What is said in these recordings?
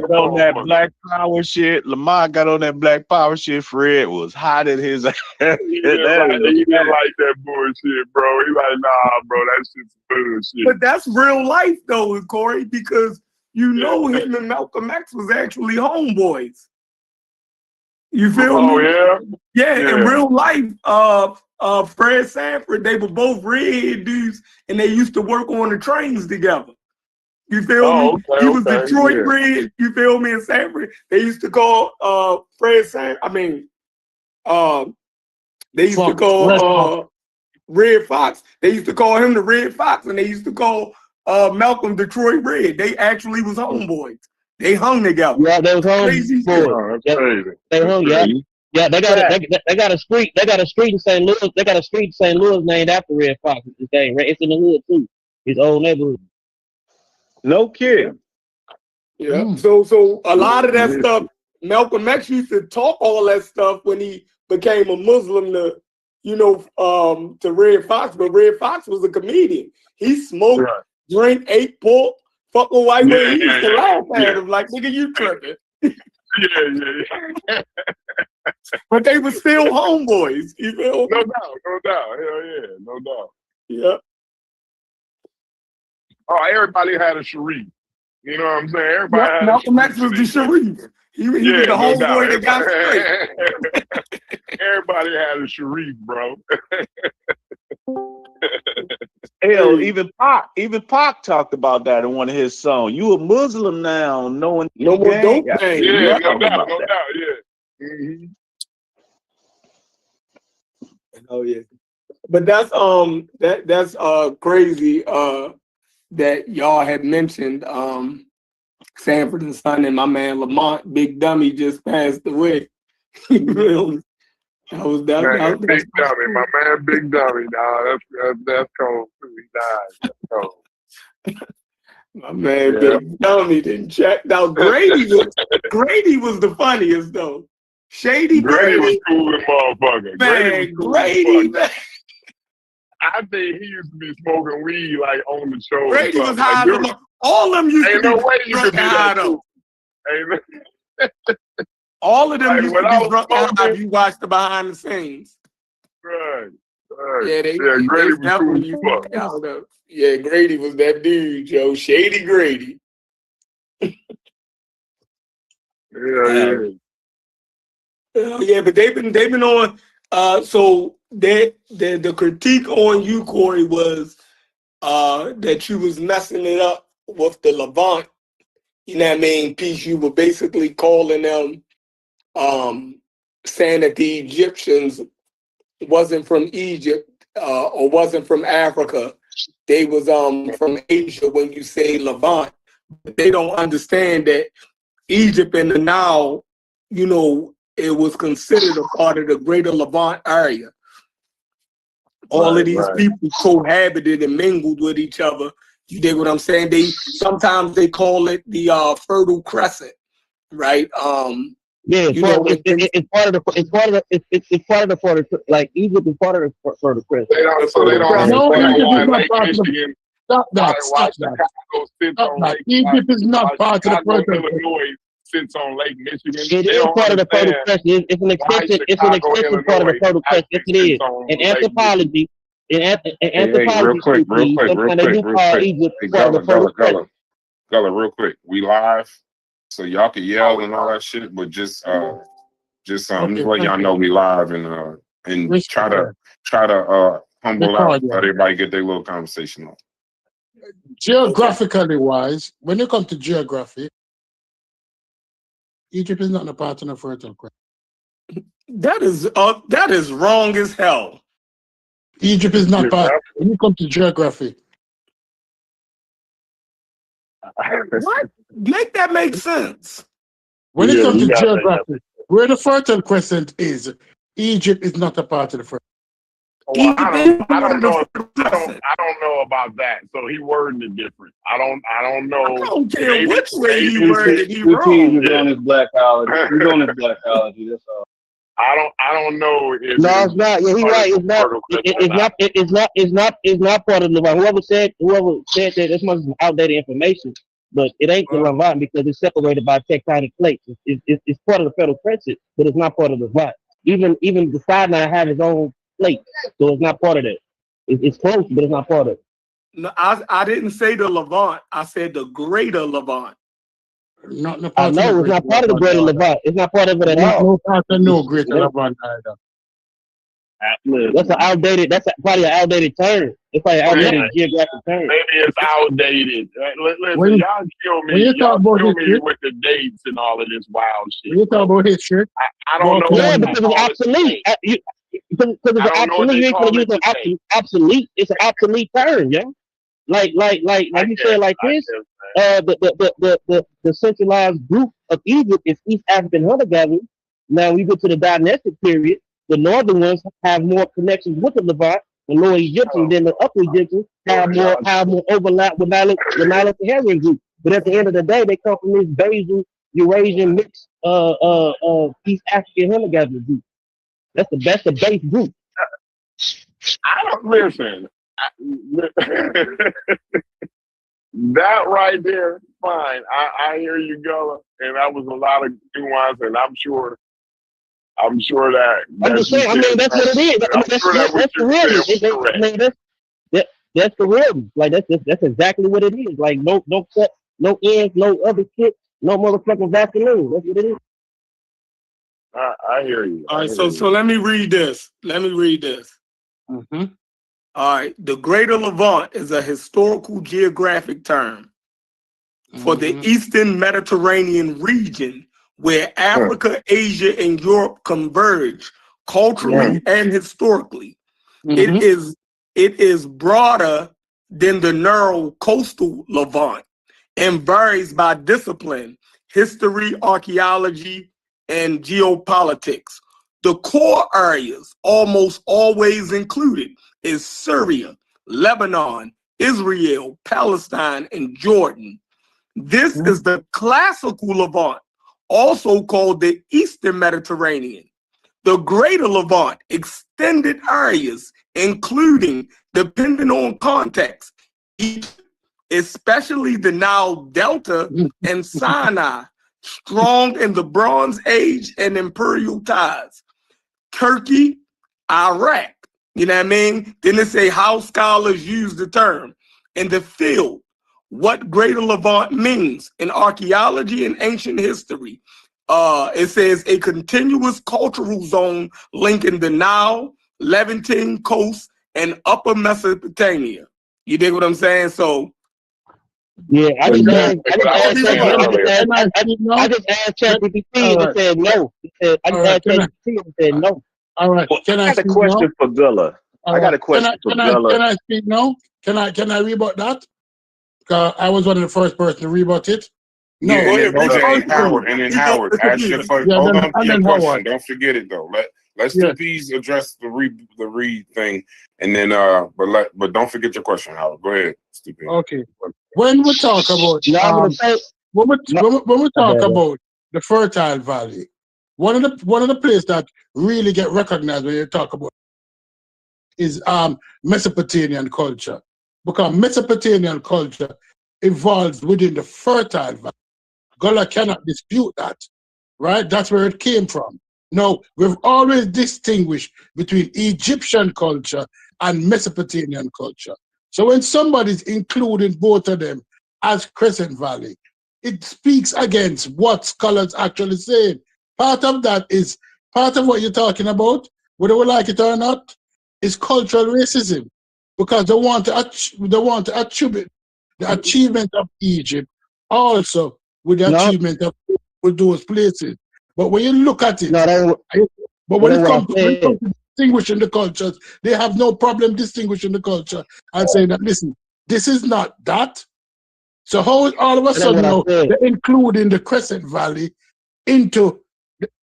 got on that Black Power shit. Lamar got on that Black Power shit. Fred was hot in his ass. He didn't like that bullshit, bro. He like, nah, bro, that shit's bullshit. But that's real life, though, Corey, because him and Malcolm X was actually homeboys. You feel me? Oh, yeah? Yeah, in real life, Fred Sanford, they were both redhead dudes, and they used to work on the trains together. You feel me? Okay, He was Detroit Red, you feel me, and Sanford. They used to call Fred Sanford, they used to call Red Fox. They used to call him the Red Fox, and they used to call Malcolm Detroit Red. They actually was homeboys. They hung together. Yeah, they was homeboys. They hung. Yeah, they got a street. They got a street in St. Louis. They got a street in St. Louis named after Red Fox. It's in the hood too. His old neighborhood. No kidding. Yeah. So a lot of that stuff, Malcolm X used to talk all that stuff when he became a Muslim to Red Fox, but Red Fox was a comedian. He smoked, drank, ate pork, fuck a white man. He used to laugh at him like, nigga, you tripping. But they were still homeboys. You feel? No doubt. Hell yeah, no doubt. Yeah. Oh, everybody had a Sharif. You know what I'm saying? Everybody had Malcolm X was the Sharif. He was the homeboy that got straight. Everybody had a Sharif, bro. Hell, even Pac talked about that in one of his songs. You a Muslim now, knowing no more dope thing. Yeah, no doubt, yeah. Mm-hmm. Oh yeah. But that's crazy that y'all had mentioned Sanford and Son, and my man Lamont Big Dummy just passed away. Big Dummy, my man Big Dummy, dog. That's cold too. He died. That's cold. My man Big Dummy didn't check out. Grady was the funniest though. Shady Grady was cool as motherfucker. Man, Grady. I think he used to be smoking weed like on the show. Grady was high. Like, all of them used to be way you could be high that all of them used to be drunk high if you watched the behind the scenes. Right. Grady was cool. Yeah, Grady was that dude, Joe. Shady Grady. Yeah, but they've been on. So the critique on you, Corey, was that you was messing it up with the Levant. You know what I mean? Piece. You were basically calling them, saying that the Egyptians wasn't from Egypt or wasn't from Africa. They was from Asia when you say Levant. But they don't understand that Egypt and the Nile, it was considered a part of the greater Levant area. All of these people cohabited and mingled with each other. You dig what I'm saying? Sometimes they call it the Fertile Crescent, right? It's part of the like Egypt is part of the Fertile Crescent. They don't Stop that. Egypt is not part of the Fertile Crescent. Sits on Lake Michigan. It is part of the Fertile Crescent. It's an extension. It's an extension part of the Fertile Crescent. Yes, it is. In anthropology, real quick. Gullah, real quick. We live, so y'all can yell and all that shit, but just let y'all know we live and try to humble out, let everybody get their little conversation on. Geographically wise, when you come to geography, Egypt is not a part of the Fertile Crescent. That is wrong as hell. Egypt is not part. When you come to geography, what? Make that make sense. When it comes to geography, where the Fertile Crescent is, Egypt is not a part of the Fertile. Well, I don't know about that. So he worded it different. I don't know. I don't care which way he worded it. He wrong. He's on his blackology. That's all. I don't know. It's not. Yeah, he's right. It's not part of the. Whoever said that, this must be outdated information. but it ain't the Levant because it's separated by tectonic plates. It's part of the Federal Crescent, but it's not part of the Levant. Even the Sinai have its own plate, so it's not part of that. It's close, but it's not part of it. No, I didn't say the Levant. I said the Greater Levant. Not I know it's not part of the Greater Levant. It's not part of it at all. No part of no Greater Levant either. That's probably an outdated term. It's probably an outdated geographic term. Maybe it's outdated. Listen, When- y'all kill when you me. talk Y'all about kill me history- with the dates and all of this wild shit. When you talk about history, I don't know. Yeah, what because they it's call it obsolete. today. Because it's I don't know what obsolete. they You ain't call gonna it use today. obsolete. It's an obsolete term, yeah. Like you said, like this. The centralized group of Egypt is East African hunter gatherers. Now we go to the dynastic period. The northern ones have more connections with the Levant. The lower Egyptians than the upper Egyptians have more overlap with the Nilo-Saharan group. But at the end of the day, they come from this basal Eurasian mixed East African hunter gatherer group. That's the base group. I don't listen. That right there, fine. I hear you, Gullah, and that was a lot of nuance, and I'm sure that. I'm just saying. I mean, that's what it is. I mean, that's the real. I mean, that's the real. Like that's exactly what it is. Like no cut, no ends, no other shit, no motherfucking Vaseline. That's what it is. I hear you. All right, so let me read this. mm-hmm. All right, the Greater Levant is a historical geographic term for the Eastern Mediterranean region where Africa, Asia, and Europe converge culturally and historically. It is broader than the narrow coastal Levant and varies by discipline, history, archaeology, and geopolitics. The core areas, almost always included, is Syria, Lebanon, Israel, Palestine, and Jordan. This is the classical Levant, also called the Eastern Mediterranean. The Greater Levant, extended areas, including, depending on context, especially the Nile Delta and Sinai, strong in the Bronze Age and imperial ties. Turkey, Iraq, you know what I mean? Then they say how scholars use the term. In the field, what Greater Levant means in archaeology and ancient history. It says a continuous cultural zone linking the Nile, Levantine coast, and Upper Mesopotamia. You dig what I'm saying? So yeah, I just asked ChatGPT and it said no. I just asked ChatGPT and it said no. All right. Can I got a question for Gullah. I got a question for Gullah. Can I speak now? Can I rebut that? I was one of the first person to rebut it. No, yeah, and then Howard, ask your question. Hold on to your question. Howard. Don't forget it though. Let's please address the read thing, and then but don't forget your question, Howard. Go ahead, stupid. Okay. When we talk about when we talk about the Fertile Valley, one of the places that really get recognized when you talk about is Mesopotamian culture, because Mesopotamian culture evolved within the Fertile Valley. Gullah cannot dispute that, right? That's where it came from. Now, we've always distinguished between Egyptian culture and Mesopotamian culture. So when somebody's including both of them as Crescent Valley, it speaks against what scholars actually say. Part of that is, part of what you're talking about, whether we like it or not, is cultural racism, because they want to attribute the achievement of Egypt also with the achievement of with those places. But when you look at it, when it comes to distinguishing the cultures, they have no problem distinguishing the culture and saying that, listen, this is not that. So how all of a sudden now they're including the Crescent Valley into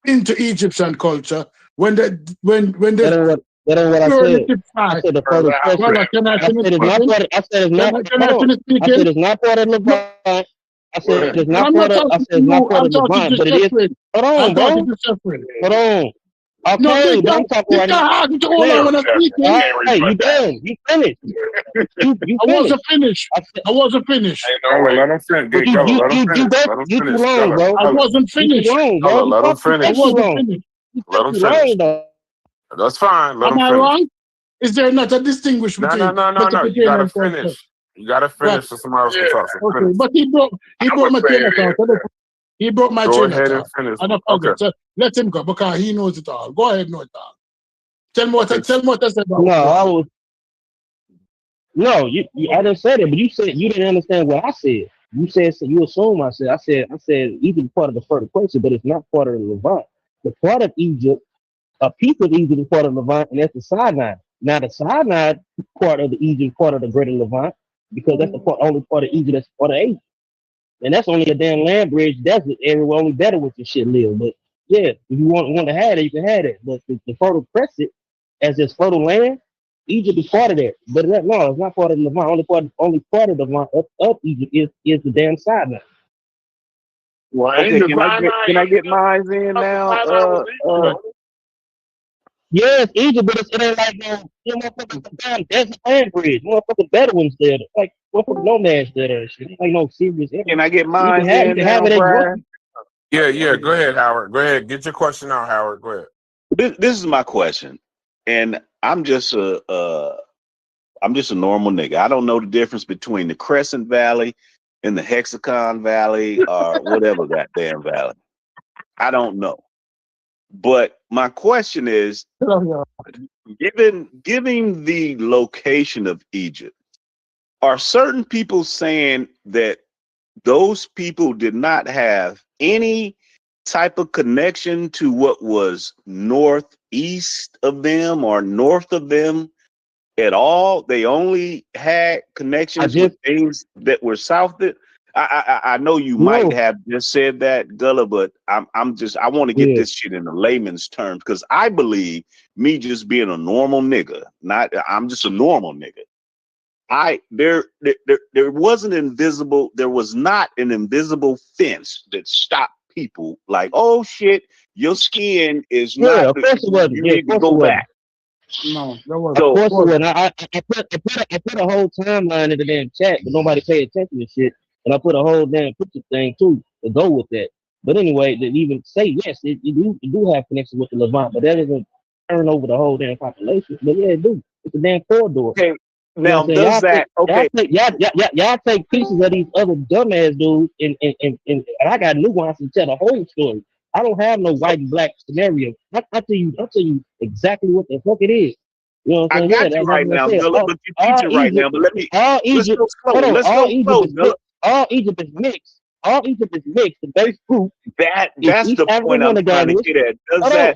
Egyptian culture when they That ain't what I said. I said the further question. I said it's not part of Levant. I said it's not part of Levant, but it is. Hold on, bro. Hold on. No, Okay, but I'm talking this right guy now. has to hold on when I'm speaking. Hey, you done? You finished? You I finished? wasn't finished. I wasn't finished. Gullah, let him finish. But Gullah, let him finish. Let him you too finish. long, Gullah, bro. I Gullah, wasn't You too finished. long, bro. Gullah, let him You I take finish. too wasn't long. finished. You Let take him too finish. long, though. That's fine. Let Am him I finish. wrong? Is there not a distinguish No. between You multiplication gotta and constant? finish. You gotta Right. finish so somebody else can talk. So Okay. finish. But he broke my train of thought. He broke my Go train of ahead and thought. finish. And I Okay. forget. So let him go because he knows it all. Go ahead, know it all. Tell me what I said about No, I Quran. was no. I didn't say that, but you said you didn't understand what I said. You said so you assume I said. I said Egypt is part of the fertile question, but it's not part of the Levant. The part of Egypt, a piece of Egypt is part of the Levant, and that's the Sinai. Now the Sinai part of the Egypt, part of the Greater Levant, because that's the only part of Egypt that's part of Egypt. And that's only a damn land bridge desert area where only Bedouins and shit live. But yeah, if you want to have it, you can have it. But the fertile crescent, as this fertile land, Egypt is part of that. But no, it's not part of the Levant. Only part of the Levant of Egypt is the damn side now. Well, ain't Okay, the can I get mine in now? Yes, Egypt, but it ain't like no motherfucking damn desert land bridge. Motherfucking Bedouins there, like motherfucking nomads there. Shit. Ain't like no serious. Can I get You mine can in have now, it as you Brian? want. Yeah. Go ahead, Howard. Go ahead. Get your question out, Howard. Go ahead. This is my question, and I'm just a normal nigga. I don't know the difference between the Crescent Valley and the Hexagon Valley or whatever goddamn valley. I don't know. But my question is, given the location of Egypt, are certain people saying that those people did not have any type of connection to what was northeast of them or north of them at all? They only had connections with things that were south of. I know you might have just said that, Gullah, but I want to get this shit in the layman's terms because I believe me just being a normal nigga, I'm just a normal nigga. There was not an invisible fence that stopped people like, oh shit, your skin is not. Of course it wasn't. You need to go back. No, that was Of course it wasn't. I put a whole timeline in the damn chat, but nobody paid attention to shit. And I put a whole damn picture thing too to go with that. But anyway, to even say yes, you do have connection with the Levant, but that doesn't turn over the whole damn population. But yeah, it do. It's a damn corridor. Okay. You know Now, what I'm saying? does that okay? Y'all take pieces of these other dumbass dudes and I got nuances to tell the whole story. I don't have no white and black scenario. I tell you exactly what the fuck it is. You know what I'm I saying? got you right now, Gullah, but you're teaching right now. But let's go slow. Let's go slow, Gullah. All Egypt is mixed. All Egypt is mixed. The base group that's the point I'm trying to get at.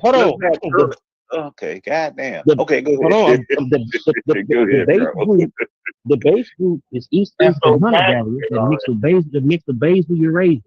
Hold on. Okay, goddamn. The, Okay, go hold ahead. on. Go ahead, bro. The base group is East African hunter gatherers that mix the basal Eurasia.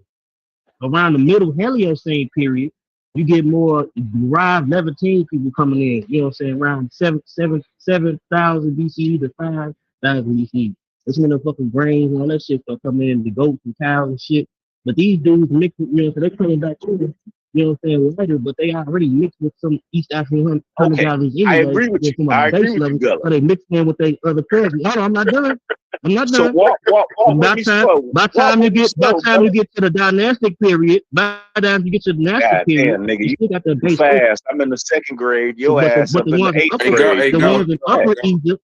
Around the middle Heliocene period, you get more derived Levantine people coming in. You know what I'm saying? Around 7,000 BCE to 5,000 BCE. That's when the fucking grains and all that shit start coming in, the goats and cows and shit. But these dudes mix it, so they coming back to, you know what I'm saying, later, but they already mixed with some East African hunter gatherers anyway. I agree with you. I agree with you, Gullah. So they mixed in with their other cousins. Hold on, I'm not done. So walk with me slow. By the time you get to the dynastic period, nigga, you still got the base fast. I'm in the second grade. Your ass up in the eighth grade. The ones in upper Egypt.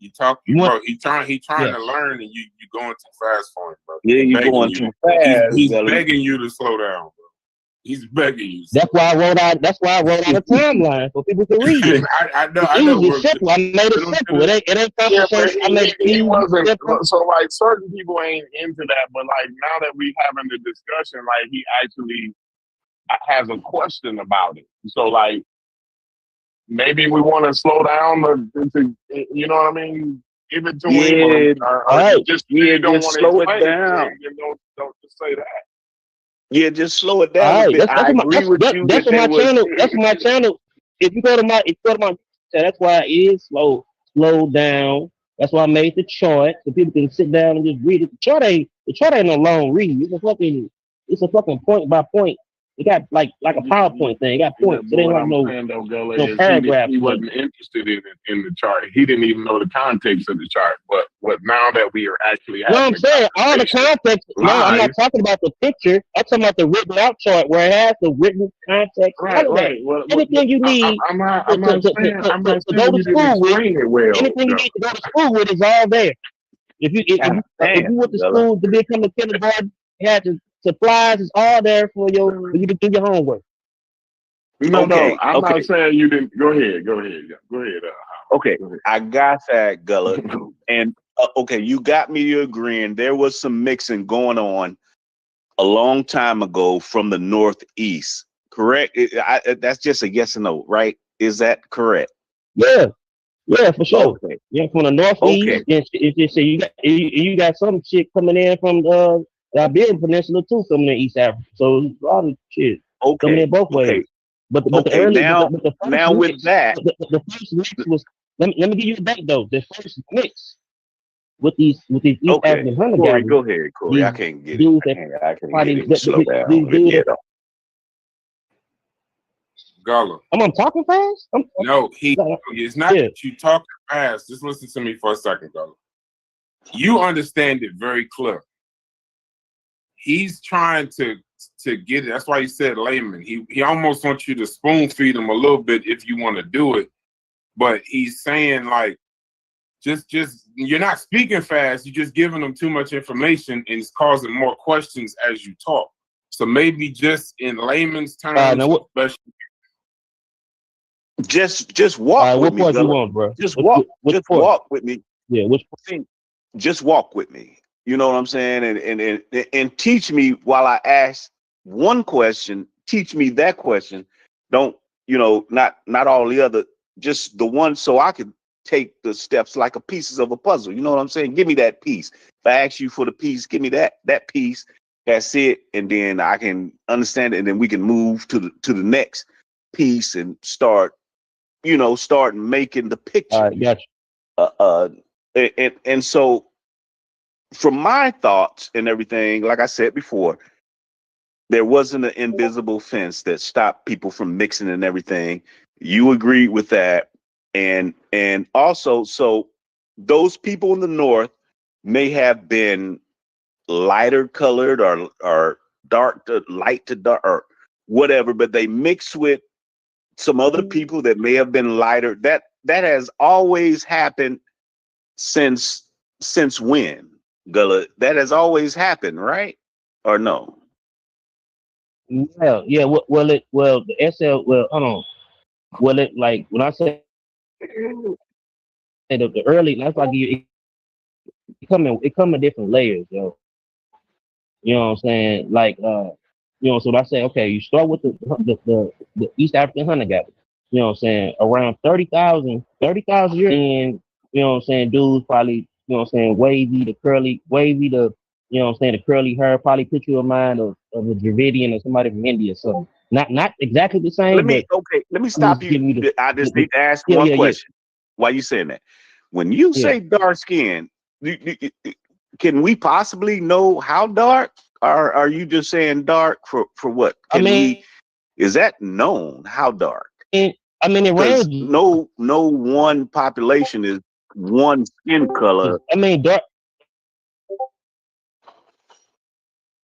You talk, bro. He trying to learn, and you going too fast for him, bro. Yeah, you going too fast. He's begging you to slow down, bro. He's begging you. That's why I wrote out a timeline for people to read it. I know. It's simple. I made it simple. It ain't complicated. I made he wasn't simple. So like certain people ain't into that, but like now that we having the discussion, like he actually has a question about it. So like maybe we want to slow down you know what I mean? Give it to him, or just you don't want to slow it down. Don't just say that. Yeah, just slow it down a bit. I agree with you. That's my channel. That's my channel. If you go to my that's why it is slow down. That's why I made the chart so people can sit down and just read it. The chart ain't no long read. It's a fucking point by point It got like a PowerPoint thing. It got points. It ain't what like I'm no saying though, Gullah, is paragraph. he wasn't interested in the chart. He didn't even know the context of the chart. But now that we are actually having, I'm saying all the context. No, I'm not talking about the picture. I'm talking about the written out chart where it has the written context. Right. Anything you need I'm not to saying go to you didn't school with. explain it well. Anything you need to go to school with is all there. If you went to school to become a kindergarten, you had the supplies is all there for you to do your homework. No, I'm not saying you didn't. Go ahead. Okay, I got that, Gullah. And okay, you got me agreeing. There was some mixing going on a long time ago from the Northeast, correct? That's just a yes or no, right? Is that correct? Yeah, for sure. Okay. Yeah, from the Northeast. Okay. It's just you got some shit coming in from the Iberian Peninsula too, coming in East Africa. So it's a lot of shit coming in both ways. But the early now the first now mix, with that, the first mix was let me give you a date though. The first mix with these East African hunter Corey, gatherers. go ahead, Corey. I can't get dudes it. I can't get it. Slow down. These dudes Gullah. I'm talking fast? No, it's not that you talking fast. Just listen to me for a second, Gullah. You understand it very clear. He's trying to get it. That's why he said layman. He almost wants you to spoon feed him a little bit if you want to do it. But he's saying like, just you're not speaking fast. You're just giving them too much information, and it's causing more questions as you talk. So maybe just in layman's terms, just walk with me. What part you want, bro? Just walk with me. Yeah, which just walk with me. You know what I'm saying? And teach me while I ask one question. Teach me that question. Don't not all the other. Just the one, so I could take the steps like a pieces of a puzzle. You know what I'm saying? Give me that piece. If I ask you for the piece, give me that piece. That's it, and then I can understand it, and then we can move to the next piece and start making the picture. Gotcha. And so from my thoughts and everything, like I said before, there wasn't an invisible fence that stopped people from mixing and everything. You agreed with that. And also, so those people in the North may have been lighter colored or dark to light to dark or whatever, but they mixed with some other people that may have been lighter. That has always happened since when, Gullah? That has always happened, right? Or no? Yeah. The SL. Well, hold on. Well, it like when I say the early, that's like it come in different layers, yo. You know what I'm saying? Like, so when I say, okay, you start with the East African hunter gatherer. You know what I'm saying? Around 30,000 years in, you know what I'm saying, dudes probably, you know what I'm saying, wavy, the, you know what I'm saying, the curly hair, probably put you in mind of a Dravidian or somebody from India. So not exactly the same. Let me stop you. I just need to ask one question. Why you saying that? When you say dark skin, can we possibly know how dark? Or are you just saying dark for what? Is that known how dark? It ranges. No one population is one skin color. Dark.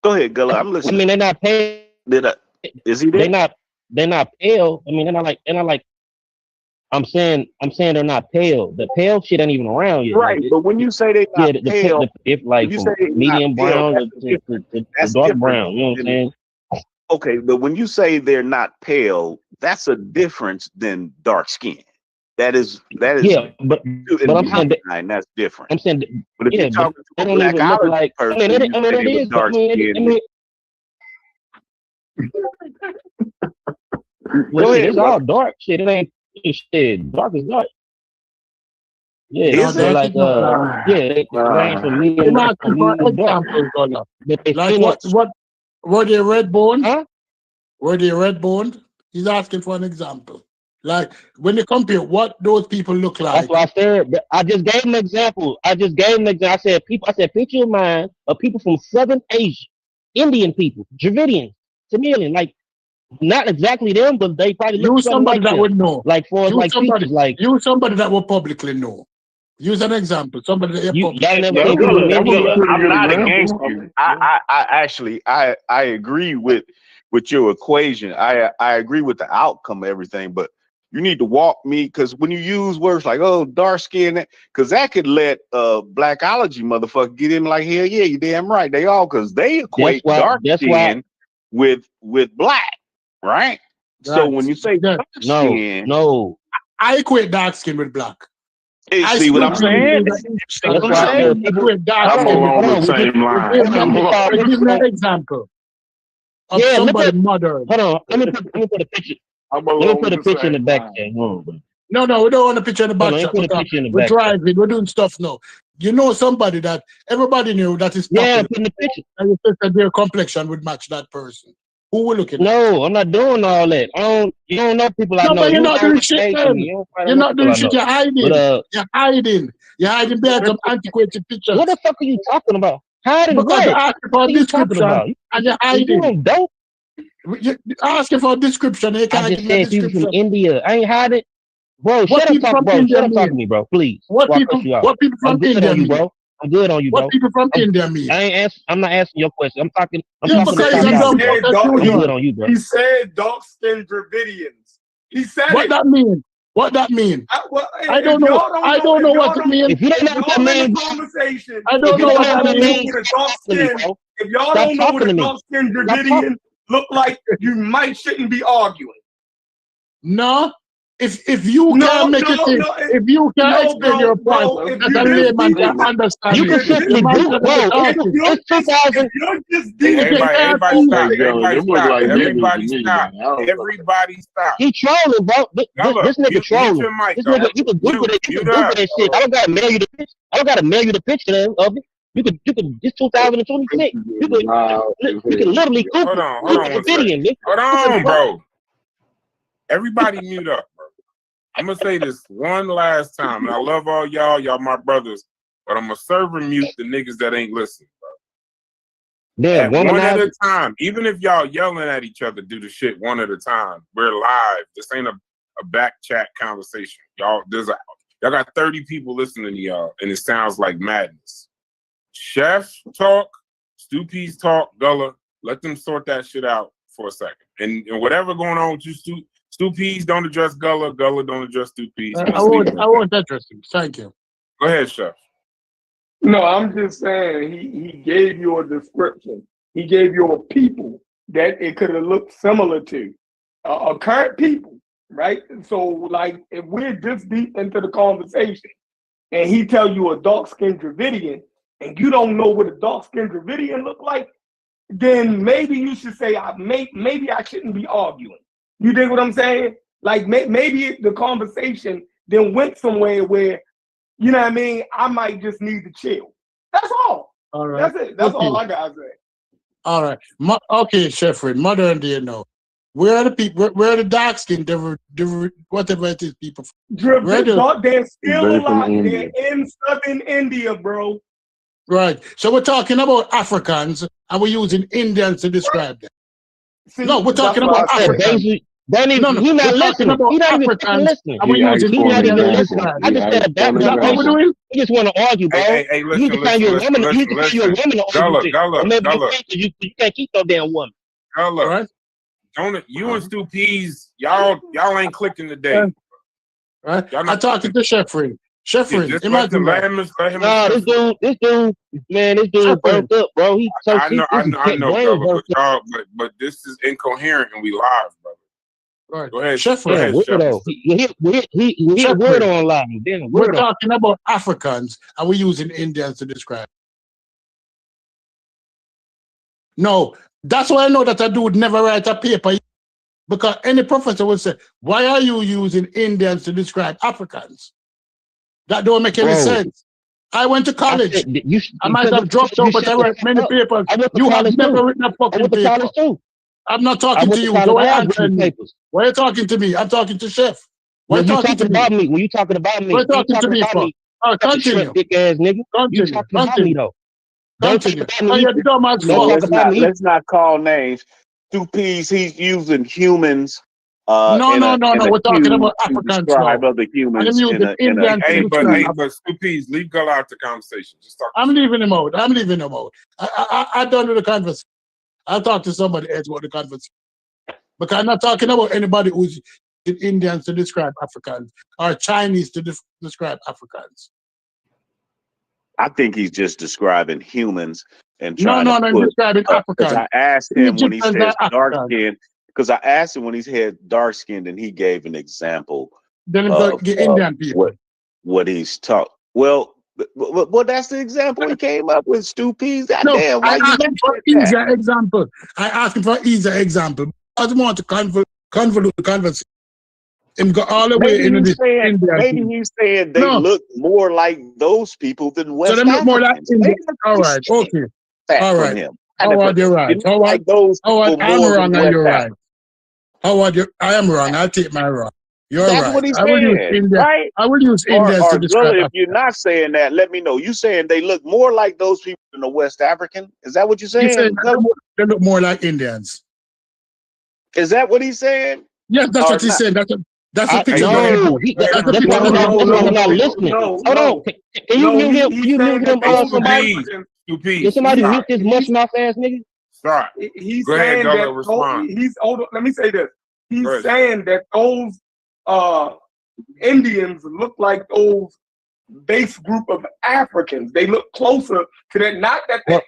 Go ahead, Gullah. I'm listening. They're not pale. Is he there? They're not pale. They're not like. I'm saying they're not pale. The pale shit ain't even around yet. Right, but when you say they're not pale, if like you from say medium brown to dark brown, you know what I'm saying? Okay, but when you say they're not pale, that's a difference than dark skin. That is yeah, but I'm saying that's different. I'm saying, but if you're talking to a black person, it is dark skin. Well, shit, it's all dark shit. It ain't shit. Dark is dark. Yeah, is it? Like they range from medium to dark. Like what? Were they red boned? Huh? Were they red boned? He's asking for an example. Like when they compare what those people look like. That's what I said. I just gave him an example. I said picture in mind of people from Southern Asia, Indian people, Dravidians, Tamilian, like Not exactly them, but they probably look Use somebody that would know. Like for use like somebody, features, like use somebody that will publicly know. Use an example. Somebody that you publicly. Y'all never seen people from India. I'm not against you. I actually I agree with your equation. I agree with the outcome of everything, but you need to walk me, because when you use words like dark skin, because that could let blackology motherfucker get in like, hell yeah, you damn right. They all, because they equate dark skin with black, right? So when you say dark skin, no. I equate dark skin with black. I see what I'm saying. I'm along the same line. Give me an example of somebody modern. Hold on. Let me put a picture. Let me put a picture in the back there. No, we don't want a picture in the back. We're driving. We're doing stuff now. You know somebody that everybody knew that is popular. Yeah, put in the picture. And you think that their complexion would match that person. Who will look at? No, I'm not doing all that. You don't know people I know. But you're not doing shit. You're not doing shit. You're hiding. You're hiding. You're hiding behind some antiquated pictures. What the fuck are you talking about? Hiding because what? you're asking for a description and you're hiding. Dope. You're asking for a description. You can't I just said people from India. I ain't hiding. Bro, shut up talking to me, bro. Please. What people from India mean? Bro. I'm good on you, bro. What people from India mean? I'm not asking your question. I'm talking because I'm good on you, bro. He said dark-skinned Dravidians. He said what that mean? What that mean? I don't know. I don't know what it means. If you don't know what that means, I don't know what that means. If y'all don't know what a dark-skinned Dravidian look like, you shouldn't be arguing. No. If you can't make it, if you can't explain your point, that a layman can understand. You can simply do it, bro. It's 2000. Everybody stop. He trolling, bro. This nigga trolling. This nigga, you can Google it. You can Google that shit. I don't gotta mail you the picture. I don't gotta mail you the picture of it. You could. It's 2026. You can literally Google the video. Hold on, bro. Everybody mute up, bro. I'm gonna say this one last time, and I love all y'all my brothers, but I'm gonna server mute the niggas that ain't listening, bro. Yeah, one at a time. Even if y'all yelling at each other, do the shit one at a time. We're live. This ain't a back chat conversation. Y'all got 30 people listening to y'all, and it sounds like madness. Chef talk, Stoopies talk, Gullah. Let them sort that shit out for a second. And whatever going on with you, Stoopies don't address Gullah. Gullah don't address Stoopies. I won't address him. Thank you. Go ahead, Chef. No, I'm just saying he gave you a description. He gave you a people that it could have looked similar to a current people, right? So, like, if we're this deep into the conversation, and he tell you a dark-skinned Dravidian, and you don't know what a dark-skinned Dravidian look like, then maybe you should say, maybe I shouldn't be arguing. You dig what I'm saying? Like, maybe the conversation then went somewhere where, you know what I mean, I might just need to chill. That's all. All right. That's it. That's all I got to say. All right. Okay, Chef Fred, modern day now. Where are the people, where are the dark skinned, whatever it is, people? They're still alive. They're in southern India, bro. Right. So we're talking about Africans, and we're using Indians to describe them. See, no, we're talking about Africans. He's not listening. He's not even listening. And we're using He's not even listening. I just said a background. He just want to argue, bro. Hey, listen, you can find you a woman. You can find you a woman to argue. Gullah. You can't keep no damn woman. Gullah. Right? You and Stoopies, y'all ain't clicking today. Right? I'm talking to Chef Fred. Chef Fred, imagine that. This dude, man, this dude burnt up, bro. He's so I know, but this is incoherent, and we live, brother. Right. Go ahead, Chef Fred. We hit word online. We're talking about Africans, and we're using Indians to describe. No, that's why I know that a dude never write a paper, because any professor would say, "Why are you using Indians to describe Africans?" That don't make any sense. I went to college. I might have dropped out, but I read many papers. You have never written a fucking paper. I'm not talking to you. Go ahead. Why are you talking to me? I'm talking to Chef. Why are you talking about me? When you talking about me? Why are you talking to me for? Continue. Big ass nigga. You talking about me though? Let's not call names. Stupides, he's using humans No. in a We're talking cue about to Africans describe now. other I'm humans using Indians to Hey, but describe but Stupides, leave Gullah out the conversation. Just talk. I'm leaving him out. I done with the conversation. I'll talk to somebody else about the conversation. Because I'm not talking about anybody who's Indians to describe Africans or Chinese to describe Africans. I think he's just describing humans and No, trying to he's put. describing Because Africans. I asked him when he Egyptians says are dark Africans. skin. Because I asked him when he said dark skinned, and he gave an example Then of the Indian people. what he's taught. Well, that's the example he came up with. Stupides. No, Goddamn, I why you asked him for laughing at that? easier example. I asked him for easier example. I don't want to convolute the conversation. Him go all the way into this Indian Maybe people. he's saying they No. look more like those people than West So them look more like Africans. Indian. Maybe All right, okay. that All from right. him. Howard, you're right. They look like those Howard, people I'm more wrong than and West you're right. Africans. Howard, I am wrong. I'll take my wrong. You're That's right. what he's I will use saying, India. right? I will use Indians Or to describe Gullah, if Africa. you're not saying that, let me know. You saying they look more like those people than the West African? Is that what you're He's saying? saying they look more like Indians. Is that what he's saying? Yes, that's Or what he's not? saying. That's a picture. No, that's the part we're not listening. Hold on. Can you mute him? Can you mute him? Somebody. Can somebody mute this mush mouth ass nigga? Stop. He's Go ahead, saying Gullah, that respond. let me say this. He's Go ahead. saying that those Indians look like those base group of Africans. They look closer to that. Not that that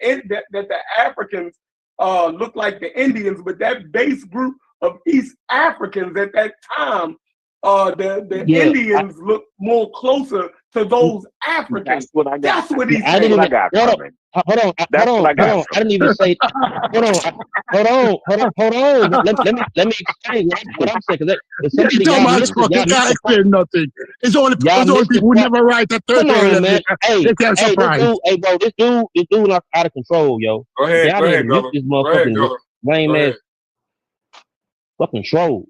the Africans look like the Indians, but that base group of East Africans at that time, the Indians look more closer to those Africans. That's what I got. That's what he's That's saying. what I got from him. Hold on. I didn't even say. Hold on. Let me explain what I'm saying. Because somebody y'all can't explain nothing. It's only people who never write a third grade man. They can't surprise. This dude like out of control, yo. Go ahead, Y'all need to mute this motherfucking lame ass fucking troll.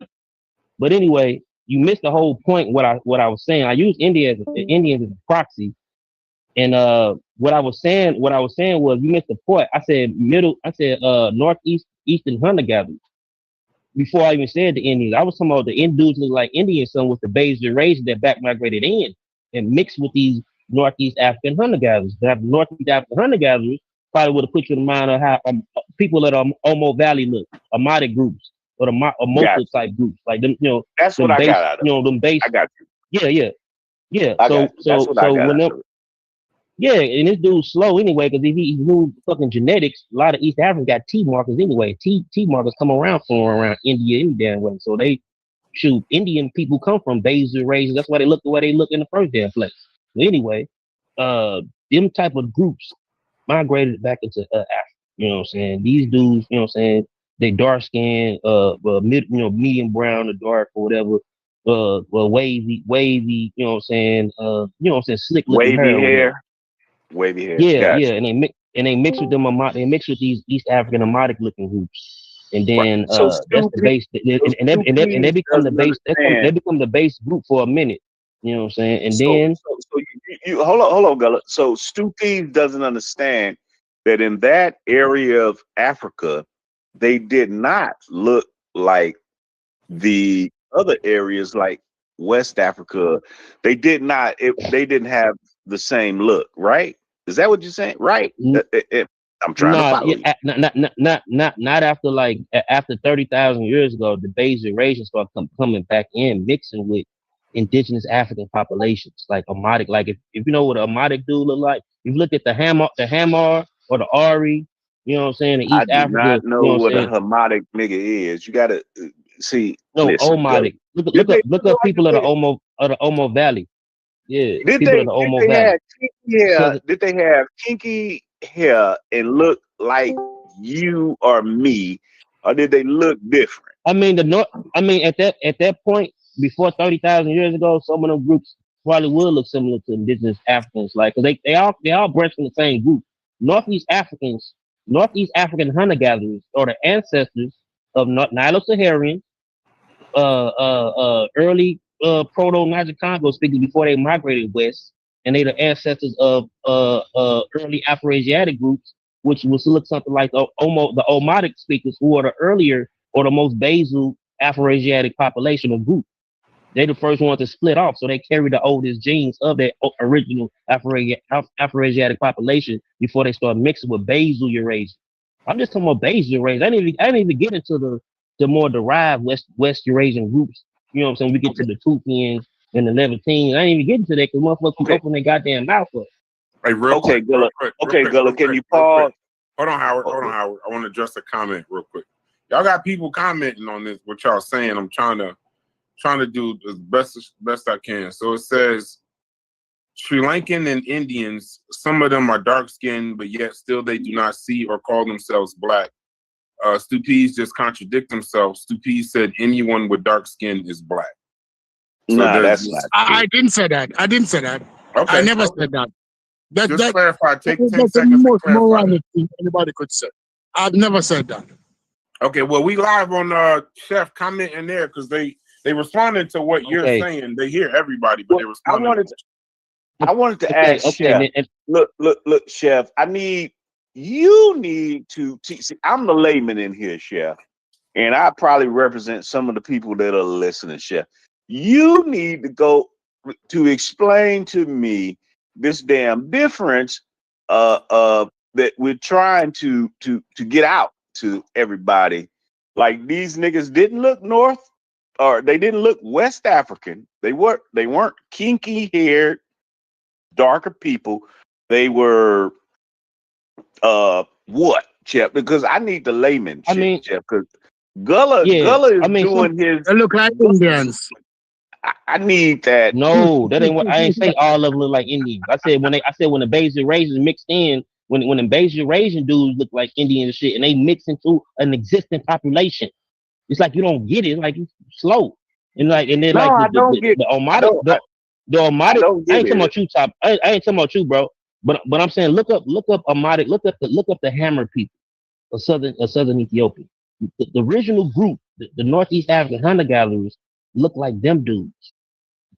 But anyway, you missed the whole point. What I was saying. I use Indians as a proxy. And what I was saying was you missed the point. I said northeastern hunter gatherers. Before I even said the Indians, I was talking about the Indians look like Indians, some with the Bayesian race that back migrated in and mixed with these Northeast African hunter gatherers. That Northeast African hunter gatherers probably would have put you in mind of how people that are Omo Valley look, Amadic groups or Mosa type groups, like them. You know, that's what I got out of it. You know, them base. I got you. Yeah. So yeah, and this dude's slow anyway, because if he knew fucking genetics, a lot of East Africans got T markers anyway. T markers come around India any damn way. So Indian people come from Bayesian races. That's why they look the way they look in the first damn place. But anyway, them type of groups migrated back into Africa. You know what I'm saying? These dudes, you know what I'm saying, they dark skinned, medium brown or dark or whatever. Wavy, you know what I'm saying? Slick looking hair. Wavy hair. Yeah, and they mix with them. They mix with these East African Amadic looking groups, and then that's the base. And they become the base. They become the base group for a minute. You know what I'm saying? And then you hold on, Gullah. So Stupides doesn't understand that in that area of Africa, they did not look like the other areas like West Africa. They didn't have the same look, right? Is that what you're saying? Right? I'm trying to follow you. Not after 30,000 years ago, the Bayesian races started coming back in, mixing with indigenous African populations, like Amadic. Like if you know what an Amadic dude look like, if you look at the Hamar or the Ari, you know what I'm saying? In East Africa, not know what a Hamadic nigga is. You gotta see. No, Omadic. Look up people of the Omo Valley. Yeah. Did they have kinky hair and look like you or me, or did they look different? I mean at that point, before 30,000 years ago, some of them groups probably would look similar to indigenous Africans, like because they all branched from the same group. Northeast African hunter gatherers are the ancestors of Nilo-Saharan, early proto-Niger Congo speakers before they migrated west, and they the ancestors of early Afro-Asiatic groups which was look something like the Omotic speakers, who are the earlier or the most basal Afroasiatic population or group. They're the first ones to split off, so they carry the oldest genes of that original Afroasiatic population before they start mixing with basal Eurasia. I'm just talking about basal Eurasia. I didn't even get into the more derived West Eurasian groups. You know what I'm saying? We get to the Tupians and the Levantines. I didn't even get into that because motherfuckers keep opening their goddamn mouth up. Hey, real quick, Can you pause? Hold on, Howard. I want to address a comment real quick. Y'all got people commenting on this, what y'all saying. I'm trying to do as best I can. So it says Sri Lankan and Indians, some of them are dark skinned, but yet still they do not see or call themselves black. Stupes just contradict themselves. Stupes said anyone with dark skin is black. So that's not true. I didn't say that. Okay. I never said that. Just clarify. Take 10 that's seconds the to most clarify. moronic thing anybody could say. I've never said that. Okay, well, we live on Chef comment in there because they responded to what you're saying. They hear everybody, but they responded. I wanted to ask Chef. Look, Chef. You need to teach. See, I'm the layman in here, Chef, and I probably represent some of the people that are listening, Chef. You need to go to explain to me this damn difference that we're trying to get out to everybody. Like, these niggas didn't look North, or they didn't look West African. They weren't kinky haired, darker people. They were what, Chef? Because I need the layman shit, Chef. Because Gullah is doing his. They look like Indians. I need that. No, that ain't what I ain't say. All of them look like Indians. I said when the Bayesian Eurasians mixed in, when the Bayesian Eurasian dudes look like Indian and shit, and they mix into an existing population. It's like you don't get it. It's like it's slow. And then the Omotic. I ain't talking about you, Top. I ain't talking about you, bro. But I'm saying look up Omotic. Look up the Hammer people of southern Ethiopia. The original group, the Northeast African hunter gatherers, look like them dudes.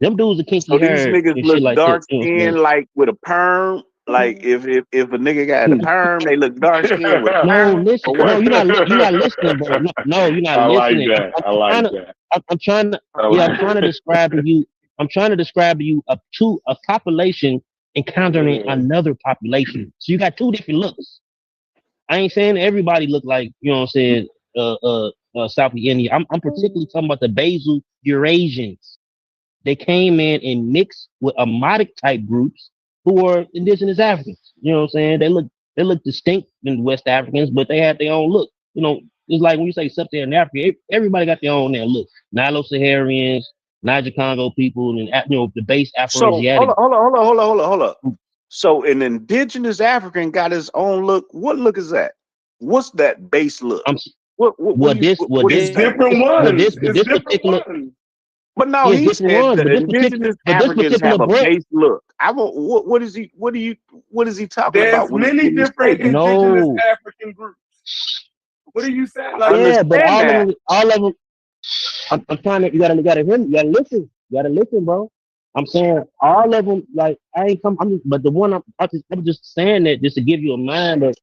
Them dudes are kinky hair. These niggas look dark skinned, like with a perm. Like if a nigga got a perm, they look dark skinned with a perm. No, listen. No, you're not listening, bro. No, you're not listening. I'm trying to describe to you. I'm trying to describe to you a population encountering another population. So you got two different looks. I ain't saying everybody look like, you know what I'm saying, South India. I'm particularly talking about the basal Eurasians. They came in and mixed with Omotic type groups who are indigenous Africans. You know what I'm saying? They look distinct than West Africans, but they had their own look. You know, it's like when you say Sub-Saharan Africa, everybody got their own look. Nilo-Saharians, Niger Congo people, and the base Afro-Asiatic. So hold up. So an indigenous African got his own look. What look is that? What's that base look? This different ones. But no, he said the indigenous Africans have a base look. What is he talking about? There's many different indigenous African groups. What are you saying? Like, yeah, but all of them. I'm trying to. You gotta listen. You gotta listen, bro. I'm saying all of them. Like but the one I'm just saying that just to give you a mind that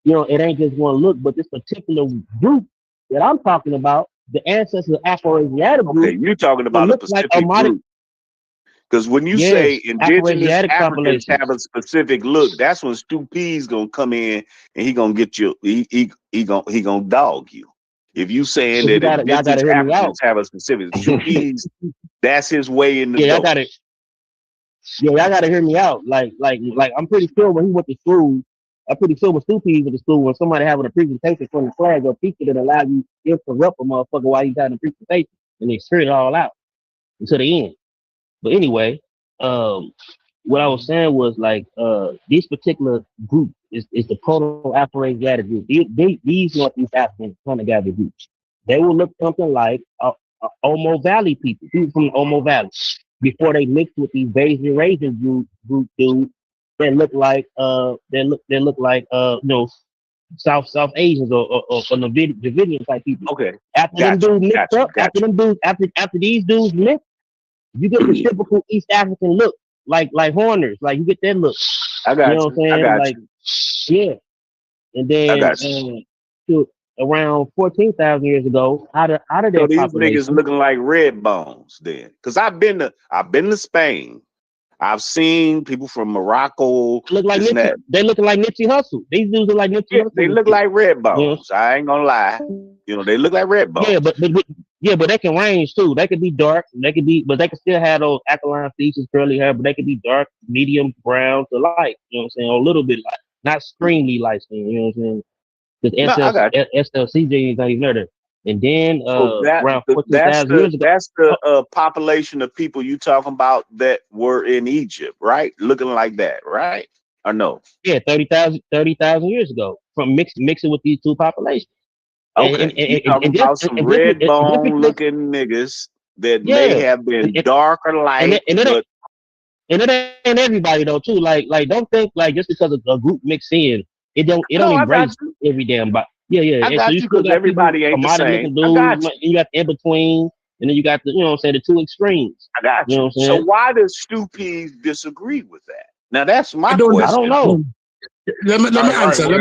it ain't just one look, but this particular group that I'm talking about, the ancestors of Afro-Asiatic group. Okay, you're talking about a specific group. Because when you say indigenous Africans have a specific look, that's when Stu P's gonna come in and he gonna get you. He gonna dog you. If you saying that indigenous Africans have a specific Stu P's, that's his way in the door. Y'all gotta hear me out. Like I'm pretty sure when he went to school, I'm pretty sure when Stu P's went to school, when somebody having a presentation from the class or teacher that allow you to interrupt a motherfucker while he's having a presentation and they spit it all out until the end. But anyway, what I was saying was like this particular group is the Proto-Afro-Asiatic group. These Northeast African hunter-gatherer groups, they will look something like Omo Valley people from Omo Valley before they mix with these Bayesian Eurasian group dudes that look like South Asians or Davidian type people. Okay. After them dudes mix up, after these dudes mix, you get the typical East African look, like Horners, like you get that look. I got you. What I'm saying? and then to around 14,000 years ago, out of So their these population. niggas looking like red bones then. Cause I've been to Spain. I've seen people from Morocco. Look like this and that. they looking like Nipsey Hussle. These dudes look like Nipsey Yeah, Hussle. they look like red bones. I ain't gonna lie. You know, they look like red bones. Yeah, but they can range too. They could be dark. But they can still have those aquiline features, curly hair. But they could be dark, medium brown to light. You know what I'm saying? Or a little bit light, not extremely light skin. You know what I'm saying? Because SLCJ is not even there. And then around 14,000 years ago, that's the population of people you talking about that were in Egypt, right? Looking like that, right? Or no? Yeah, 30,000 years ago, from mixing with these two populations. Okay, you talking about some red bone looking niggas that may have been dark or light, but and it ain't everybody though too. Like don't think like just because a group mix in, it don't erase every damn body. Yeah. I got you because everybody ain't the same. Dudes, I got you. You got the in between, and then you got the the two extremes. I got you. Know what I'm so saying? why does Stu Pease disagree with that? Now that's my question. I don't know. Let me answer. Let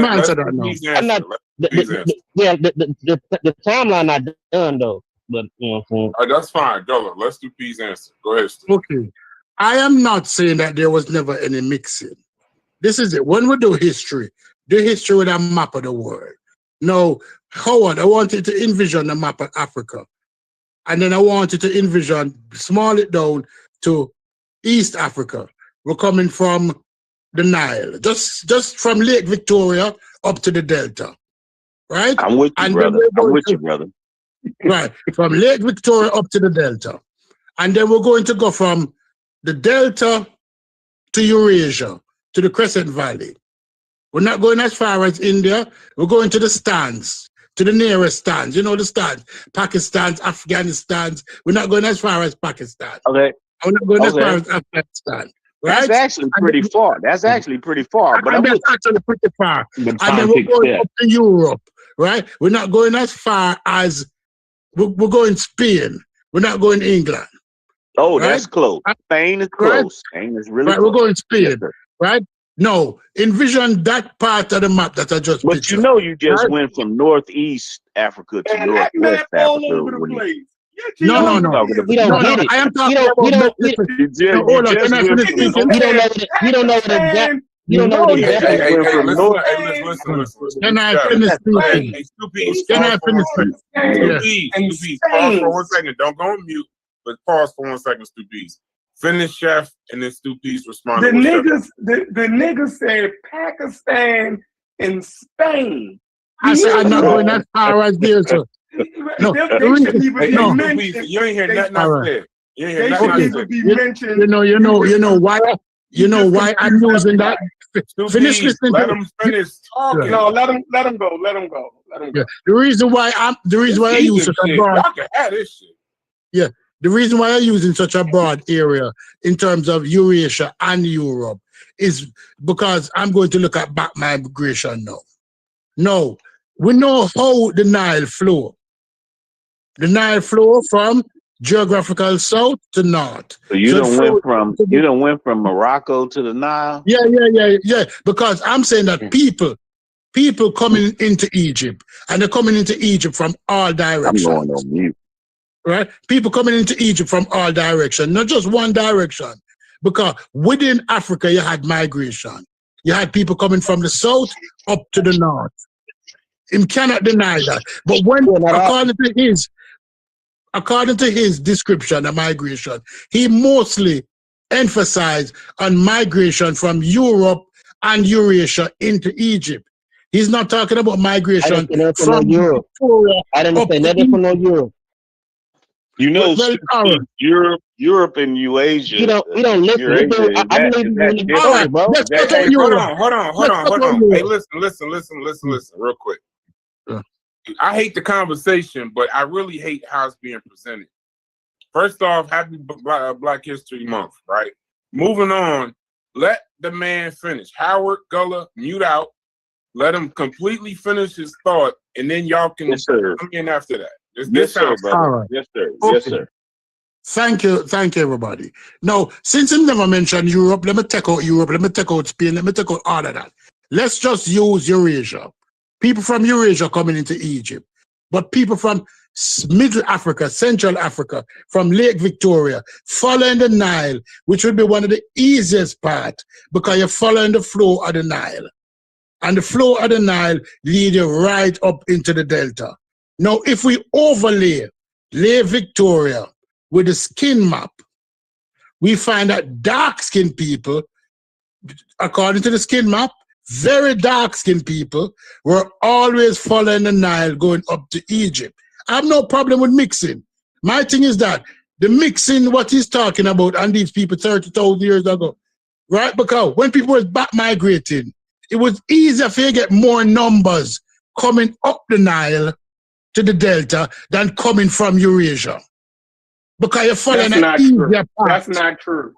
me answer that now. I'm not. The timeline not done though. But you know what I'm saying? That's fine. Go. Let's do P's answer. Go ahead, Stu. Okay. I am not saying that there was never any mixing. This is it. When we do history, the history with a map of the world. Now, Howard, I wanted to envision a map of Africa. And then I wanted to envision, small it down to East Africa. We're coming from the Nile, just from Lake Victoria up to the Delta. Right? I'm with you, brother. I'm with you, brother. Right. From Lake Victoria up to the Delta. And then we're going to go from the Delta to Eurasia, to the Crescent Valley. We're not going as far as India. We're going to the stands, to the nearest stands. You know the stands, Pakistan, Afghanistan. We're not going as far as Pakistan. Okay. We're not going as far as Afghanistan. Right? That's actually pretty far. That's actually pretty far. But that's actually pretty far. And then we're going up to Europe, right? We're not going as far as, we're going Spain. We're not going England. Oh, right? That's close. Spain is close. Right? Spain is really close. We're going Spain, right? No, envision that part of the map that I just But pictured. you know you just went from Northeast Africa to Northwest Africa. All over the place. No. We don't get it. I am talking about. You don't know what exactly. You don't know what exactly. Listen. Can I finish speaking? Can I finish speaking? Pause for 1 second. Don't go on mute, but pause for 1 second, Stu Pease. Finish, Chef, and then Stu Pease respond. The niggas said Pakistan and Spain. I said I'm not going that far as there, sir. No, you ain't hear nothing I said. You ain't hear nothing I said. You know why I'm using that. Finish listening. Let him finish talking. No, let him go. Yeah. The reason why I use such a broad. Y'all can have this shit. Yeah. The reason why I use in such a broad area in terms of Eurasia and Europe is because I'm going to look at back migration now. No, we know how the Nile flow. The Nile flow from geographical south to north. So you don't went from Morocco to the Nile? Yeah. Because I'm saying that people coming into Egypt, and they're coming into Egypt from all directions. I'm going on mute. Right? People coming into Egypt from all directions, not just one direction. Because within Africa, you had migration. You had people coming from the south up to the north. Him cannot deny that. But when, according to his description of migration, he mostly emphasized on migration from Europe and Eurasia into Egypt. He's not talking about migration from Europe. I didn't say nothing from Europe. You know, Europe and Eurasia. You don't listen. I believe you bro. Hold on. Hey, listen, real quick. I hate the conversation, but I really hate how it's being presented. First off, happy Black History Month, right? Moving on, let the man finish. Howard Gullah, mute out. Let him completely finish his thought, and then y'all can come in after that. This sounds brother. All right. Yes, sir. Okay. Yes, sir. Thank you, everybody. Now, since I never mentioned Europe, let me take out Europe, let me take out Spain, let me take out all of that. let's just use Eurasia. People from Eurasia coming into Egypt, but people from Middle Africa, Central Africa, from Lake Victoria, following the Nile, which would be one of the easiest part because you're following the flow of the Nile. And the flow of the Nile lead you right up into the Delta. Now, if we overlay Lake Victoria with the skin map, we find that dark-skinned people, according to the skin map, very dark-skinned people were always following the Nile going up to Egypt. I have no problem with mixing. My thing is that the mixing, what he's talking about, and these people 30,000 years ago, right? Because when people were back migrating, it was easier for you to get more numbers coming up the Nile to the Delta than coming from Eurasia. Because you're following That's an not true. easier path. That's not true.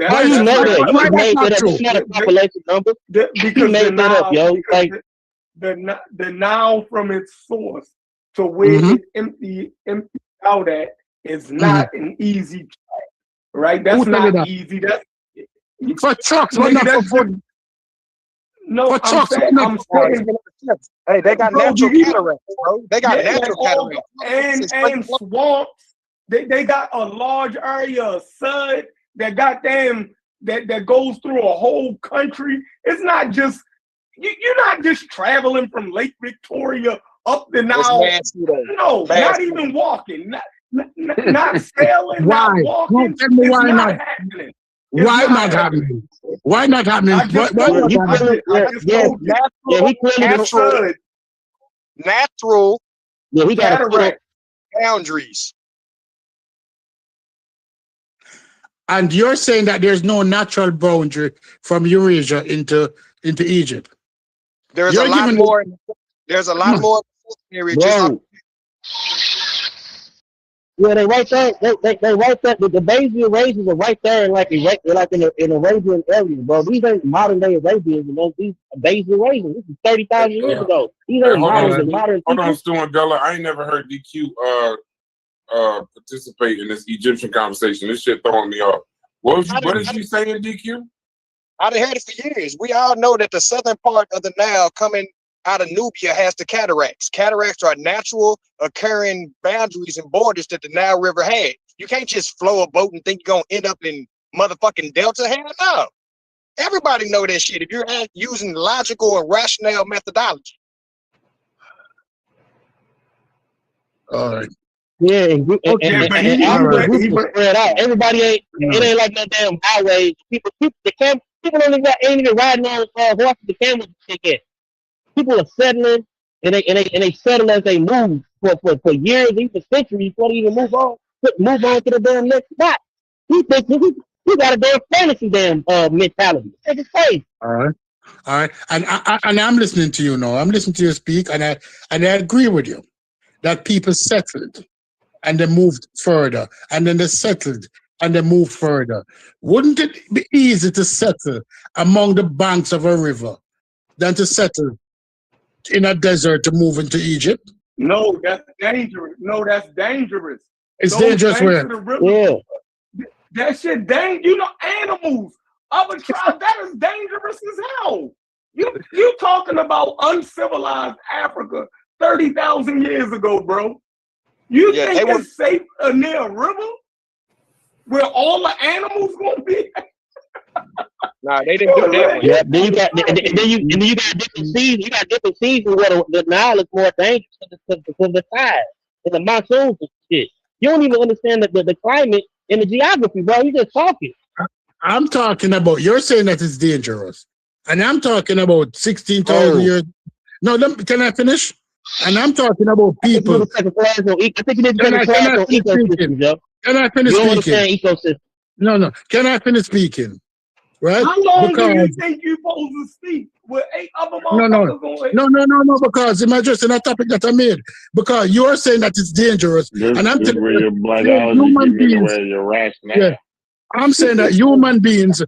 How you know that? You made that up. It's not a population number. Because made that up, yo. Like the Nile from its source to where it empty out at is not an easy track, right? That's not easy. That's for trucks, but not for foot. No, for trucks, I'm saying, hey, they got natural cataracts, bro. They got natural cataracts and swamps. They got a large area of sud that goddamn that goes through a whole country. It's not just you're not just traveling from Lake Victoria up the Nile. No, not even walking, not sailing, not walking. Tell me why not happening. Why not happening? Why not happening? Natural he got boundaries. And you're saying that there's no natural boundary from Eurasia into Egypt. There's a lot more. There's a lot more areas. Yeah, they right there. They right there. The Bayesian races are right there, like in Arabian areas, bro. These ain't modern day Arabians, you know. These Bayesian races. This is 30,000 years ago. These ain't modern. Hold on, Stu and Della. I ain't never heard DQ participate in this Egyptian conversation. This shit throwing me off. What is you saying, DQ? I've heard it for years. We all know that the southern part of the Nile coming out of Nubia has the cataracts. Cataracts are natural occurring boundaries and borders that the Nile River had. You can't just flow a boat and think you're gonna end up in motherfucking Delta. Hell no. Everybody know that shit if you're using logical and rational methodology. All right. Yeah, and spread out. Everybody ain't. It ain't like no damn highway. People ain't even riding on horses. The camels ticket. People are settling, and they settle as they move for years, even centuries, before they even move on to the damn next spot. He thinks he got a damn fantasy mentality. It's crazy. All right, and I'm listening to you now. I'm listening to you speak, and I agree with you that people settled and they moved further, and then they settled and they moved further. Wouldn't it be easy to settle among the banks of a river than to settle in a desert to move into Egypt? No, that's dangerous. It's dangerous where? Yeah. That shit dangerous. You know, animals, other tribes, that is dangerous as hell. You talking about uncivilized Africa 30,000 years ago, bro. You think it's safe near a river where all the animals gonna be? Nah, they didn't do that. Yeah, then you got different seasons. You got different seasons where the Nile is more dangerous because of the tide and the monsoons and shit. You don't even understand the climate and the geography, bro. You just talking. I'm talking about, you're saying that it's dangerous. And I'm talking about 16,000 years. No, can I finish? And I'm talking about people. I think you need to take a class on ecosystem, Joe. Can I finish speaking? You don't speaking? understand ecosystem. No. Can I finish speaking? Right? How long do you think you're supposed to speak with 8 other motherfuckers on No, because I'm addressing a topic that I made. Because you're saying that it's dangerous. And I'm telling you, human beings, I'm saying that human beings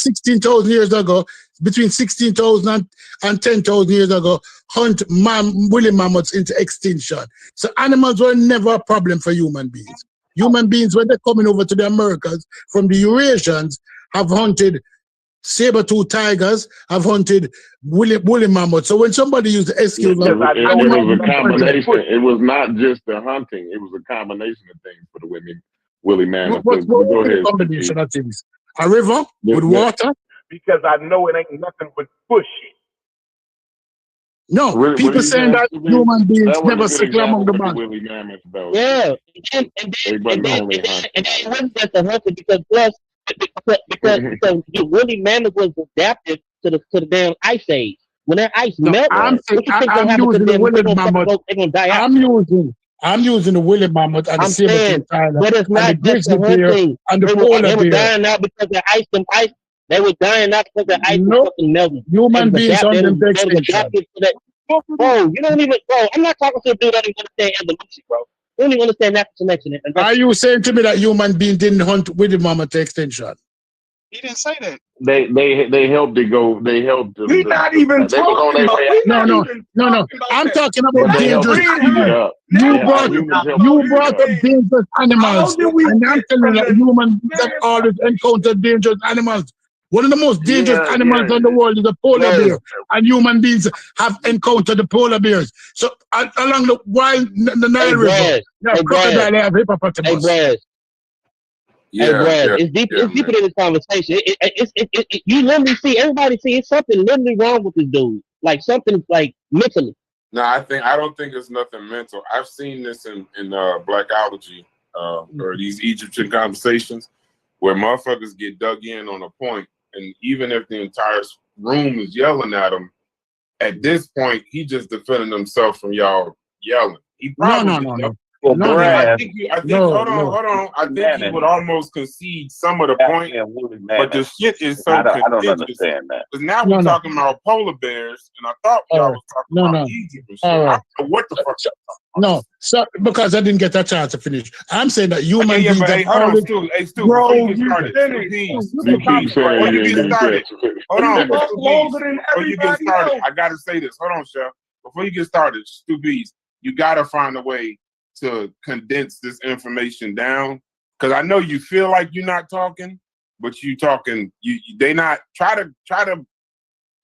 16,000 years ago, between 16,000 and 10,000 years ago, hunt woolly mammoths into extinction. So animals were never a problem for human beings. Human beings, when they're coming over to the Americas from the Eurasians, have hunted saber-tooth tigers have hunted woolly mammoths. So when somebody used the excuse, It was a combination. hunting, It was not just the hunting. It was a combination of things for the woolly mammoth. what's Go the ahead, combination of things? A river with Yeah. water? Because I know it ain't nothing but bullshit. No, What are people you saying that saying? human beings That was never a good circle among the example with the banks. woolly mammoth, though. Yeah, and it wasn't just the hunting because the woolly mammoth was adapted to the damn ice age. When that ice melts, I'm what you think gonna happen to using the them? woolly They're mammoth. gonna die out. I'm using the woolly mammoth and the I'm saying, saber-tooth tiger but it's and the not just grizzly the bear hunting. and the They polar were bear. dying out because the ice. They were dying out because the ice was Nope. fucking melting. Human beings They hunt them to was extinction. adapted to that. Bro, you don't even, bro. I'm not talking to a dude that don't understand evolution, bro. You don't even understand natural selection. Are you saying to me that human beings didn't hunt with the mammoth to extinction? He didn't say that. They helped it go. They helped. We're not even they was on talking their about. way We're out. not even No. talking about I'm that. talking But about they helped dangerous it speed it animals. up. You Now brought humans helped you speed brought it up up. dangerous animals, How did we and I'm get telling from you that the humans have always encountered dangerous animals. One of the most dangerous animals in the world is a polar bear, and human beings have encountered the polar bears. So along the Nile River, you have crocodile, you have hippopotamus. It's deeper than this conversation. You literally see, everybody see it's something literally wrong with this dude. Like something like mentally. No, I don't think it's nothing mental. I've seen this in Blackology or these Egyptian conversations where motherfuckers get dug in on a point, and even if the entire room is yelling at him, at this point he just defending himself from y'all yelling. He probably No. Well, I think hold on. I think he Madden. would almost concede some of the point, but the shit is so I don't contentious. understand that. Because now we're talking about polar bears, and I thought y'all was talking about Egypt and shit. I don't know what the fuck. No, so because I didn't get a chance to finish, I'm saying that human beings but have hold on, always. Stu, before you get started, before you get started, hold on, before you get started, I gotta say this. Hold on, Chef. Before you get started, Stu Bees, you gotta find a way to condense this information down, because I know you feel like you're not talking, but you talking. They not try to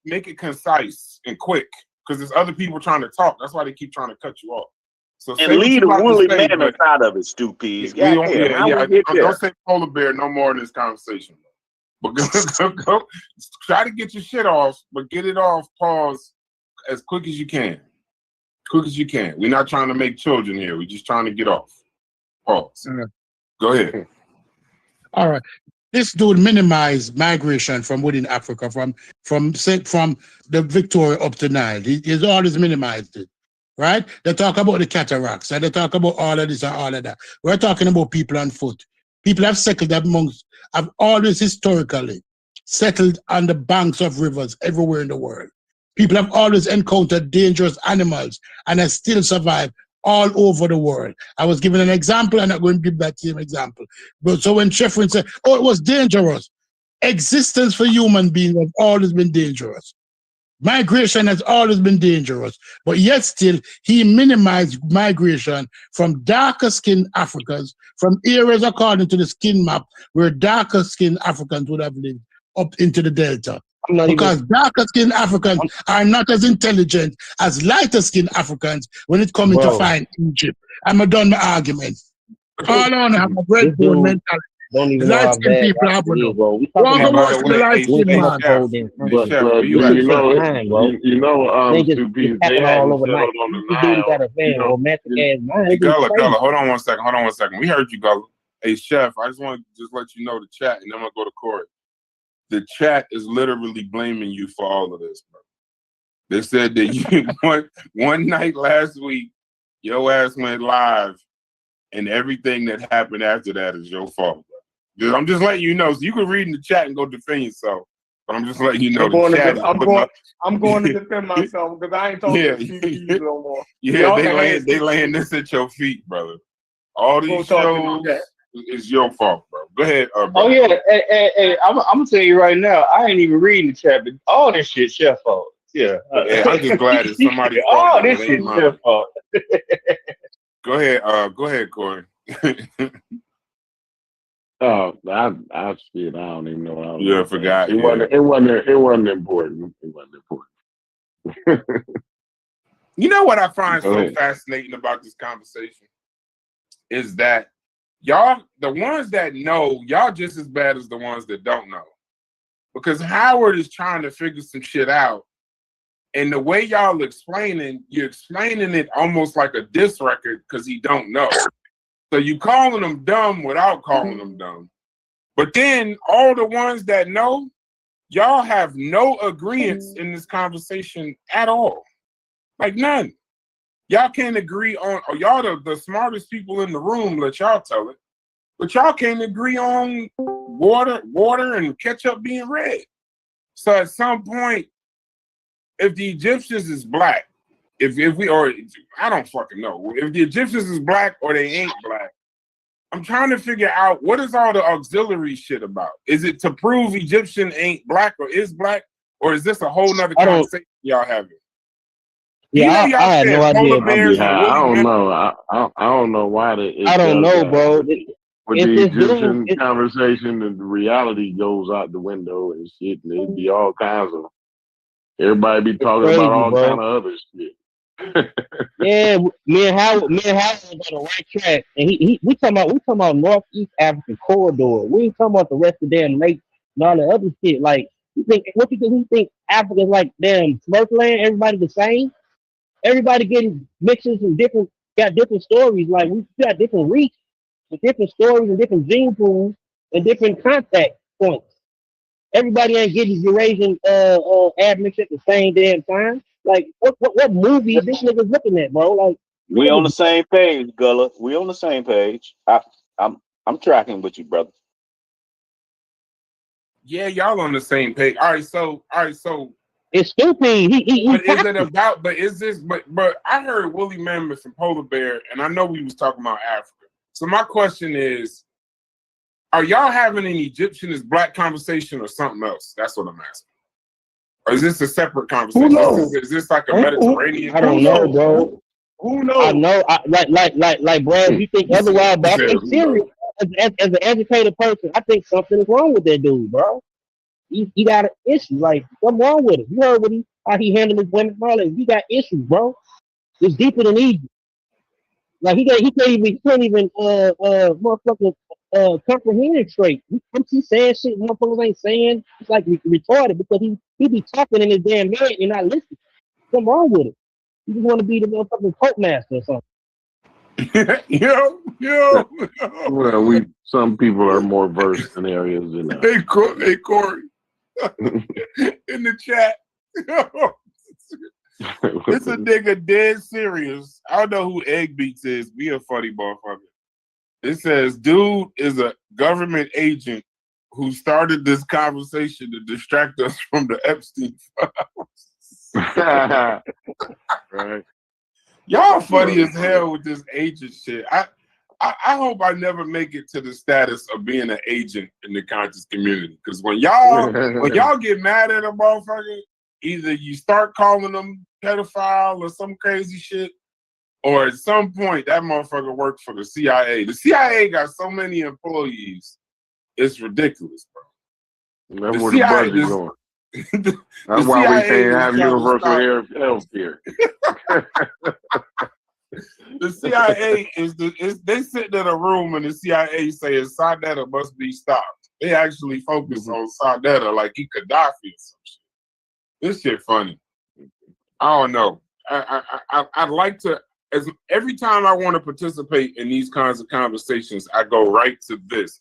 make it concise and quick, because there's other people trying to talk. That's why they keep trying to cut you off. So and leave the woolly mammoth out of it, Stu Peas. Don't say polar bear no more in this conversation. But go, try to get your shit off, but get it off. Pause as quick as you can. Quick as you can. We're not trying to make children here. We're just trying to get off. Pause. Go ahead. All right. This dude minimized migration from within Africa, from the Victoria up to Nile. He's always minimized it, right? They talk about the cataracts, and they talk about all of this and all of that. We're talking about people on foot. People have always historically settled on the banks of rivers everywhere in the world. People have always encountered dangerous animals and have still survived all over the world. I was giving an example, and I'm going to give that same example. But so when Sheffrin said, oh, it was dangerous, existence for human beings has always been dangerous. Migration has always been dangerous, but yet still he minimized migration from darker skinned Africans, from areas according to the skin map where darker skinned Africans would have lived up into the Delta. Because darker skinned Africans are not as intelligent as lighter skinned Africans when it comes to find Egypt. I'm done my argument. All on have a breadbone mentality. Don't even know how bad people have it is, bro. We Walk talking and about watch the light skin man. They all overnight. on the You dude got a fan romantic ass mind. Hey, Gullah, hold on one second. We heard you, Gullah. Hey, Chef, I just want to let you know the chat, and then I'm going to go to Corey. The chat is literally blaming you for all of this, bro. They said that you one night last week, your ass went live, and everything that happened after that is your fault, bro. I'm just letting you know. So you can read in the chat and go defend yourself. But I'm just letting you know I'm going to defend myself because I ain't talking to CPs no more. Yeah, they laying this at your feet, brother. All these shows is your fault, bro. Go ahead. Oh yeah, hey, I'm gonna tell you right now. I ain't even reading the chat, but all this shit Chef fault. Yeah, I'm just glad it's somebody's fault. All this shit Chef fault. Go ahead, Corey. Oh, I see it. I don't even know what I was. Yeah, I forgot. It wasn't. It wasn't important. It wasn't important. You know what I find Go so ahead. fascinating about this conversation is that y'all, the ones that know, y'all just as bad as the ones that don't know. Because Howard is trying to figure some shit out. And the way y'all explaining, you're explaining it almost like a diss record because he don't know. So you calling them dumb without calling them dumb. But then all the ones that know, y'all have no agreements in this conversation at all. Like none. Y'all can't agree on, or y'all the smartest people in the room, let y'all tell it. But y'all can't agree on water and ketchup being red. So at some point, if the Egyptians is black, if we, or I don't fucking know, if the Egyptians is black or they ain't black, I'm trying to figure out what is all the auxiliary shit about. Is it to prove Egyptian ain't black or is black, or is this a whole nother conversation y'all having? Yeah, You know, I y'all had no said idea. polar bears and I woolly don't mammoths. know. I don't know why I don't know, bro. with the Egyptian conversation, and the reality goes out the window and shit, and it'd be all kinds of. Everybody be talking crazy, about all bro. kind of other shit. Yeah, me and Howard was on the right track, and we talking about Northeast African corridor. We ain't talking about the rest of damn lake and all the other shit. Like, you think Africa's like damn Smurfland? Everybody the same? Everybody getting mixes and got different stories. Like, we got different reach with different stories and different gene pools and different contact points. Everybody ain't getting Eurasian admixture at the same damn time. Like, what movie this nigga's looking at, bro? Like, We on the same page, Gullah. We on the same page. I'm tracking with you, brother. Yeah, y'all on the same page. All right, so it's stupid. But is it about? But is this? But I heard woolly mammoth and polar bear, and I know we was talking about Africa. So my question is, are y'all having an Egyptian is black conversation or something else? That's what I'm asking. Or is this a separate conversation? Who knows? Is this like a Mediterranean? I don't know, bro. Who knows? I know, like, bro. If you think otherwise, but I think serious as an educated person, I think something is wrong with that dude, bro. He got an issue. Like, what's wrong with him? You heard how he handled his women, bro. Like, he got issues, bro. It's deeper than Egypt. Like, he can't even motherfucker comprehend straight. He saying shit motherfuckers ain't saying. It's like retarded because he be talking in his damn head and not listening. What's wrong with it? You just want to be the motherfucking coke master or something. yo. Well, some people are more versed in areas than others. Hey, Corey, in the chat. It's a nigga dead serious. I don't know who Egg Beats is. Be a funny motherfucker. It says, dude is a government agent who started this conversation to distract us from the Epstein files. Right. Y'all funny as hell with this agent shit. I hope I never make it to the status of being an agent in the conscious community. Because when y'all get mad at a motherfucker, either you start calling them pedophile or some crazy shit, or at some point that motherfucker worked for the CIA. The CIA got so many employees, it's ridiculous, bro. That's where the budget going. That's why we can't have universal health care. The CIA they sitting in a room and the CIA saying Sadetta must be stopped. They actually focus on Sadetta like he Gaddafi or some shit. This shit funny. I don't know. I'd like to, as every time I want to participate in these kinds of conversations, I go right to this.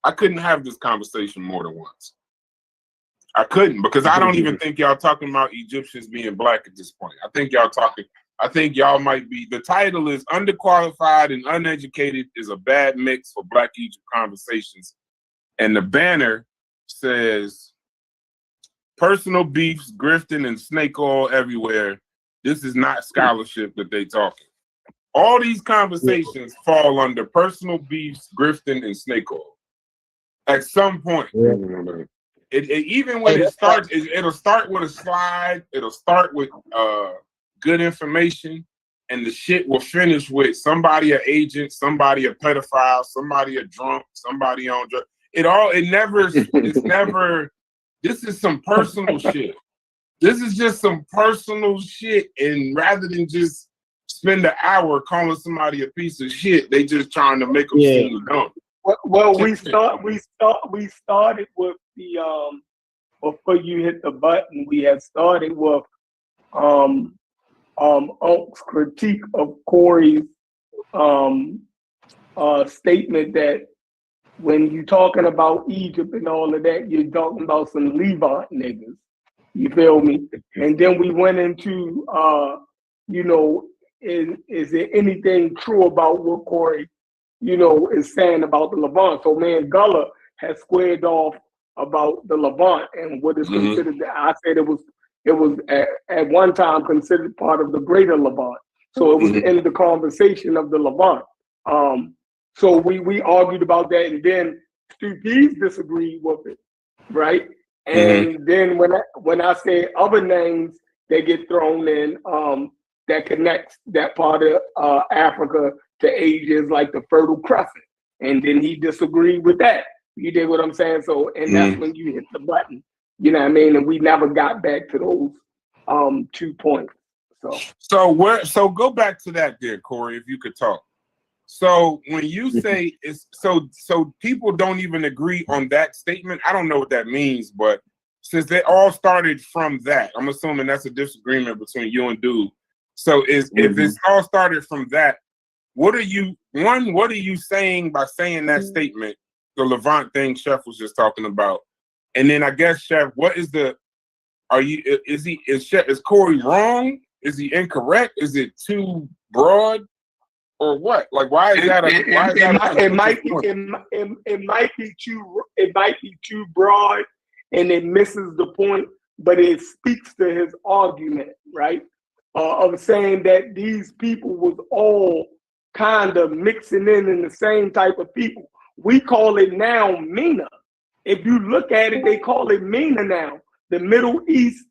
I couldn't have this conversation more than once. I couldn't, because I don't even think y'all talking about Egyptians being black at this point. I think y'all might be, the title is Underqualified and Uneducated is a Bad Mix for Black Egypt Conversations. And the banner says, personal beefs, grifting, and snake oil everywhere. This is not scholarship that they talking. All these conversations fall under personal beefs, grifting, and snake oil. At some point. It even when it starts, it'll start with a slide. It'll start with good information. and the shit will finish with somebody an agent, somebody a pedophile, somebody a drunk, somebody on drugs. It's never. This is some personal shit. This is just some personal shit, and rather than just spend an hour calling somebody a piece of shit, they just trying to make them seem dumb. Well, we started with the before you hit the button. We had started with Unc's critique of Corey's statement that when you're talking about Egypt and all of that, you're talking about some Levant niggas. You feel me? And then we went into, is there anything true about what Corey, is saying about the Levant? So, man, Gullah has squared off about the Levant and what is considered. I said it was at one time considered part of the greater Levant. So it was in the conversation of the Levant. So we argued about that, and then Stu Pease disagreed with it, right? And then when I say other names that get thrown in that connects that part of Africa to Asia is like the Fertile Crescent, and then he disagreed with that. You dig what I'm saying? So, and that's when you hit the button. You know what I mean? And we never got back to those 2 points. So go back to that there, Corey, if you could talk. So when you say it's so people don't even agree on that statement. I don't know what that means, but since they all started from that, I'm assuming that's a disagreement between you and Dude. So if it's all started from that, what are you saying by saying that statement, the Levant thing Chef was just talking about? And then I guess, Chef, what is is Corey wrong? Is he incorrect? Is it too broad? Or what? Like, why is that? It might be too broad, and it misses the point. But it speaks to his argument, right? Of saying that these people was all kind of mixing in the same type of people. We call it now MENA. If you look at it, they call it MENA now, the Middle East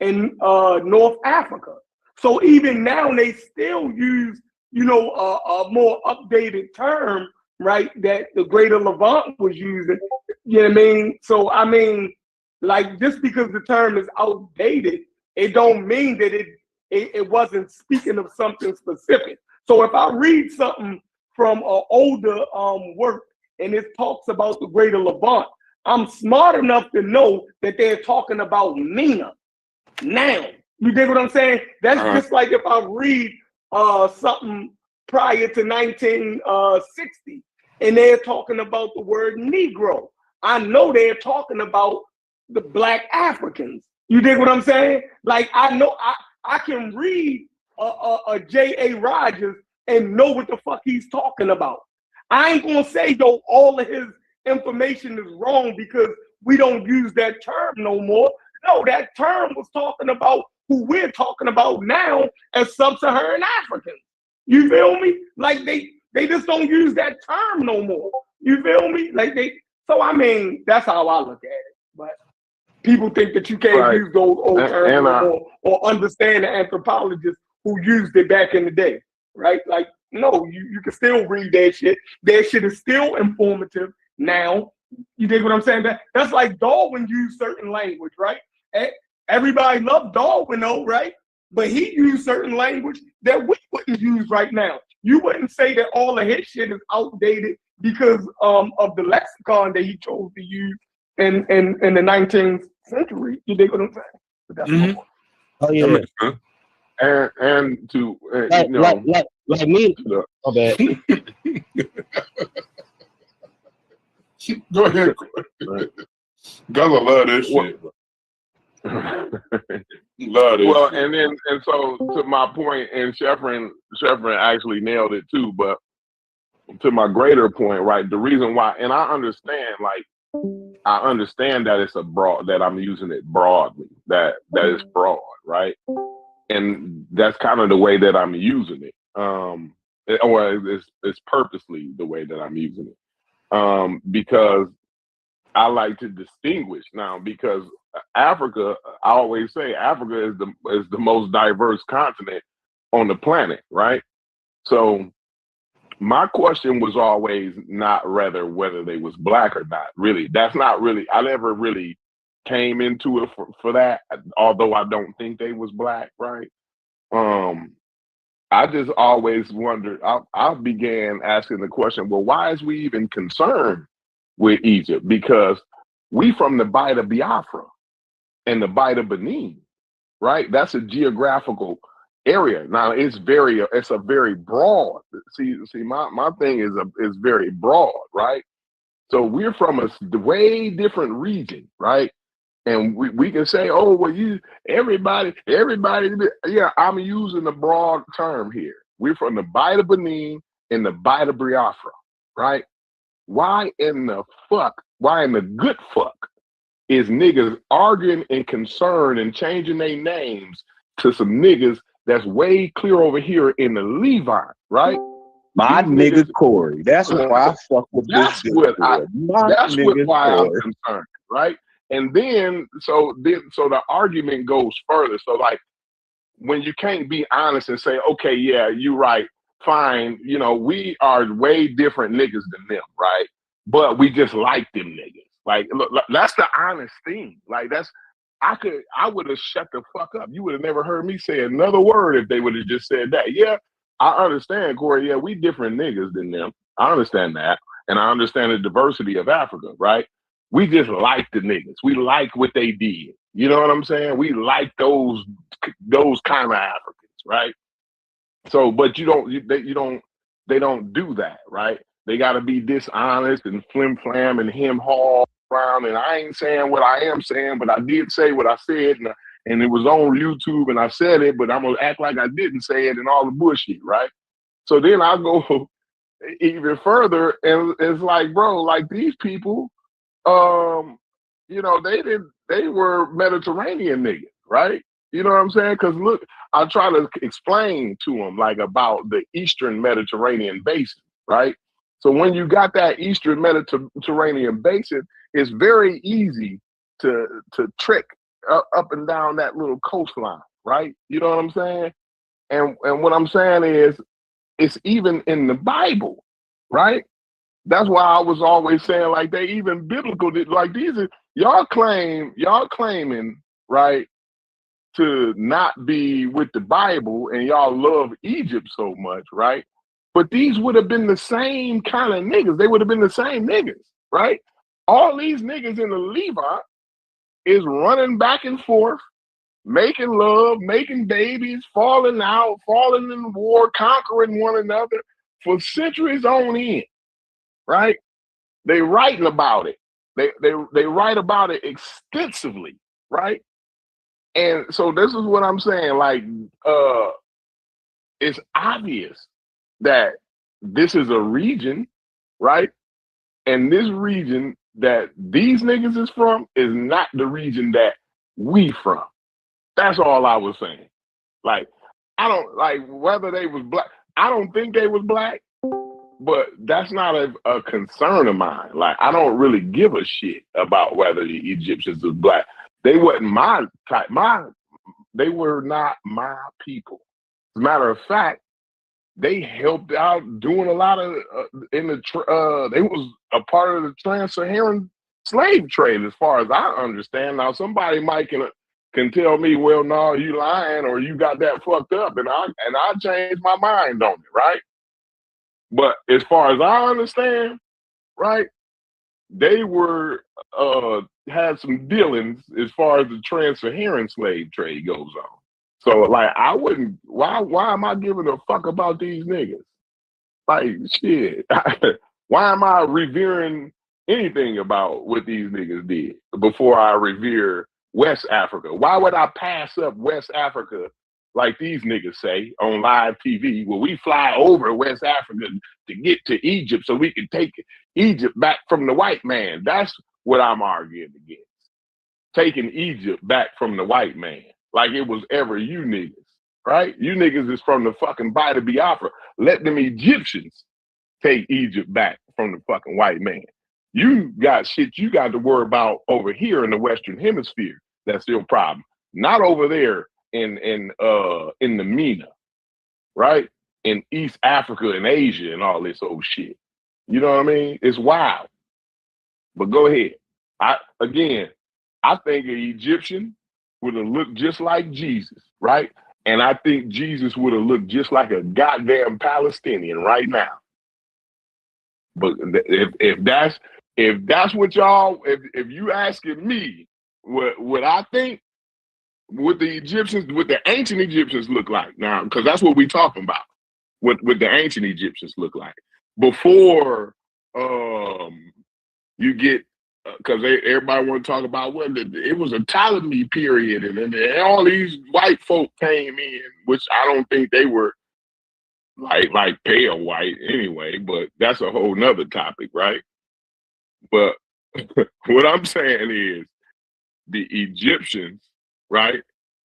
and North Africa. So even now, they still use a more updated term, right, that the Greater Levant was using. You know what I mean? So, I mean, like, just because the term is outdated, it don't mean that it wasn't speaking of something specific. So if I read something from an older work and it talks about the Greater Levant, I'm smart enough to know that they're talking about MENA now. You dig what I'm saying? That's just like if I read something prior to 1960 and they're talking about the word Negro. I know they're talking about the Black Africans. You dig what I'm saying? Like, I know I can read a J.A. Rogers and know what the fuck he's talking about. I ain't gonna say though all of his information is wrong because we don't use that term no more. No, that term was talking about who we're talking about now as sub-Saharan Africans. You feel me? Like they just don't use that term no more. You feel me? So I mean, that's how I look at it. But people think that you can't use those old terms no more or understand the anthropologists who used it back in the day, right? Like, no, you can still read that shit. That shit is still informative now. You dig what I'm saying? That's like Darwin used certain language, right? Everybody loved Darwin though, right? But he used certain language that we wouldn't use right now. You wouldn't say that all of his shit is outdated because of the lexicon that he chose to use in the 19th century. You dig what I'm saying? But that's my point. Oh yeah. And to like me. Oh bad. Go ahead. Gullah love this shit. Love this. Well, and so to my point, and Sheffrin actually nailed it too. But to my greater point, right? The reason why, and I understand that it's that I'm using it broadly. That it's broad, right? And that's kind of the way that I'm using it. It's purposely the way that I'm using it. Because I like to distinguish now, because Africa, I always say Africa is the most diverse continent on the planet, right? So my question was always not whether they was black or not. Really, that's not really. I never really came into it for that. Although I don't think they was black, right? I just always wondered. I began asking the question, well, why is we even concerned with Egypt? Because we from the Bight of Biafra and the Bight of Benin, right? That's a geographical area. Now it's a very broad. See, my thing is very broad, right? So we're from a way different region, right? And we can say, oh, well, everybody, yeah, I'm using the broad term here. We're from the Bight of Benin and the Bight of Biafra, right? Why in the good fuck is niggas arguing and concerned and changing their names to some niggas that's way clear over here in the Levant, right? My nigga Corey. That's why I fuck with that's this. That's why I'm concerned, right? And then so the argument goes further. So like when you can't be honest and say, okay, yeah, you're right, fine, we are way different niggas than them, right? But we just like them niggas. Like, look, that's the honest thing. Like I would have shut the fuck up. You would have never heard me say another word if they would have just said that. Yeah, I understand, Corey. Yeah, we different niggas than them. I understand that. And I understand the diversity of Africa, right? We just like the niggas. We like what they did. You know what I'm saying? We like those kind of Africans, right? So, but they don't do that, right? They got to be dishonest and flim flam and hem haul around. And I ain't saying what I am saying, but I did say what I said, and it was on YouTube, and I said it, but I'm gonna act like I didn't say it and all the bullshit, right? So then I go even further, and it's like, bro, like these people, they were Mediterranean niggas, right? You know what I'm saying? Because look, I try to explain to them like about the Eastern Mediterranean basin, right? So when you got that Eastern Mediterranean basin, it's very easy to trek up and down that little coastline, right? You know what I'm saying? And what I'm saying is, it's even in the Bible, right? That's why I was always saying, like, they even biblical, like these are y'all claiming, right, to not be with the Bible, and y'all love Egypt so much, right? But these would have been the same kind of niggas. They would have been the same niggas, right? All these niggas in the Levant is running back and forth, making love, making babies, falling out, falling in war, conquering one another for centuries on end, right? They writing about it. They write about it extensively, right? And so this is what I'm saying. Like, it's obvious that this is a region, right? And this region that these niggas is from is not the region that we from. That's all I was saying. Like, I don't like whether they was black. I don't think they was black, but that's not a concern of mine. Like, I don't really give a shit about whether the Egyptians was black. They wasn't my type. They were not my people. As a matter of fact, they helped out doing a lot of they was a part of the trans-Saharan slave trade, as far as I understand. Now, somebody might can tell me, well, no, you lying or you got that fucked up, and I changed my mind on it, right? But as far as I understand, right, they were had some dealings as far as the trans-Saharan slave trade goes on. So, like, I wouldn't. Why am I giving a fuck about these niggas? Like, shit. Why am I revering anything about what these niggas did before I revere West Africa? Why would I pass up West Africa like these niggas say on live TV? Well, we fly over West Africa to get to Egypt so we can take Egypt back from the white man. That's what I'm arguing against. Taking Egypt back from the white man. Like it was ever you niggas, right? You niggas is from the fucking Bight of Biafra. Let them Egyptians take Egypt back from the fucking white man. You got shit you got to worry about over here in the Western Hemisphere. That's your problem. Not over there in the MENA. right? In East Africa and Asia and all this old shit. You know what I mean? It's wild. But go ahead. I think an Egyptian would have looked just like Jesus, right? And I think Jesus would have looked just like a goddamn Palestinian right now. But if that's what y'all, if you asking me what I think, what the ancient Egyptians look like now, because that's what we're talking about. What the ancient Egyptians look like before you get, because everybody want to talk about it was a Ptolemy period, and all these white folk came in, which I don't think they were like pale white anyway, but that's a whole nother topic, right? But what I'm saying is the Egyptians, right,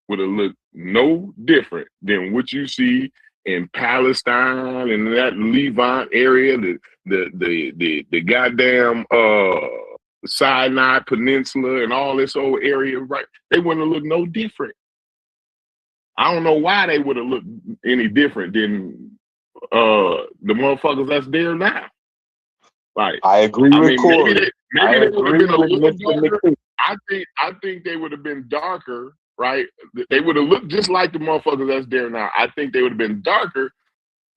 would have looked no different than what you see in Palestine and that Levant area, the goddamn Sinai Peninsula and all this old area, right? They wouldn't have looked no different. I don't know why they would have looked any different than the motherfuckers that's there now. Like, I agree with Corey. Maybe they would have been a little darker. I think they would have been darker, right? They would have looked just like the motherfuckers that's there now. I think they would have been darker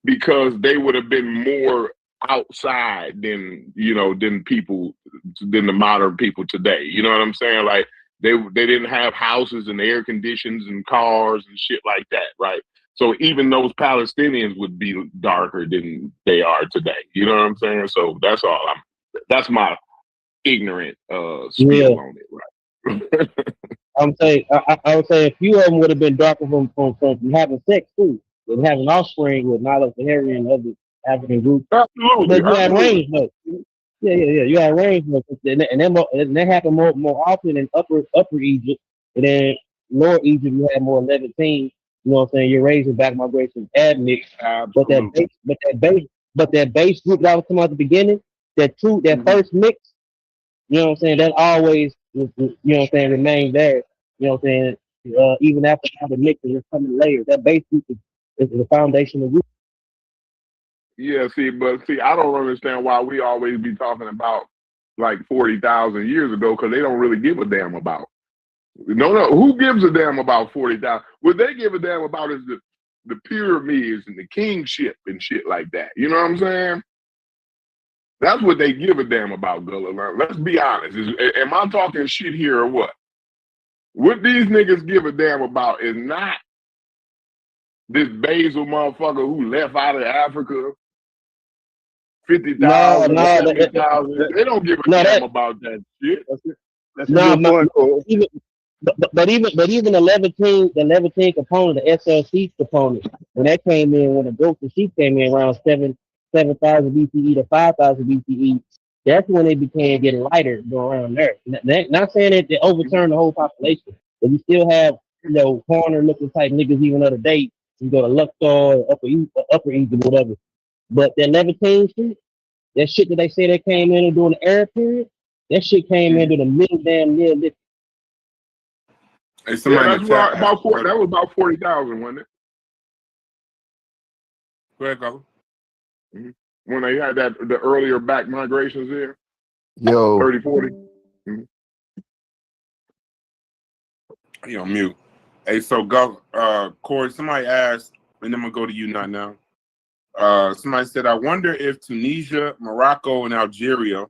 because they would have been more outside than the modern people today. You know what I'm saying? Like they didn't have houses and air conditions and cars and shit like that, right? So even those Palestinians would be darker than they are today. You know what I'm saying? So that's all. That's my ignorant spiel on it, right? I'm saying I would say a few of them would have been darker from having sex too, and having offspring with non-Saharan and other African groups. Absolutely. But you had range though. Yeah. You had range though, and that happened more often in upper Egypt, and then lower Egypt you had more Levantine. You know what I'm saying? You're raising back migration ethnic, but that base group that I was talking about at the beginning, that first mix, you know what I'm saying? That always, you know what I'm saying, remained there. You know what I'm saying? Even after the mixing is coming later, that base group is the foundation of group. Yeah, I don't understand why we always be talking about like 40,000 years ago, because they don't really give a damn about. No, who gives a damn about 40,000? What they give a damn about is the pyramids and the kingship and shit like that. You know what I'm saying? That's what they give a damn about, Gullah. Let's be honest. Am I talking shit here or what? What these niggas give a damn about is not this Basil motherfucker who left out of Africa, 50,000, 70,000. They don't give a damn about that shit. That's but even the Levantine component, the SLC component, when that came in, when the goats and sheep came in around 7,000 BCE to 5,000 BCE, that's when they began getting lighter around there. Not saying that they overturned the whole population, but you still have corner looking type niggas even of the day. You go to Luxor, Upper Egypt, whatever. But that Levantine shit, that shit that they say they came in and during the Arab period, that shit came into the middle damn Neolithic. Hey, that was about 40,000, wasn't it? Go ahead, go. Mm-hmm. When they had the earlier back migrations there. 30, 40. Mm-hmm. He on mute. Hey, so go, Corey, somebody asked, and I'm gonna go to you now. Somebody said, I wonder if Tunisia, Morocco, and Algeria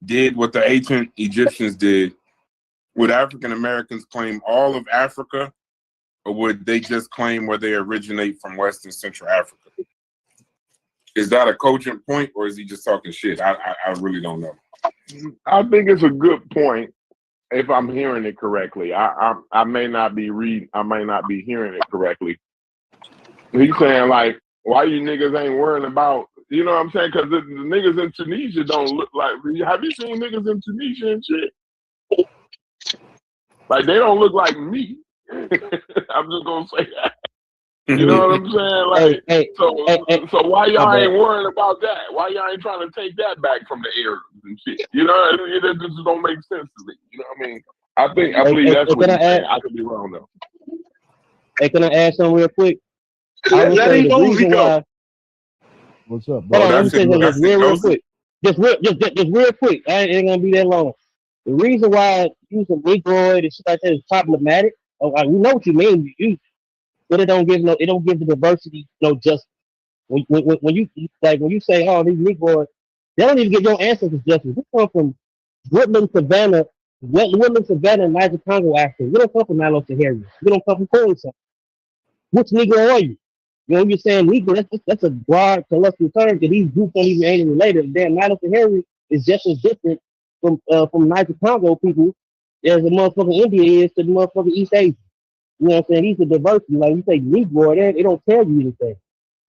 did what the ancient Egyptians did. Would African Americans claim all of Africa, or would they just claim where they originate from West and Central Africa? Is that a cogent point, or is he just talking shit? I really don't know. I think it's a good point. If I'm hearing it correctly, I may not be hearing it correctly. He's saying like, why you niggas ain't worrying about, you know what I'm saying? Because the niggas in Tunisia don't look like. Have you seen niggas in Tunisia and shit? Like they don't look like me. I'm just gonna say that. You know what I'm saying? Like, so why y'all ain't worrying about that? Why y'all ain't trying to take that back from the Arabs and shit? You know, it just don't make sense to me. You know what I mean? I believe that's what he's saying. I could be wrong though. Hey, can I add something real quick? I would say the reason why. What's up, Hold bro? on, let me say something That's real Ngozi? quick. Just real quick. I ain't gonna be that long. The reason why using Negroid and shit like that is problematic. We know what you mean, you use it, but it don't give the diversity no justice. When you say, oh, these Negroids, they don't even give your ancestors justice. We come from Woodland, Savannah, and Niger Congo Africa. We don't come from Nilo Sahara. We don't come from Khoisan. Which Negro are you? You know, you're saying Negro, that's a broad, colloquial term because these groups don't even ain't related. Damn, Nilo Sahara is just as different from Niger Congo people as the motherfucking India is to the motherfucking East Asia. You know what I'm saying? These are diversity. Like you say Negro, they don't tell you anything.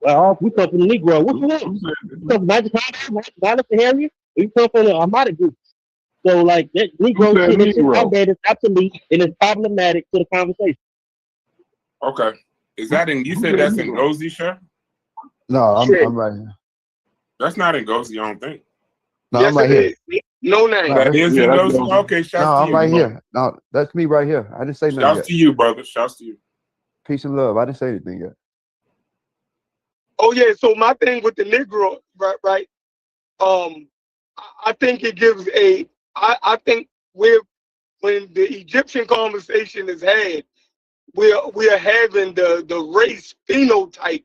We come from the Negro. What you want? You come from Niger Congo, Nilo Sahara, or you come from the Armada group. So like that Negro shit, that shit out there is obsolete and it's problematic to the conversation. Okay. Is that you said that's Ngozi, Chef? No, I'm right here. That's not Ngozi, I don't think. No, I'm right here. No name. That is Ngozi? Okay, shouts to you. No, I'm right here. No, that's me right here. I didn't say nothing yet. Shouts to you, brother. Shouts to you. Peace and love. I didn't say anything yet. Oh yeah, so my thing with the Negro, right? I think it gives I think when the Egyptian conversation is had, we are having the race phenotype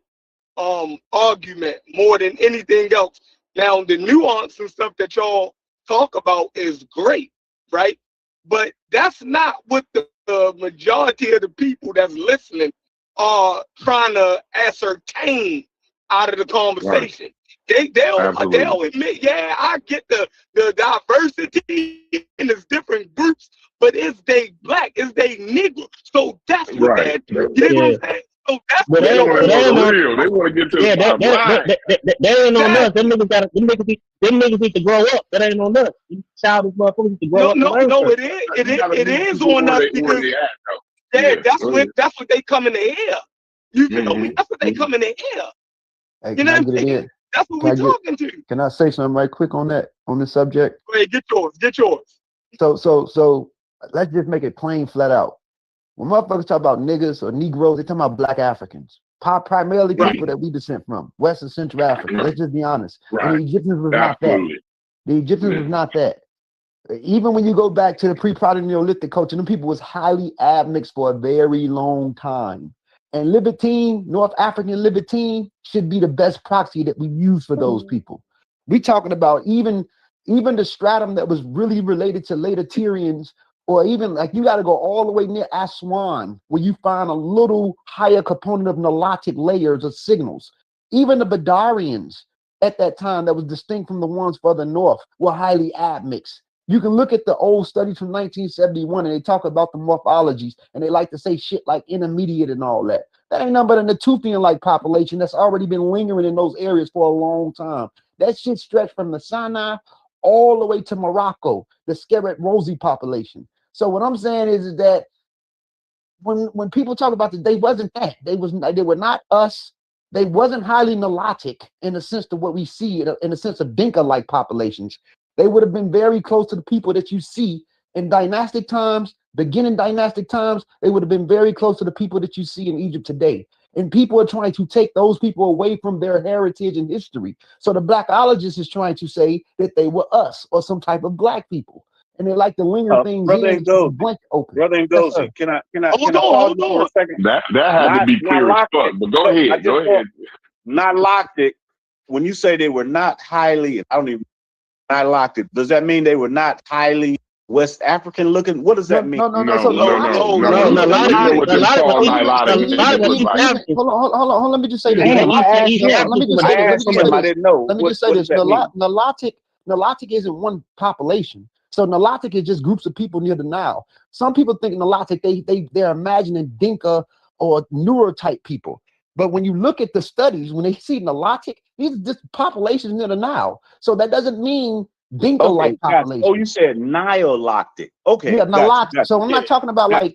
argument more than anything else. Now the nuance and stuff that y'all talk about is great, right? But that's not what the majority of the people that's listening are trying to ascertain out of the conversation. Right. They'll admit, yeah, I get the diversity in its different groups, but is they black? Is they Negro? So that's what they're doing. You know what I'm saying? So that's what they want real. They want to get to the bottom line. They ain't on us. Them niggas need to grow up. That ain't on us. These childish motherfuckers need to grow up. No, it is on us because that's what they come in the air. You feel me? That's what they come in the air. Hey, you know what I'm saying? That's what we're talking to. Can I say something right quick on this subject? Go ahead, get yours. So let's just make it plain flat out. When motherfuckers talk about niggas or Negroes, they talking about black Africans. Primarily people that we descend from, West and Central Africa. Let's just be honest. And the Egyptians was not that. The Egyptians was not that. Even when you go back to the pre-Proto-Neolithic culture, them people was highly admixed for a very long time. And libertine, North African libertine, should be the best proxy that we use for those people. We talking about even the stratum that was really related to later Tyrians, or even like you got to go all the way near Aswan, where you find a little higher component of Nilotic layers of signals. Even the Badarians at that time that was distinct from the ones further north were highly admixed. You can look at the old studies from 1971 and they talk about the morphologies and they like to say shit like intermediate and all that. That ain't nothing but a Natufian-like population that's already been lingering in those areas for a long time. That shit stretched from the Sinai all the way to Morocco, the Skeret Rosie population. So what I'm saying is that when people talk about that, they wasn't that. They were not us. They wasn't highly Nilotic in the sense of what we see in the sense of Dinka-like populations. They would have been very close to the people that you see in dynastic times, beginning dynastic times. They would have been very close to the people that you see in Egypt today. And people are trying to take those people away from their heritage and history. So the blackologist is trying to say that they were us or some type of black people. And they like to linger things in and blank open. Brother Ngozi, can I pause for a second? That had to be clear as fuck, but go ahead. Not locked it. When you say they were not highly, not locked it. Does that mean they were not highly West African looking? What does that mean? No. Hold on. Let me just say this. I didn't know. Let me just say this. Nilotic isn't one population. So Nilotic is just groups of people near the Nile. Some people think Nilotic, they're imagining Dinka or Nuer type people. But when you look at the studies, when they see Nilotic, these are just populations near the Nile. So that doesn't mean Dinka-like population. Oh, you said Nile-loctic. Okay. Yeah, Nilotic. So I'm not talking about I'm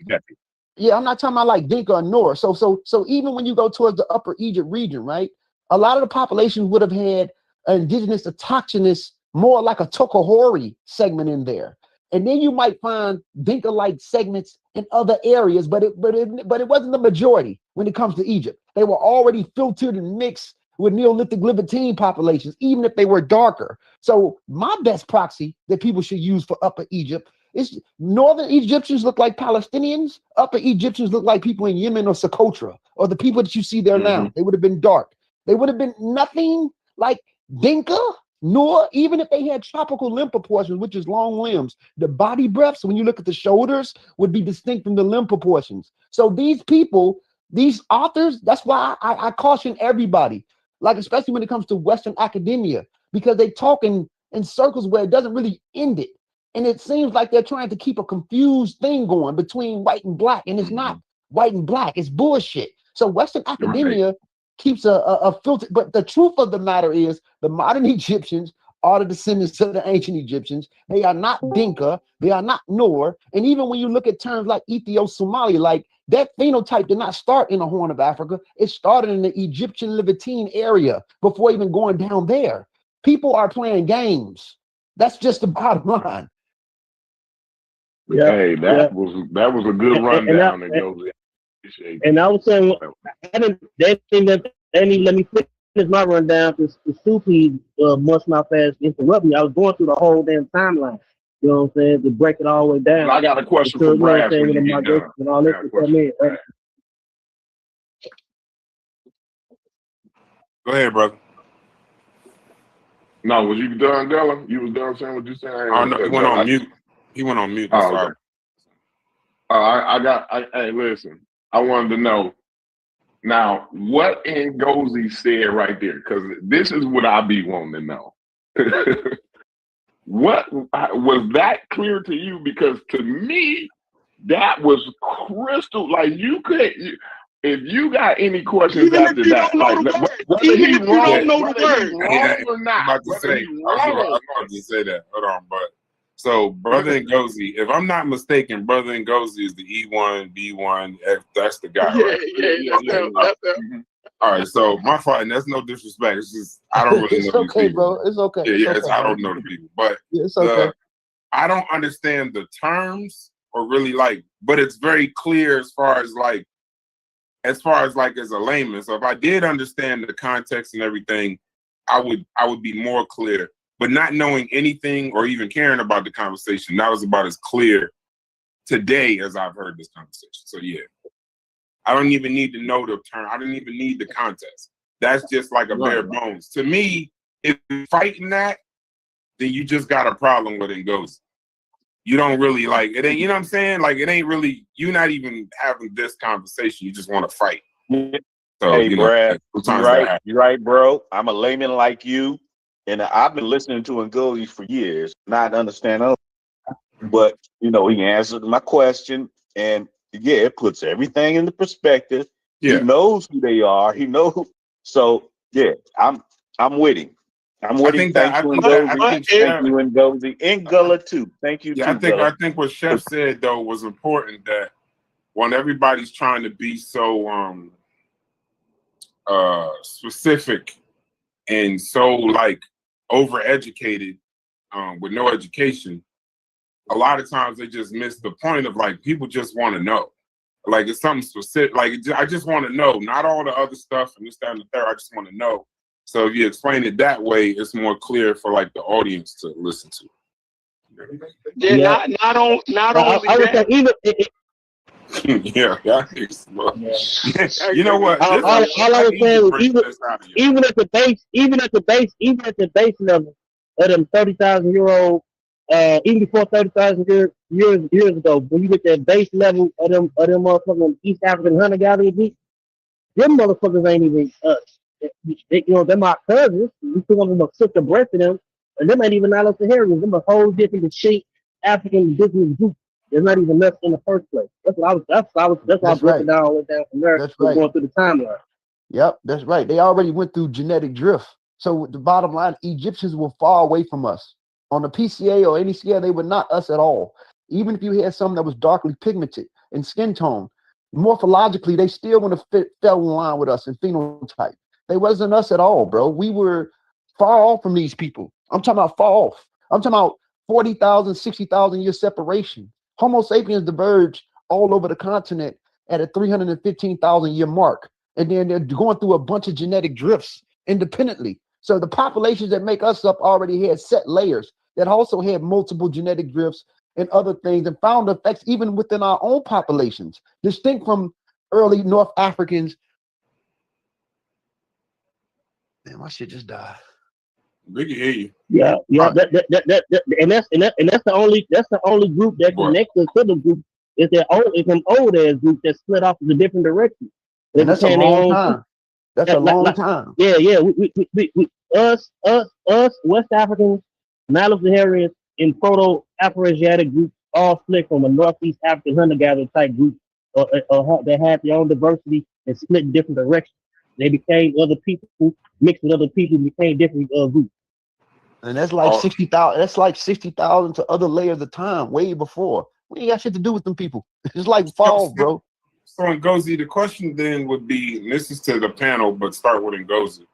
not talking about like Dinka or Noor. So even when you go towards the Upper Egypt region, right? A lot of the population would have had indigenous autochthonous, more like a Tokahori segment in there. And then you might find Dinka-like segments in other areas, but it wasn't the majority. when it comes to Egypt. They were already filtered and mixed with Neolithic Levantine populations, even if they were darker. So my best proxy that people should use for Upper Egypt is northern Egyptians look like Palestinians. Upper Egyptians look like people in Yemen or Socotra, or the people that you see there now. They would have been dark. They would have been nothing like Dinka, nor even if they had tropical limb proportions, which is long limbs. The body breadths, when you look at the shoulders, would be distinct from the limb proportions. So these people, these authors, that's why I caution everybody, like especially when it comes to Western academia, because they talk in circles where it doesn't really end it. And it seems like they're trying to keep a confused thing going between white and black, and it's not white and black, it's bullshit. So Western academia keeps a filter, but the truth of the matter is the modern Egyptians are the descendants of the ancient Egyptians. They are not Dinka, they are not Noor, and even when you look at terms like Ethio-Somali, like that phenotype did not start in the Horn of Africa. It started in the Egyptian Levantine area before even going down there. People are playing games. That's just the bottom line. Yeah, hey, that was a good rundown. And I was saying, they didn't let me finish my rundown because the Sufi must not fast interrupt me. I was going through the whole damn timeline. You know what I'm saying? To break it all the way down. I got a question for Brad when you get done. And all this Go ahead, brother. No, was you done, Dylan? You was done saying what you saying? Oh no, he went on mute. He went on mute. Oh, okay. Hey, listen. I wanted to know now what Ngozi said right there, because this is what I be wanting to know. What was that clear to you? Because to me, that was crystal. Like you could, if you got any questions Even after if you that, don't like know the word, whether even he if you don't know wrong, the word, wrong or not, I'm about to say, I was about to say that. Hold on, but so Brother Ngozi, if I'm not mistaken, Brother Ngozi is the E1, B1. That's the guy, right? Yeah. All right, so my fault, and that's no disrespect. It's just I don't really know these people. Bro. It's okay. Yeah, it's okay, I don't know the people, but it's okay. I don't understand the terms or really like, but it's very clear as far as as a layman. So if I did understand the context and everything, I would be more clear. But not knowing anything or even caring about the conversation, that was about as clear today as I've heard this conversation. So yeah. I don't even need to know the term. I don't even need the context. That's just like a bare bones. To me, if you're fighting that, then you just got a problem with Ngozi. You don't really like it. Ain't, you know what I'm saying? Like it ain't really. You're not even having this conversation. You just want to fight. So, hey, Brad, you're right, bro. I'm a layman like you, and I've been listening to Ngozi for years, not understanding. But he answered my question, and yeah, it puts everything into perspective. Yeah. He knows who they are. He knows. So yeah, I'm with him. I'm with him. Thank you, Ngozi. Thank you, Ngozi. Ngullah too. Thank you. Yeah, too, I think what Chef said though was important, that when everybody's trying to be so specific and so like overeducated with no education, a lot of times they just miss the point of like people just want to know. Like it's something specific. Like I just want to know, not all the other stuff and this, that, and the third. I just want to know. So if you explain it that way, it's more clear for like the audience to listen to. Yeah, not only that. You know what? All I was saying was even at the base level of them 30,000-year-old, even before 30,000 years ago, when you get that base level of them motherfucking East African hunter-gatherer group, them motherfuckers ain't even them my cousins. We took them a sister breast of them, and them ain't even Nilo-Saharan. Them a whole different distinct African indigenous group. There's not even left in the first place. That's why I was breaking down all the way down from there. That's right. Going through the timeline. Yep, that's right. They already went through genetic drift. So the bottom line, Egyptians were far away from us. On the PCA or any scale, they were not us at all. Even if you had something that was darkly pigmented in skin tone, morphologically, they still would have fell in line with us in phenotype. They wasn't us at all, bro. We were far off from these people. I'm talking about far off. I'm talking about 40,000, 60,000 year separation. Homo sapiens diverged all over the continent at a 315,000 year mark. And then they're going through a bunch of genetic drifts independently. So the populations that make us up already had set layers that also had multiple genetic drifts and other things, and found effects even within our own populations, distinct from early North Africans. Man, my shit just died. We can hear you. Yeah. And that's the only group that connects us to the group. It's an old ass group that split off in a different direction. And that's a long time. That's a long time. Yeah. We us, West Africans, Nilo-Saharan, and Proto-Afro-Asiatic groups all split from a Northeast African hunter-gatherer type group, that had their own diversity and split in different directions. They became other people, mixed with other people, became different groups. And that's like 60,000. That's like 60,000 to other layers of time, way before. We ain't got shit to do with them people. It's like fall, bro. So Ngozi, the question then would be, and this is to the panel, but start with Ngozi.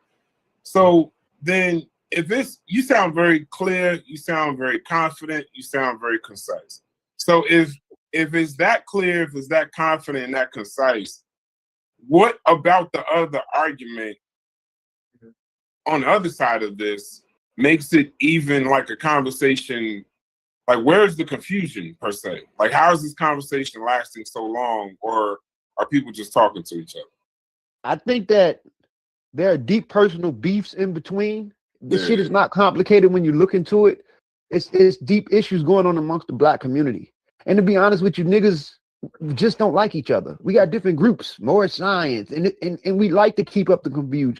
So then, if it's, you sound very clear, you sound very confident, you sound very concise. So if it's that clear, if it's that confident and that concise, what about the other argument on the other side of this makes it even like a conversation? Like, where's the confusion per se? Like, how is this conversation lasting so long, or are people just talking to each other? I think that there are deep personal beefs in between. This shit is not complicated when you look into it. It's deep issues going on amongst the Black community. And to be honest with you, niggas just don't like each other. We got different groups, more science, and we like to keep up the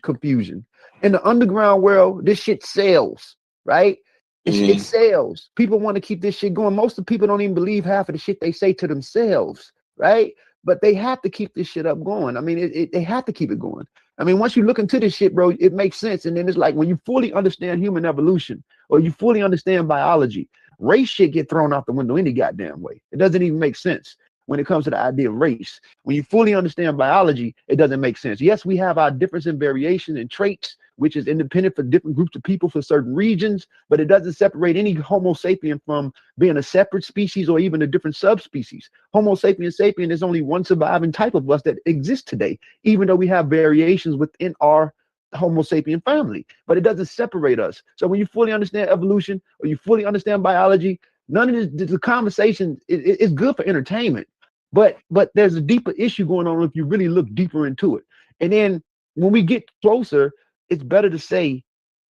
confusion. In the underground world, this shit sells, right? It sells. People want to keep this shit going. Most of the people don't even believe half of the shit they say to themselves, right? But they have to keep this shit up going. I mean, they have to keep it going. I mean, once you look into this shit, bro, it makes sense. And then it's like when you fully understand human evolution, or you fully understand biology, race shit get thrown out the window any goddamn way. It doesn't even make sense when it comes to the idea of race. When you fully understand biology, it doesn't make sense. Yes, we have our difference in variation and traits, which is independent for different groups of people for certain regions, but it doesn't separate any Homo sapien from being a separate species or even a different subspecies. Homo sapiens sapien is only one surviving type of us that exists today, even though we have variations within our Homo sapien family, but it doesn't separate us. So when you fully understand evolution, or you fully understand biology, none of this, the conversation is good for entertainment, but there's a deeper issue going on if you really look deeper into it. And then when we get closer, it's better to say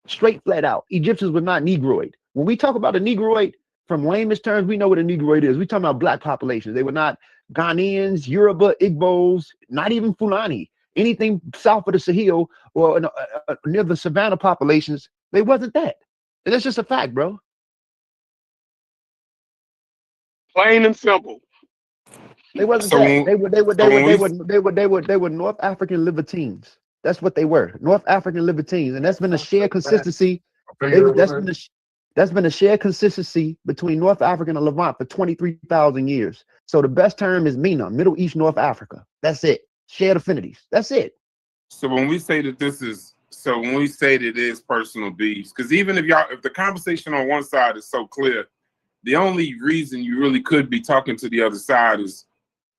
straight flat out, Egyptians were not Negroid. When we talk about a Negroid, from layman's terms, we know what a Negroid is. We're talking about Black populations. They were not Ghanaians, Yoruba, Igbos, not even Fulani. Anything south of the Sahel or near the savannah populations, they wasn't that. And that's just a fact, bro. Plain and simple. They wasn't So that. when- They were North African Libertines. That's what they were, North African Libertines, and that's been a shared consistency. That's been a shared consistency between North Africa and Levant for 23,000 years. So the best term is MENA, Middle East, North Africa. That's it. Shared affinities. That's it. So when we say that when we say that it is personal beefs, because even if the conversation on one side is so clear, the only reason you really could be talking to the other side is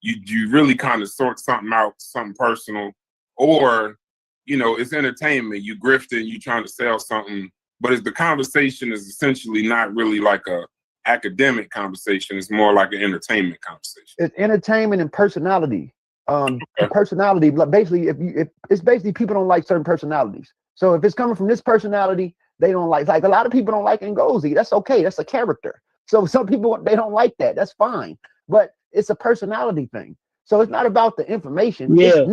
you really kind of sort something out, something personal, or it's entertainment. You grifting, you trying to sell something, but the conversation is essentially not really like a academic conversation. It's more like an entertainment conversation. It's entertainment and personality. Personality, basically, if it's basically people don't like certain personalities. So if it's coming from this personality, they don't like a lot of people don't like Ngozi. That's okay. That's a character. So some people, they don't like that. That's fine. But it's a personality thing. So it's not about the information. Yeah. It's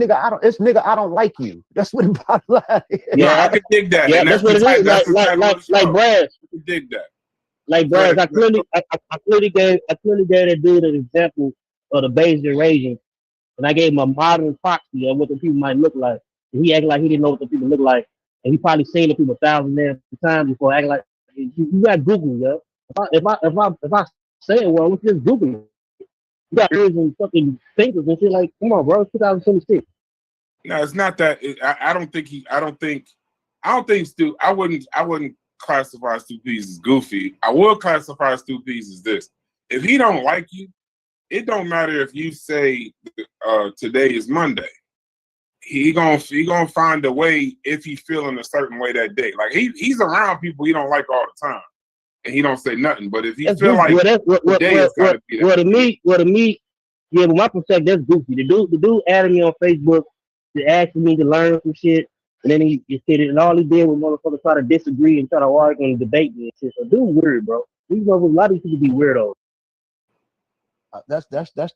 nigga, I don't like you. That's what the bottom line is. Yeah, I can dig that. Yeah, and that's what it is. Like Brad. I can dig that. Like Brad, I clearly gave that dude an example of the Bayesian Eurasian, and I gave him a modern proxy of what the people might look like. And he acted like he didn't know what the people look like, and he probably seen the people 1,000 times before. Acting like you got Google, yo. If I say it well, let's just Google it. You got ears and fucking thinkers and shit. Like, come on, bro, it's 2026. No, it's not that. I wouldn't classify Stu Pease as goofy. I would classify Stu Pease as this. If he don't like you, it don't matter if you say today is Monday. He gonna find a way if he feeling a certain way that day. Like he's around people he don't like all the time, and he don't say nothing. But if he feel like today is gotta be that. To me, yeah, but my perspective, that's goofy. The dude added me on Facebook to ask me to learn some shit, and then he said it, and all he did was motherfuckers try to disagree and try to argue and debate me and shit. So dude, weird, bro. These motherfuckers, a lot of these people be weirdos. That's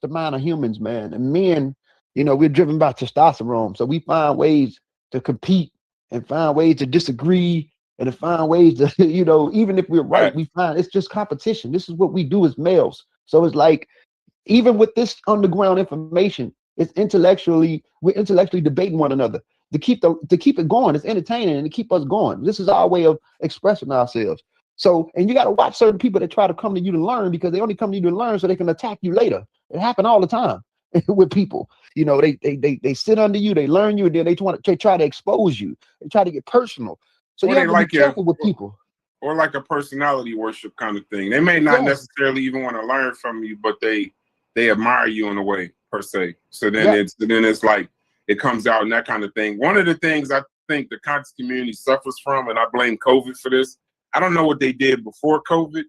the mind of humans, man. And men, you know, we're driven by testosterone, so we find ways to compete and find ways to disagree and to find ways to, you know, even if we're right, we find it's just competition. This is what we do as males. So it's like, even with this underground information, we're intellectually debating one another to keep it going. It's entertaining and to keep us going. This is our way of expressing ourselves. So, and you got to watch certain people that try to come to you to learn, because they only come to you to learn so they can attack you later. It happens all the time with people. You know, they sit under you, they learn you, and then they try to expose you. They try to get personal. So you have to be careful with people. Or like a personality worship kind of thing. They may not necessarily even want to learn from you, but they admire you in a way per se. So then it's like it comes out and that kind of thing. One of the things I think the conscious community suffers from, and I blame COVID for this. I don't know what they did before COVID,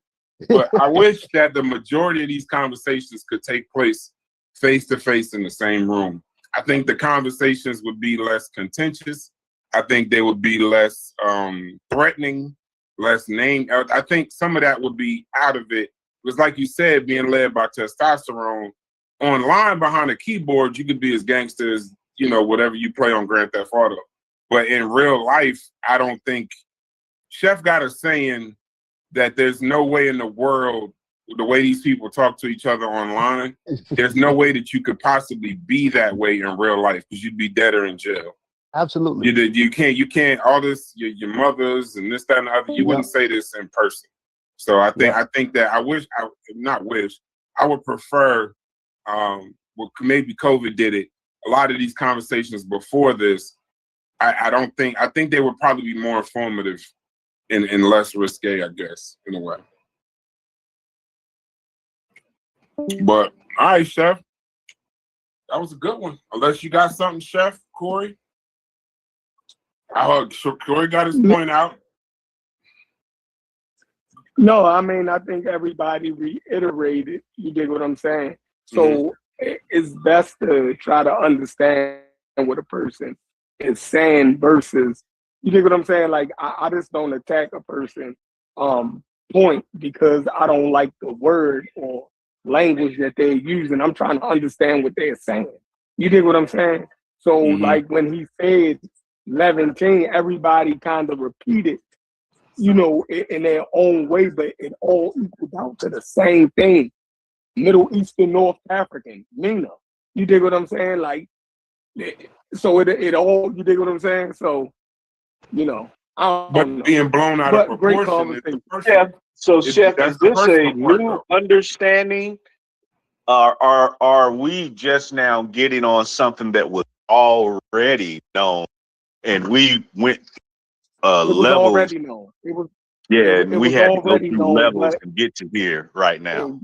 but I wish that the majority of these conversations could take place face to face in the same room. I think the conversations would be less contentious. I think they would be less threatening, less name. I think some of that would be out of it. It was like you said, being led by testosterone. Online behind a keyboard, you could be as gangster as, you know, whatever you play on Grand Theft Auto. But in real life, I don't think Chef got a saying that there's no way in the world, the way these people talk to each other online, there's no way that you could possibly be that way in real life, because you'd be dead or in jail. Absolutely. You can't all this, your mothers and this, that, and the other, you wouldn't say this in person. So I think that I would prefer, well, maybe COVID did it, a lot of these conversations before this, I think they would probably be more informative and less risque, I guess, in a way. But all right, Chef. That was a good one. Unless you got something, Chef, Corey. Corey got his point out. No, I mean, I think everybody reiterated. You dig what I'm saying? So it's best to try to understand what a person is saying versus, you dig what I'm saying? Like, I just don't attack a person point because I don't like the word or language that they're using. I'm trying to understand what they're saying. You dig what I'm saying? So like when he said 11-10, everybody kind of repeated, you know, in their own way, but it all equals out to the same thing. Middle Eastern, North African, Mina. You dig what I'm saying? Like, so it all, you dig what I'm saying? So, you know, but being blown out of proportion. Chef, Chef, is this a new understanding? Are we just now getting on something that was already known, and we went levels? Already known. We had to go through levels to get to here right now.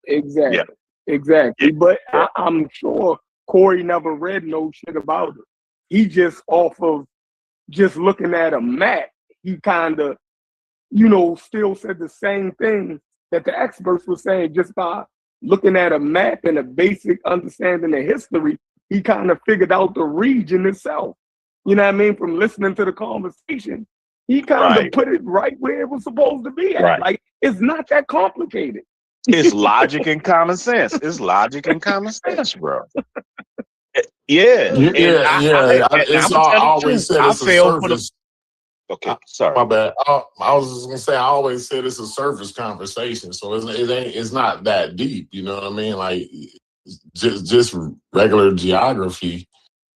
Exactly. Yeah. But I'm sure Corey never read no shit about it. He just off of just looking at a map, he kind of, you know, still said the same thing that the experts were saying. Just by looking at a map and a basic understanding of history, he kind of figured out the region itself. You know what I mean? From listening to the conversation, he kind of put it right where it was supposed to be at. Right. Like, it's not that complicated. It's logic and common sense. It's logic and common sense, bro. Yeah. I always said it's a surface. Okay, sorry. My bad. I was just gonna say, I always said it's a surface conversation, so it's not that deep. You know what I mean? Like just regular geography.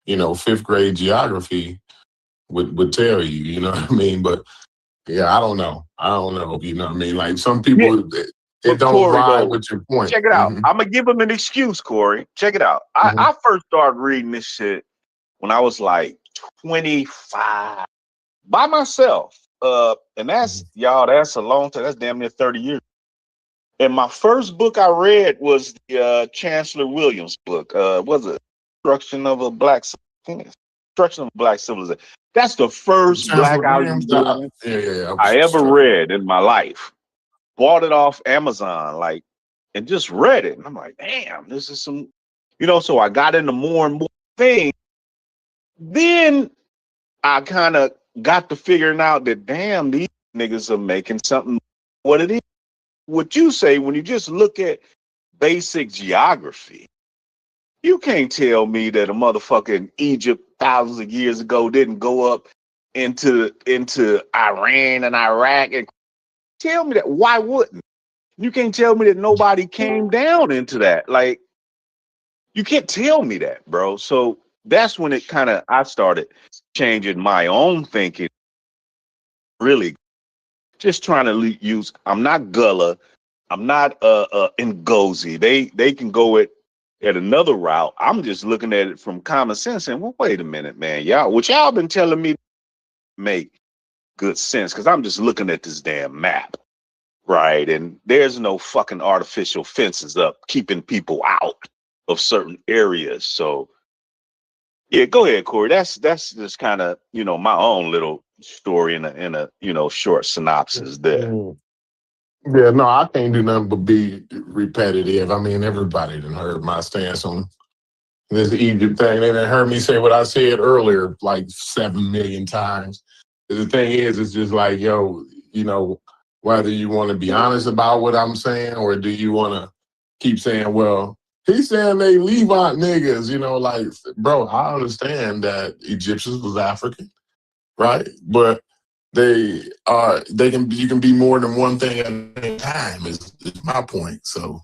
You know, 5th grade geography would tell you. You know what I mean? But yeah, I don't know. You know what I mean? Like some people. It don't Corey, ride with your point. Check it out. I'm gonna give him an excuse, Corey. Check it out. I first started reading this shit when I was like 25 by myself. And that's y'all. That's a long time. That's damn near 30 years. And my first book I read was the Chancellor Williams book. Was it Destruction of a Black Civilization? That's the first Chancellor blackology Williams, book yeah. I ever read in my life. Bought it off Amazon, like, and just read it. And I'm like, damn, this is some, so I got into more and more things. Then I kind of got to figuring out that, damn, these niggas are making something what it is. What you say when you just look at basic geography, you can't tell me that a motherfucking Egypt thousands of years ago didn't go up into Iran and Iraq, and tell me that. Why wouldn't? You can't tell me that nobody came down into that. Like, you can't tell me that, bro. So that's when it kind of, I started changing my own thinking. Really just trying to use, I'm not Gullah, I'm not Ngozi. They can go at another route. I'm just looking at it from common sense and, well, wait a minute, man. Y'all been telling me make good sense, because I'm just looking at this damn map, right? And there's no fucking artificial fences up keeping people out of certain areas. So yeah, go ahead, Corey. That's just kind of, my own little story in a short synopsis there. Yeah, no, I can't do nothing but be repetitive. I mean, everybody done heard my stance on this Egypt thing. They done heard me say what I said earlier like 7 million times. The thing is, it's just like, yo, whether you want to be honest about what I'm saying, or do you want to keep saying, well, he's saying they Levant niggas, like, bro, I understand that Egyptians was African, right? But you can be more than one thing at the same time is my point. So,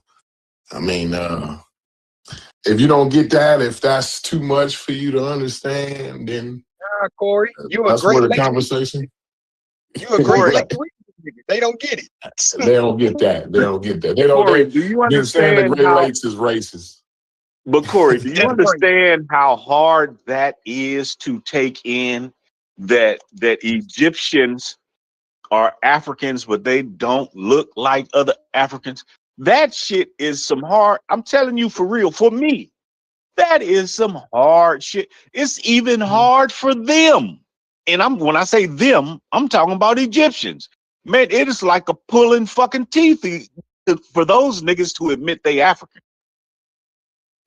I mean, if you don't get that, if that's too much for you to understand, then Corey, you a that's great where the lecturer. conversation. You a great lecturer. They don't get it. They don't get that. They don't get that. Corey, do you Been saying the understand Great how? Lakes is racist. But Corey, do you understand how hard that is to take in? That Egyptians are Africans, but they don't look like other Africans. That shit is some hard. I'm telling you, for real, for me, that is some hard shit. It's even hard for them. And when I say them, I'm talking about Egyptians. Man, it is like a pulling fucking teeth for those niggas to admit they African.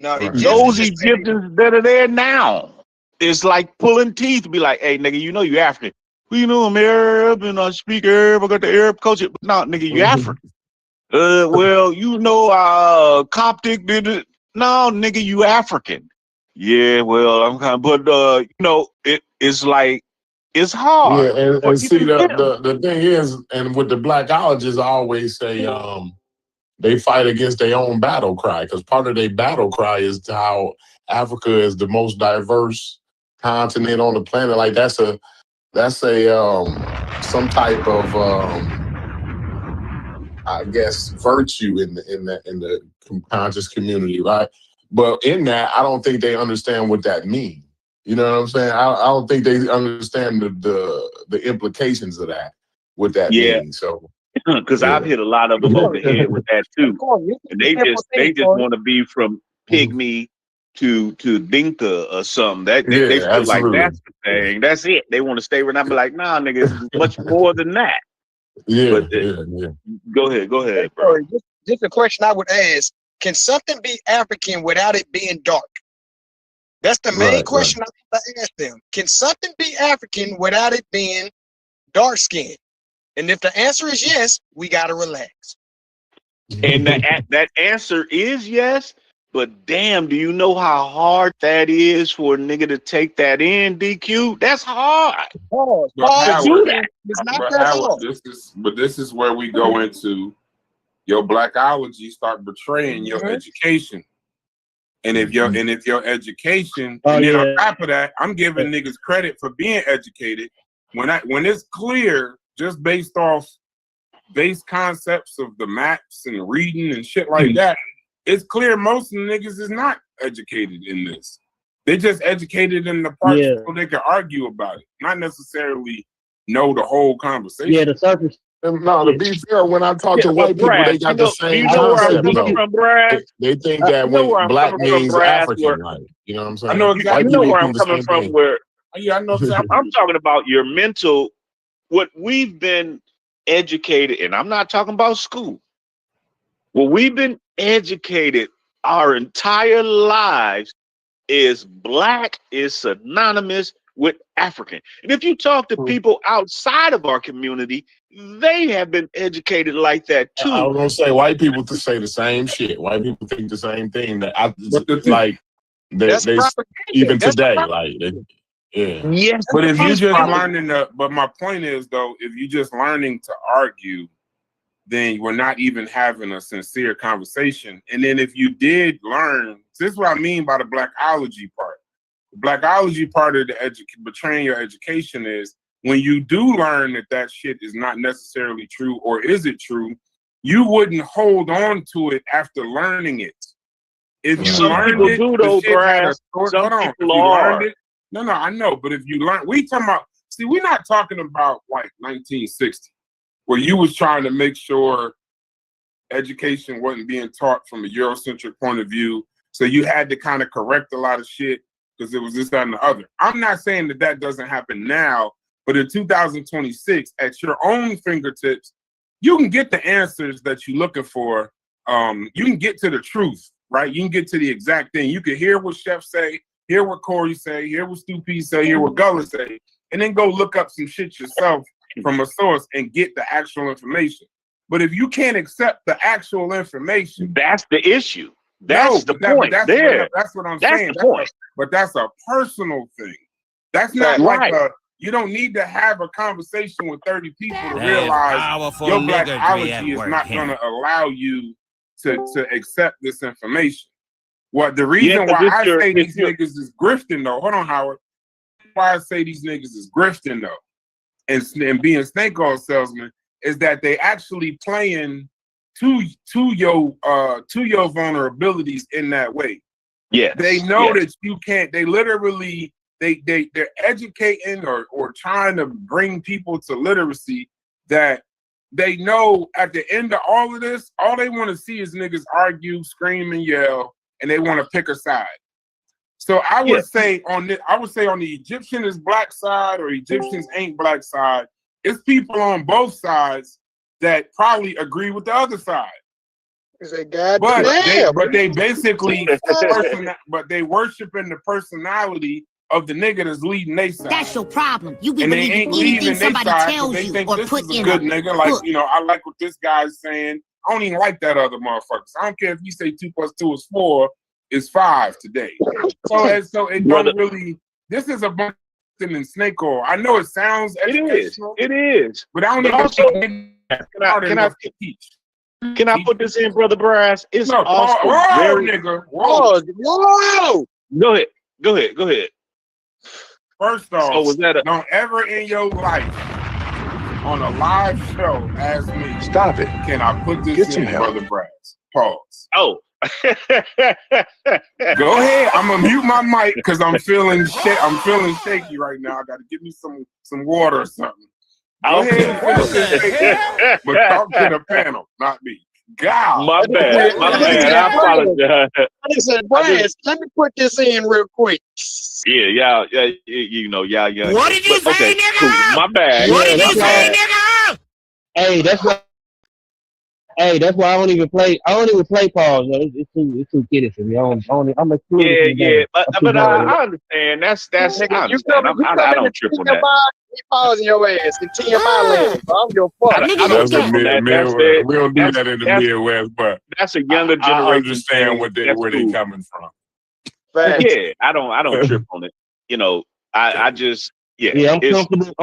No, Those Egyptians that are there now, it's like pulling teeth to be like, hey, nigga, you African. Well, I'm Arab and I speak Arab. I got the Arab culture. But no, nigga, you African. Well, Coptic did it. No, nigga, you African. Yeah, well, I'm kind of, but it's like, it's hard. Yeah, and see, the thing is, and with the blackologists, I always say they fight against their own battle cry, because part of their battle cry is how Africa is the most diverse continent on the planet. Like that's a some type of I guess virtue in the conscious community, right? But in that, I don't think they understand what that means. You know what I'm saying? I don't think they understand the implications of that, what that means. So, because I've hit a lot of them over the head with that too, and they just want to be from pygmy to Dinka or something. They feel like that's the thing. That's it. They want to stay with. I'm like, nah, nigga, it's much more than that. Yeah, Go ahead, bro. Just a question I would ask: can something be African without it being dark? That's the main question I want to ask them. Can something be African without it being dark skinned? And if the answer is yes, we gotta relax. And that answer is yes, but damn, do you know how hard that is for a nigga to take that in, DQ? That's hard. But Howard, this is where we go into your blackology start betraying your education. And if your education, and then on top of that, I'm giving niggas credit for being educated when it's clear, just based off base concepts of the maps and reading and shit like that, it's clear most of the niggas is not educated in this. They just educated in the parts so they can argue about it, not necessarily know the whole conversation. Yeah, the surface And no, to be fair, when I talk to white people, they Brass, got the do same you know where I'm concept coming though. from, Brass? They think that You know where when I'm black coming from, means Brass? Where African, like you know what I'm saying? I know exactly. White you know people where think I'm the coming same from. thing. Where Yeah, I know exactly. I'm talking about your mental, what we've been educated, and I'm not talking about school. What we've been educated our entire lives is black is synonymous with African. And if you talk to people outside of our community, they have been educated like that too. I was gonna say white people to say the same shit. White people think the same thing that I like. They even today, like yeah. Yes, But if you just learning but my point is though, if you just learning to argue, then we're not even having a sincere conversation. And then if you did learn, this is what I mean by the blackology part. The blackology part of the betraying your education is when you do learn that shit is not necessarily true, or is it true, you wouldn't hold on to it after learning it. If you learned it, the shit had a short. Hold on. If you learned it, no, I know. But if you learn, we talking about. See, we're not talking about like 1960, where you was trying to make sure education wasn't being taught from a Eurocentric point of view, so you had to kind of correct a lot of shit because it was this, that, and the other. I'm not saying that doesn't happen now, but in 2026, at your own fingertips, you can get the answers that you're looking for. You can get to the truth, right? You can get to the exact thing. You can hear what Chef say, hear what Corey say, hear what Stu P say, hear what Gullah say, and then go look up some shit yourself from a source and get the actual information. But if you can't accept the actual information, that's the issue. That's the point. That's what I'm saying. The point. But that's a personal thing. That's not like you don't need to have a conversation with 30 people to realize your blackology is not going to allow you to accept this information. What the reason why I say these niggas is grifting though, hold on, Howard. Why I say these niggas is grifting though, and being snake oil salesmen is that they actually playing to your vulnerabilities in that way. Yeah, they know that you can't. They literally they're educating or trying to bring people to literacy that they know at the end of all of this, all they want to see is niggas argue, scream, and yell, and they want to pick a side. So I would say on the Egyptian is black side or Egyptians ain't black side, it's people on both sides that probably agree with the other side. But they basically but they worshiping the personality of the nigga that's leading they side. That's your problem. You be and they ain't leaving their side because they think this is a good nigga. Like, you know, I like what this guy's saying. I don't even like that other motherfuckers. I don't care if you say 2 + 2 is 4, it's 5 today. So it don't really. This is a bunch in snake oil. I know it sounds educational. It is. But I don't even think Can I put this in, Brother Brass? It's also nigga. Whoa. Go ahead. First off, don't ever in your life on a live show ask me, stop it. Can I put this in, Brother Brass? Pause. Oh. Go ahead. I'm gonna mute my mic because I'm feeling shaky right now. I gotta give me some water or something. Go ahead and finish this, but talk to the panel, not me. God. My bad. I apologize. Listen, Brass, let me put this in real quick. Yeah. You know, yeah. What did you say, nigga? Cool. My bad. What did you say, nigga? Hey, that's why I don't even play. I don't even play pause. It's too kiddie for me. I'm Yeah. But I understand. That's I understand. I don't trip on that. He pausing your ass in TMI land. I'm your fuck. We don't do that in the Midwest, but that's a younger generation. I understand where they coming from. Yeah, I don't trip on it. You know, I just I'm comfortable.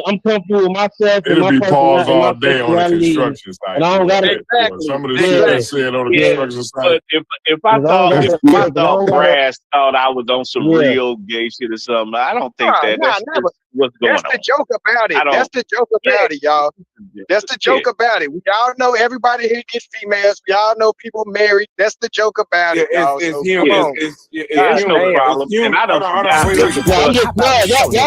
I'm comfortable with myself. It'll be paused all day on the construction site. And I don't got it. Some of the shit they said on the construction site. But if I thought Brass thought I was on some real gay shit or something, I don't think that. what's going That's on. the joke about it. I don't- That's the joke about it, y'all. That's the joke about it. We all know everybody here gets females. We all know people married. That's the joke about it, y'all. It's So human. come on. It's It's no human. problem. It's human. And I don't Hold on. Wait.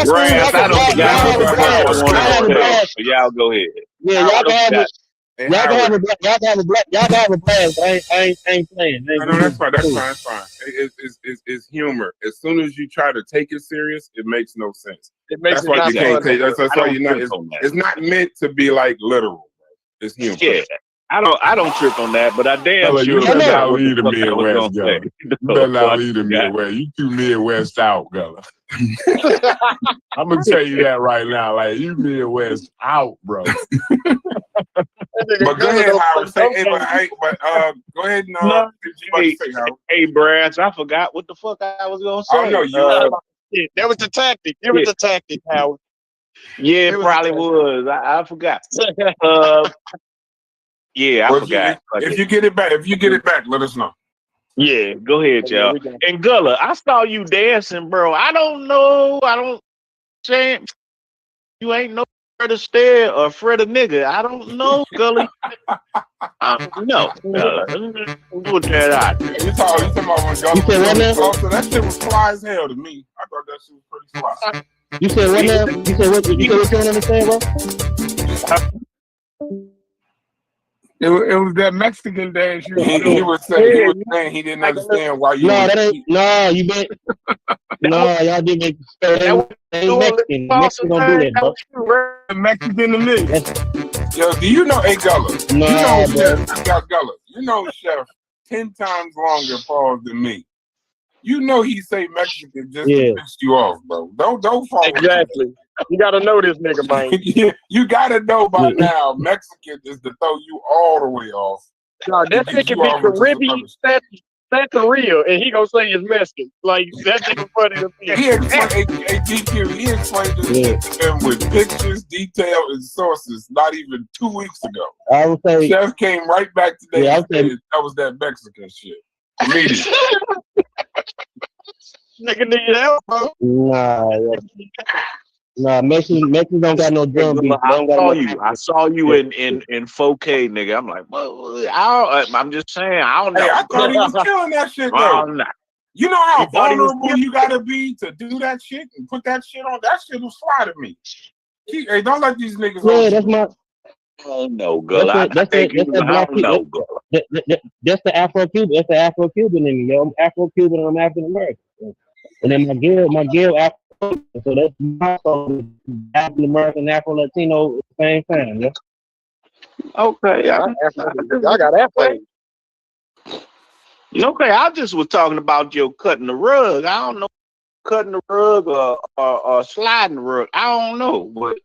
Brass, I don't forget what the fuck I wanted to say. So y'all go ahead. Yeah, y'all can have it. Hey, Y'all can Howard. have a black. Y'all can have a black. Y'all can have a blast. I ain't playing. No, that's fine. That's fine. It's humor. As soon as you try to take it serious, it makes no sense. It makes That's it why not you can't fun. take. That's why you're not. It's not meant to be like literal. Bro. It's humor. Yeah. I don't trip on that, but I damn Fella, sure you better forgot not what leave the the fuck I was Midwest, gonna Gullah. say. You better not leave the Midwest. You too Midwest out, Gullah. I'm gonna tell you that right now. Like you Midwest out, bro. But go ahead, Howard. Say, go ahead and No, say, Howard. hey, Brass, I forgot what the fuck I was gonna say. Oh no, you. That was the tactic. It was the tactic, Howard. Yeah, it probably was. I forgot. Yeah, I forgot. If you get it back, let us know. Yeah, go ahead, y'all. And Gullah, I saw you dancing, bro. I don't know. I don't say you ain't no Fred Astaire or Fred a nigga. I don't know, Gully. No. Put that out there. You talking about when Gullah said what now? so that shit was fly as hell to me. I thought that shit was pretty fly. You said what now? You said what you don't understand, bro? It was that Mexican dance. He was saying he didn't understand why you. No, that ain't. No, you been. No, y'all didn't make Mexican. Mexican don't do that, bro. Mexican to me. Yo, do you know? Hey, Gullah. Nah, you know, Chef. Gullah. You know, Chef 10 times longer pause than me. You know he say Mexican just to piss you off, bro. Don't fall. Exactly. You gotta know this nigga, man. You gotta know by now. Mexican is to throw you all the way off. No, that nigga be Caribbean. That's real, and he gonna say it's Mexican. Like that nigga funny to me. He explained, DQ. He explained this to them with pictures, detail, and sources. Not even 2 weeks ago. I would say Chef came right back today. And said that was that Mexican shit. Immediately. Nigga need help, bro. Nah, Mexicans don't got no drum beat. I saw you in 4K, nigga. I'm like, I'm just saying, I don't know. Hey, I thought he was killing that shit though. You know how vulnerable you gotta be to do that shit and put that shit on. That shit was fly to me. Hey, don't let these niggas. Yeah, that's my. Oh no, Gullah. That's the Afro-Cuban. That's the Afro-Cuban in me, yo. I'm Afro-Cuban. I'm African American. And then my girl Afro. So that's my African American, Afro Latino, same thing, yeah. Okay, I got that play. Okay, I just was talking about your cutting the rug. I don't know, cutting the rug or sliding the rug. I don't know, but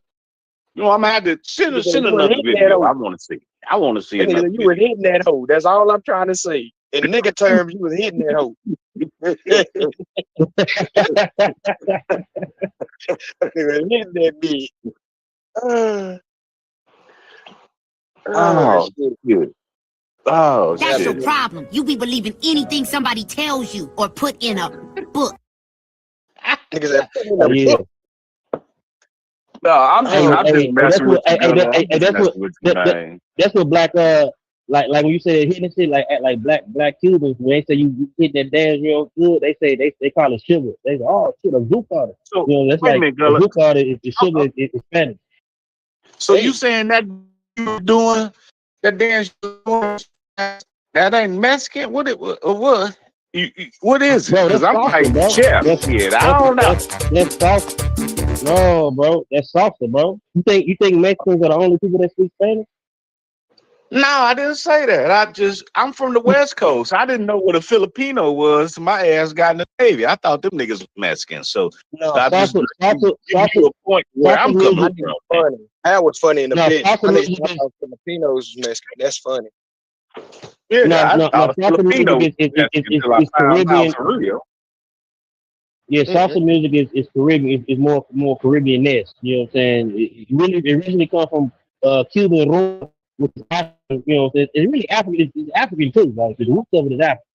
I'm gonna have to send another video. I want to see. I want to see it. You were hitting that hoe. That's all I'm trying to say. In nigga terms, you was hitting that hoe. Hitting that bitch. Shit. Oh, that's shit. your problem. You be believing anything somebody tells you or put in a book. Niggas No, I'm just messing with you. That's what black like when you say hitting shit like black Cubans, when they say you hit that dance real good, they call it sugar. They say, oh shit, a Zucard. So, that's like a Zucard is sugar is Spanish. So you saying that you doing that dance that ain't Mexican? What is it? Because I'm like, chef. I don't know. That's salsa. No, bro, that's salsa, bro. You think Mexicans are the only people that speak Spanish? No, I didn't say that. I'm from the West Coast. I didn't know what a Filipino was. My ass got in the Navy. I thought them niggas was Mexican. So I just give you a point where I'm coming from. Funny. That was funny in the pit. I music think Filipinos Mexican. That's funny. Yeah, salsa music is Caribbean. Yeah, salsa music is Caribbean. Is more Caribbean-esque. You know what I'm saying? It originally comes from Cuban Rome, which is African. You know, it's really African. It's African too. Like the roots of it is African.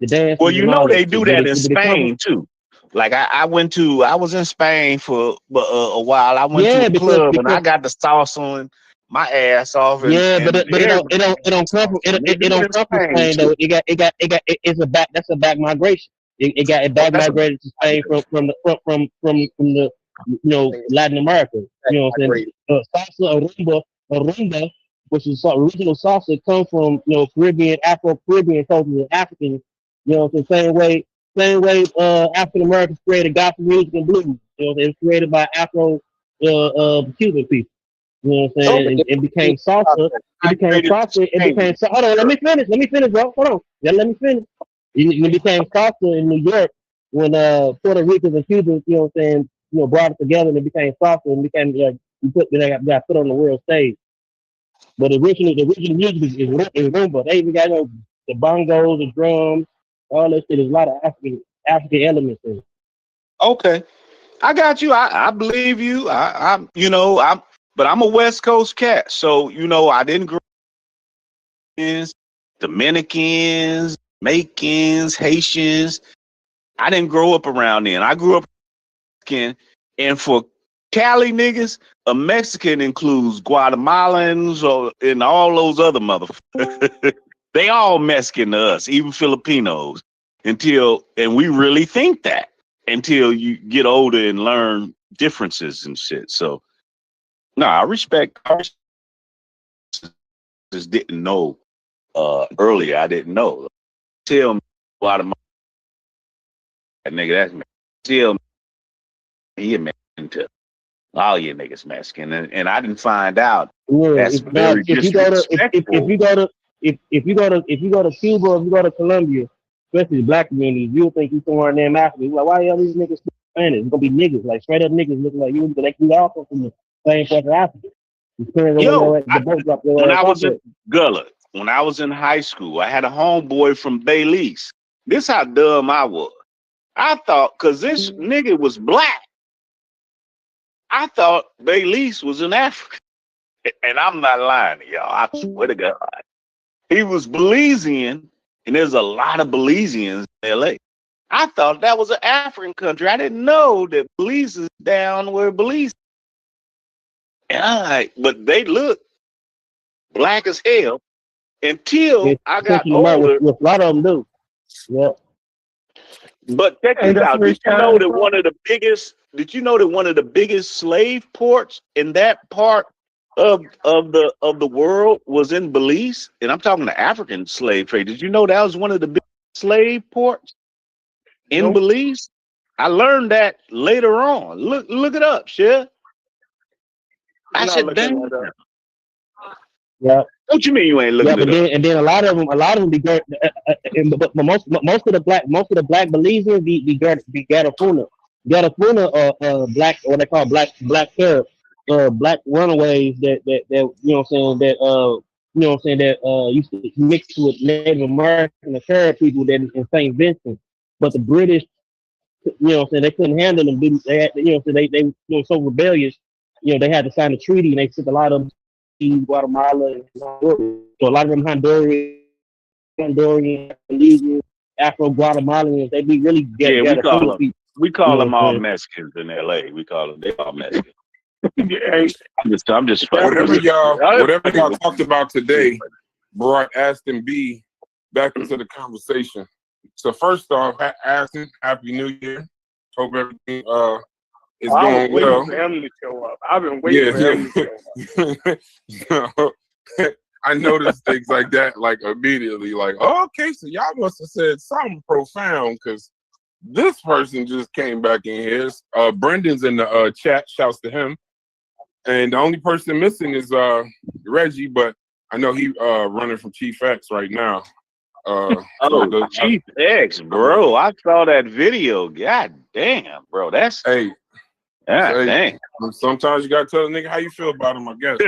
The dance. Well, you know they do that in Spain too. Like I was in Spain for a while. I went to Yeah, a club and I got the sauce on my ass off, and but it don't come from they it do it don't in come from Spain Spain though. too. It's a back. That's a back migration. It Oh, back that's a migrated to Spain from the Latin America. You know what I'm saying? Salsa rumba, which is original salsa, comes from Caribbean, Afro Caribbean cultures and African. You know, the same way African Americans created gospel music and blues. It's created by Afro Cuban people. You know what I'm oh, saying? but And it became salsa. It became migrated to salsa. It Spain. became hold on. Let me finish. Let me finish, bro. Hold on. Yeah, let me finish. It became salsa in New York when Puerto Ricans and Cubans, you know what I'm saying, brought it together and it became salsa and became like got put on the world stage. But the original music is rumba. They even got the bongos, the drums, all that shit. There's a lot of African elements in it. Okay, I got you. I believe you. But I'm a West Coast cat, so I didn't grow up in Dominicans, Jamaicans, Haitians. I didn't grow up around then. I grew up Mexican, and for Cali niggas, a Mexican includes Guatemalans and all those other motherfuckers. They all Mexican to us, even Filipinos. And we really think that until you get older and learn differences and shit. So no, I just didn't know earlier. I didn't know. Tell me Guatemala, that nigga, that's me. Tell me he a Mexican too. All you niggas Mexican, and I didn't find out. Yeah, That's very if you go to disrespectful. if you go to Cuba, if you go to Colombia, especially the black community, you'll think you somewhere in there in Africa. You're like, why all these niggas speak Spanish? It's gonna be niggas, like straight up niggas looking like you, but they can also from the same part of Africa. It depends on Yo, the boat drop when their ass I off was in at. Gullah, when I was in high school, I had a homeboy from Belize. This how dumb I was. I thought, cause this nigga was black, I thought Belize was in Africa. And I'm not lying to y'all. I swear to God. He was Belizean, and there's a lot of Belizeans in LA. I thought that was an African country. I didn't know that Belize is down where Belize. And but they look black as hell until It's I got Central America, older. with a lot of them do. Yeah. But check Hey, this that's out. where Did it you know came that from. Did you know that one of the biggest slave ports in that part of the world was in Belize? And I'm talking the African slave trade. Did you know that was one of the big slave ports in Nope. Belize? I learned that later on. Look it up, Shit. I I'm not said, looking damn. that up. Yeah. What you mean you ain't Yeah, looking but it up? then a lot of them be but most of the black Belizeans be Garifuna. Garifuna black, what they call black Arab, black runaways that you know what I'm saying, that used to mix with Native American and Carib people that in St. Vincent. But the British, they couldn't handle them. They had, they were so rebellious. They had to sign a treaty, and they sent a lot of them to Guatemala and Honduras. So a lot of them Honduran, Belizean, Afro Guatemalans, they be really Yeah, get a full of people. we You call know them what I'm all saying? Mexicans in LA. They all Mexicans. Hey, I'm just fucking that's with Whatever you. y'all talked about today brought Aston B back into the conversation. So first off, Aston, Happy New Year. Hope everything is I was going waiting well. for him to show up. I've been waiting Yeah, for him to show up. yeah. I noticed things like that, like immediately, like, oh, okay, so y'all must have said something profound because this person just came back in here. Brendan's in the chat, shouts to him. And the only person missing is Reggie, but I know he running from Chief X right now. Chief X, bro. I saw that video. God damn, bro. That's hey. dang. Sometimes you gotta tell a nigga how you feel about him, I guess.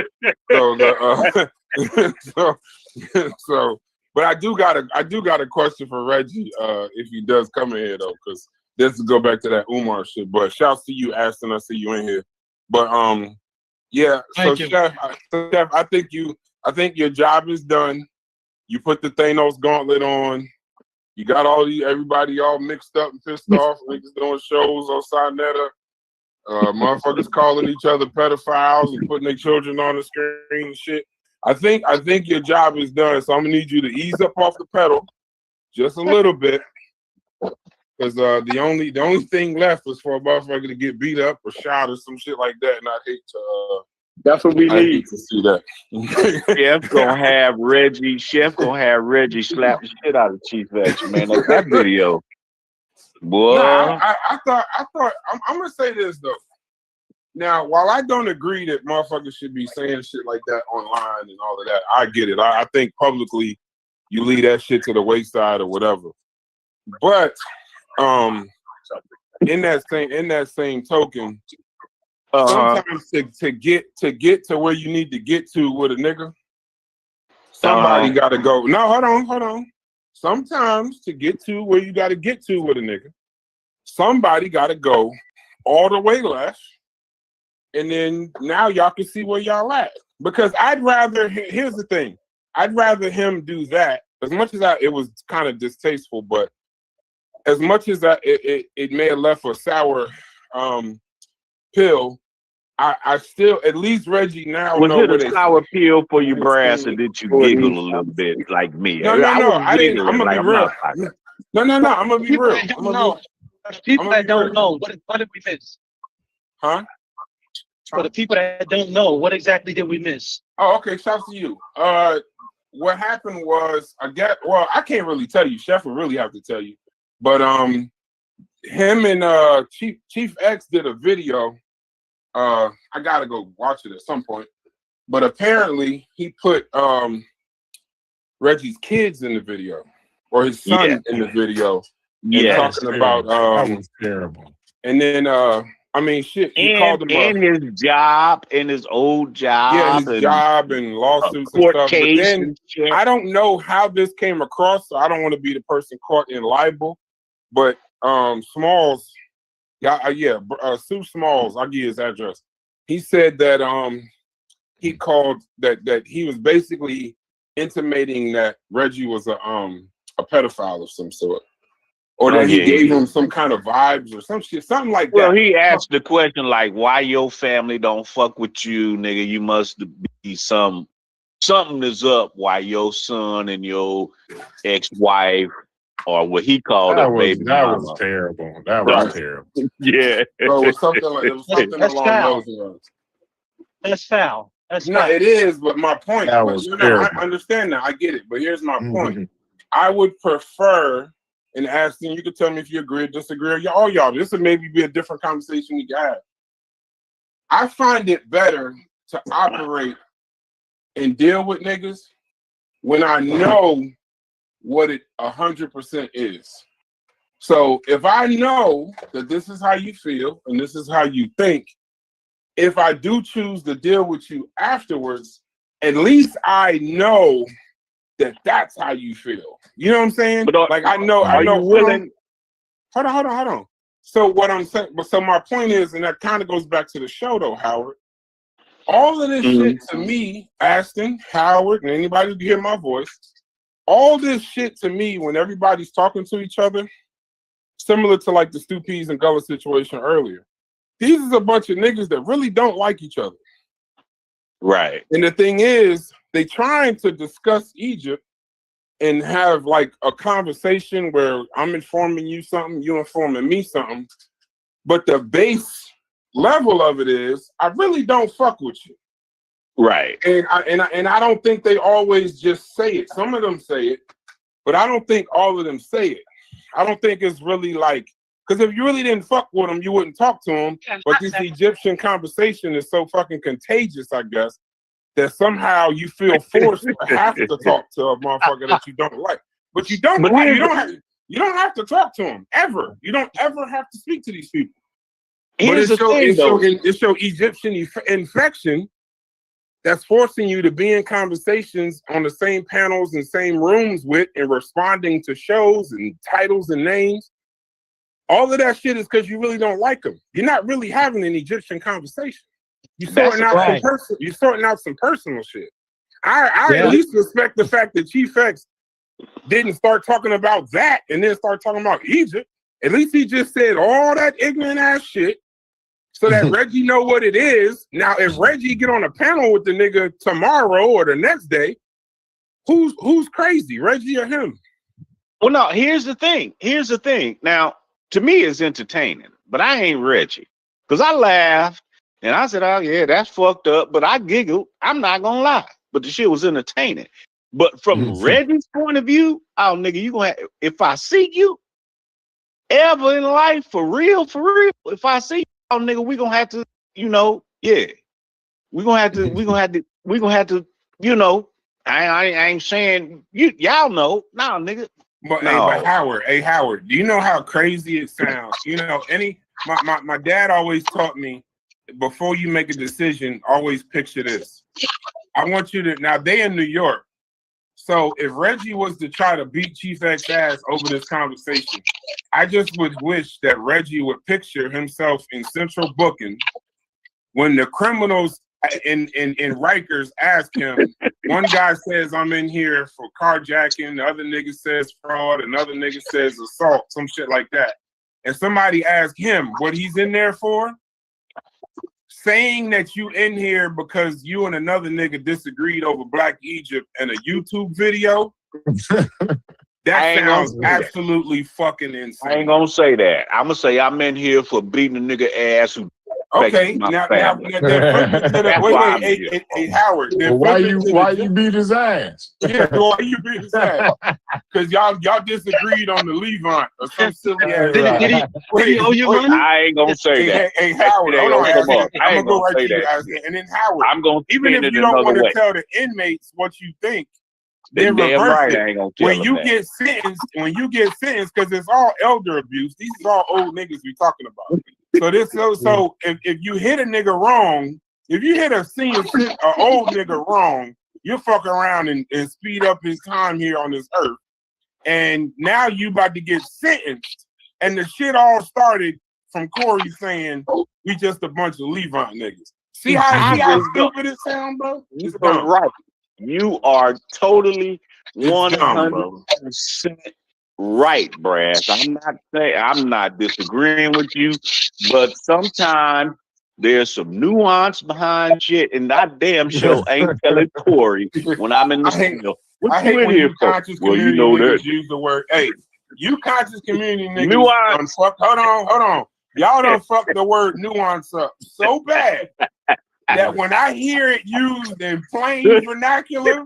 So but I do got a question for Reggie if he does come in here though, because this to go back to that Umar shit. But shouts to you, Aston. I see you in here. But yeah. So Chef, I think your job is done. You put the Thanos gauntlet on. You got everybody all mixed up and pissed off. Niggas doing shows on Sinetta. Motherfuckers calling each other pedophiles and putting their children on the screen and shit. I think your job is done, so I'm gonna need you to ease up off the pedal just a little bit, because the only thing left was for a motherfucker to get beat up or shot or some shit like that, and I'd hate to. That's what we need to see that. Chef gonna have Reggie slap the shit out of Chief X, man. That video. Boy. No, I thought I'm gonna say this though. Now, while I don't agree that motherfuckers should be saying shit like that online and all of that, I get it. I think publicly you leave that shit to the wayside or whatever. But in that same token, sometimes to get to where you need to get to with a nigga, somebody gotta go. No, hold on. Sometimes to get to where you gotta get to with a nigga, somebody gotta go all the way left, and then now y'all can see where y'all at. Because here's the thing, I'd rather him do that, as much as it was kind of distasteful, but as much as it may have left a sour pill, I still, at least Reggie now was know it a sour pill for you, Brass, or did you giggle a little bit like me? No, I didn't. I'm gonna be real. No, I'm gonna be real. People that don't know, what did we miss? Huh? For the people that don't know, what exactly did we miss? Oh, okay. Shouts to you. What happened was, I can't really tell you. Chef would really have to tell you. But him and Chief X did a video. I gotta go watch it at some point. But apparently he put Reggie's kids in the video, or his son in the video. Yeah, talking about that was terrible. And then I mean, shit. He called him and his job, and his old job. Yeah, his job and lawsuits and stuff. But then I don't know how this came across, so I don't want to be the person caught in libel. But Smalls, Sue Smalls, I'll give you his address. He said that he called that he was basically intimating that Reggie was a pedophile of some sort. Or that he gave him some kind of vibes or some shit, something like that. Well, he asked the question like, why your family don't fuck with you, nigga? You must be something is up why your son and your ex-wife, or what he called a baby mama. That was terrible. That was terrible. Yeah. So it was something along those lines. That's foul. It is, but my point, that was I understand that. I get it. But here's my point. I would prefer, and Aston, you can tell me if you agree or disagree, or y'all, this would maybe be a different conversation we have. I find it better to operate and deal with niggas when I know what it 100% is. So if I know that this is how you feel and this is how you think, if I do choose to deal with you afterwards, at least I know that that's how you feel. You know what I'm saying? But like I know. You willing? Hold on. So what I'm saying, so my point is, and that kind of goes back to the show though, Howard. All of this shit to me, Aston, Howard, and anybody who can hear my voice, all this shit to me when everybody's talking to each other, similar to like the Stu Peas and Gullah situation earlier. These is a bunch of niggas that really don't like each other. Right. And the thing is, they trying to discuss Egypt and have like a conversation where I'm informing you something, you informing me something. But the base level of it is, I really don't fuck with you. Right. And I don't think they always just say it. Some of them say it, but I don't think all of them say it. I don't think it's really like, because if you really didn't fuck with them, you wouldn't talk to them. But this Egyptian conversation is so fucking contagious, I guess, that somehow you feel forced to have to talk to a motherfucker that you don't like. But you don't have to talk to them ever. You don't ever have to speak to these people. But it's your Egyptian infection that's forcing you to be in conversations on the same panels and same rooms with and responding to shows and titles and names. All of that shit is because you really don't like them. You're not really having an Egyptian conversation. You're sorting out some personal shit. I at least respect the fact that Chief X didn't start talking about that and then start talking about Egypt. At least he just said all that ignorant ass shit so that Reggie know what it is. Now, if Reggie get on a panel with the nigga tomorrow or the next day, who's crazy, Reggie or him? Well, no, here's the thing. Here's the thing. Now, to me, it's entertaining, but I ain't Reggie. Because I laughed and I said, oh, yeah, that's fucked up. But I giggled. I'm not going to lie. But the shit was entertaining. But from Reggie's point of view, oh, nigga, you going to, if I see you ever in life, for real, if I see you, oh, nigga, we going to have to, you know, yeah. We going to have to, you know, I ain't saying, y'all know. Nah, nigga. But, no. But Howard, do you know how crazy it sounds? You know, my dad always taught me, before you make a decision, always picture this. I want you to, now they in New York. So if Reggie was to try to beat Chief X's ass over this conversation, I just would wish that Reggie would picture himself in central booking when the criminals in Rikers ask him, one guy says, I'm in here for carjacking, the other nigga says fraud, another nigga says assault, some shit like that. And somebody asks him what he's in there for, saying that you in here because you and another nigga disagreed over Black Egypt and a YouTube video, that sounds absolutely fucking insane. I ain't gonna say that. I'm gonna say I'm in here for beating a nigga ass who. Okay, now flip it to the, hey, Howard. Well, why you beat his ass? Yeah, why you beat his ass? Because y'all disagreed on the Levant or some silly ass. Did he owe you money? I ain't gonna say that. Hey, Howard, hold on. I'm gonna go right to you. And then Howard, I'm gonna even if you don't want to tell the inmates what you think, then reverse it. When you get sentenced, because it's all elder abuse. These are all old niggas we talking about. So if you hit a nigga wrong, if you hit a senior an old nigga wrong, you fuck around and speed up his time here on this earth. And now you about to get sentenced. And the shit all started from Corey saying we just a bunch of Levant niggas. See how stupid it sounds, bro? It's dumb. Right. You are totally 100% right, Brass. I'm not disagreeing with you, but sometimes there's some nuance behind shit, and that damn show ain't telling Corey when I'm in the studio. I hate when you conscious community niggas use the word. Hey, you conscious community niggas. Nuance. Hold on. Y'all done fuck the word nuance up so bad that when I hear it used in plain vernacular,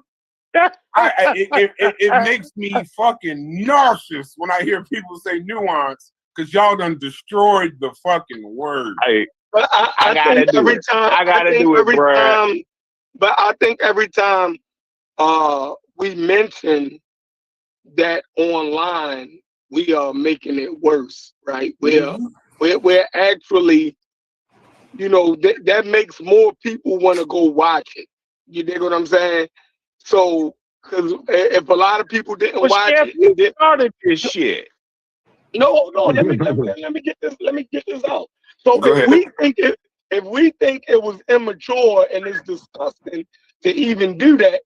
it makes me fucking nauseous when I hear people say nuance, because y'all done destroyed the fucking word. Hey, but I gotta do it. I gotta do it, bro. But I think every time we mention that online, we are making it worse, right? We're actually, you know, that makes more people want to go watch it. You dig what I'm saying? So, because if a lot of people didn't watch it, they started this shit. No, let me get this out. So if we think it was immature and it's disgusting to even do that,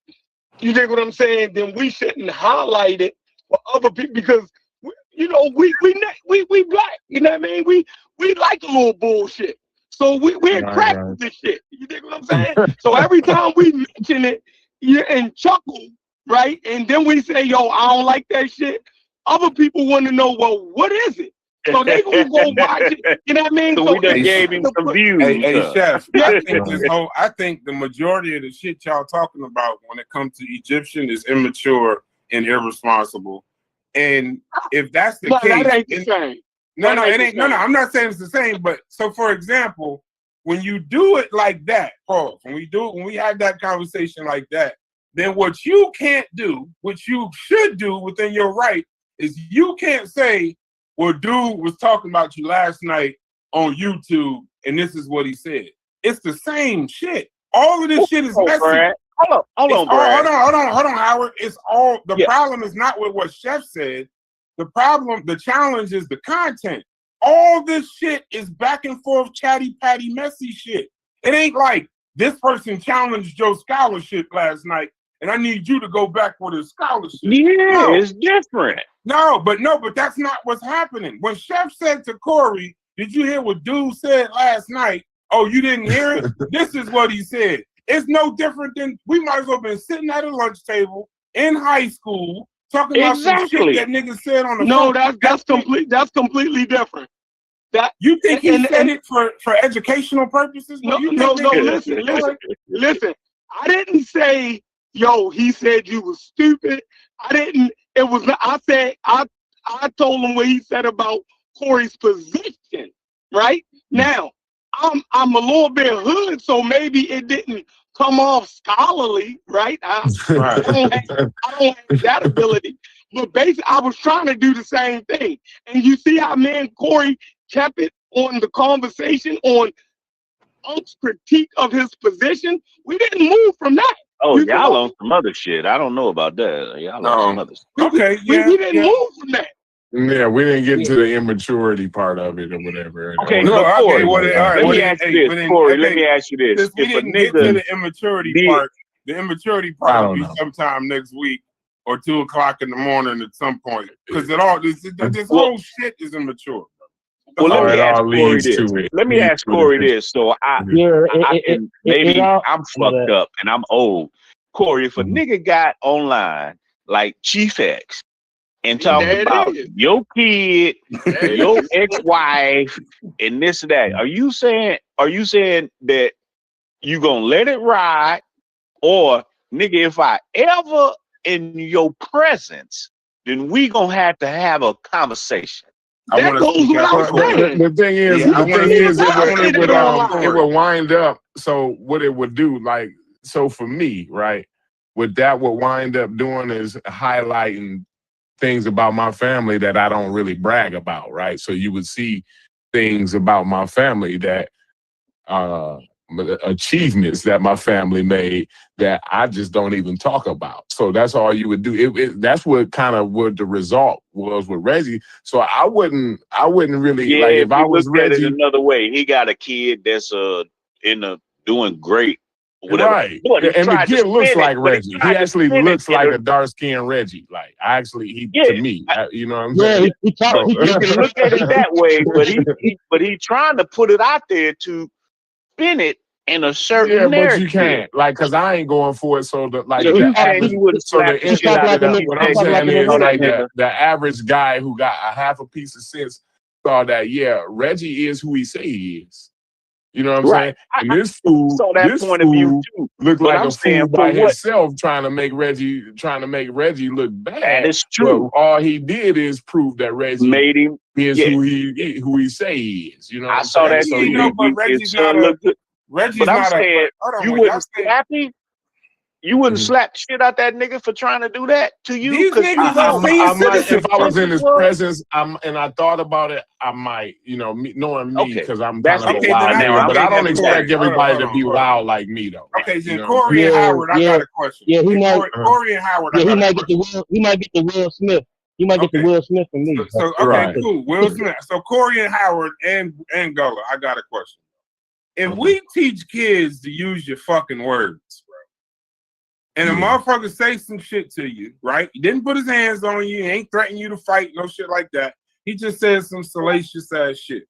you dig what I'm saying? Then we shouldn't highlight it for other people, because we black. You know what I mean? We like a little bullshit. So we're cracked with this shit. You dig what I'm saying? So every time we mention it, and chuckle, right? And then we say, yo, I don't like that shit. Other people want to know, well, what is it? So they gonna go watch it. You know what I mean? So we just gave him some views. Hey, Chef, I think the majority of the shit y'all talking about when it comes to Egyptian is immature and irresponsible. And if that's the case, that ain't the same. It ain't. No, I'm not saying it's the same. But so, for example, when you do it like that, Paul, when we have that conversation like that, then what you can't do, what you should do within your right, is you can't say, well, dude was talking about you last night on YouTube, and this is what he said. It's the same shit. All of this shit is messy. Hold on, Brad. Hold on, Howard. It's all the problem is not with what Chef said. The challenge is the content. All this shit is back and forth, chatty patty, messy shit. It ain't like this person challenged your scholarship last night and I need you to go back for the scholarship. Yeah, it's different. No, but that's not what's happening. When Chef said to Corey, did you hear what Dude said last night? Oh, you didn't hear it? This is what he said. It's no different than we might as well have been sitting at a lunch table in high school talking about some shit that niggas said on the phone. That's completely different. That you think he said it for educational purposes? No, listen. I didn't say, yo, he said you was stupid. I didn't. It was not. I said I told him what he said about Corey's position. Right now, I'm a little bit hood, so maybe it didn't come off scholarly. Right? I don't have that ability. But basically, I was trying to do the same thing. And you see how me and Corey kept it on the conversation on Unc's critique of his position. We didn't move from that. Oh, y'all on some other shit. I don't know about that. Y'all on some other shit. Okay, we didn't move from that. Yeah, we didn't get to the immaturity part of it or whatever. Okay, Corey, let me ask you this. Corey, let me ask you this. We didn't get to the immaturity part. The immaturity part will be sometime next week or 2 o'clock in the morning at some point. Because this whole shit is immature. Well, let me ask Corey this. Let me ask Corey this. So maybe I'm fucked up and I'm old. Corey, if a nigga got online like Chief X and talking about your kid, your ex-wife, and this and that, are you saying that you gonna let it ride, or nigga, if I ever in your presence, then we gonna have to have a conversation? The thing is, it would wind up. So what it would do, like, so for me, right, what that would wind up doing is highlighting things about my family that I don't really brag about, right? So you would see things about my family that achievements that my family made that I just don't even talk about. So that's all you would do. That's what kind of what the result was with Reggie. So I wouldn't really like if I was Reggie. At it another way, he got a kid that's doing great. Whatever. Right. And the kid looks like Reggie. He actually looks like a dark-skinned Reggie. Like, to me, you know what I'm saying? You can look at it that way, but he trying to put it out there to spin it in a certain narrative. But you can't, like, because I ain't going for it. So the what I'm saying is like the average guy who got a half a piece of sense thought that Reggie is who he say he is. You know what I'm saying? And this fool, looked like a fool by himself trying to make Reggie look bad. That is true. But all he did is prove that Reggie made him who he say he is. You know what I'm saw that. So but Reggie's not a. But I'm saying you wouldn't slap him. You wouldn't slap the shit out that nigga for trying to do that to you. These niggas if I was in his presence, and I thought about it, I might, knowing me, because I'm kind of a wild nigga. But I don't expect everybody to be wild like me, though. Okay, then Corey and Howard, I got a question. Yeah, Corey and Howard. He might get the Will Smith. He might get the Will Smith from me. So cool. Will Smith. So Corey and Howard and Gullah, I got a question. If we teach kids to use your fucking words, and a motherfucker say some shit to you, right? He didn't put his hands on you. He ain't threatening you to fight, no shit like that. He just said some salacious ass shit.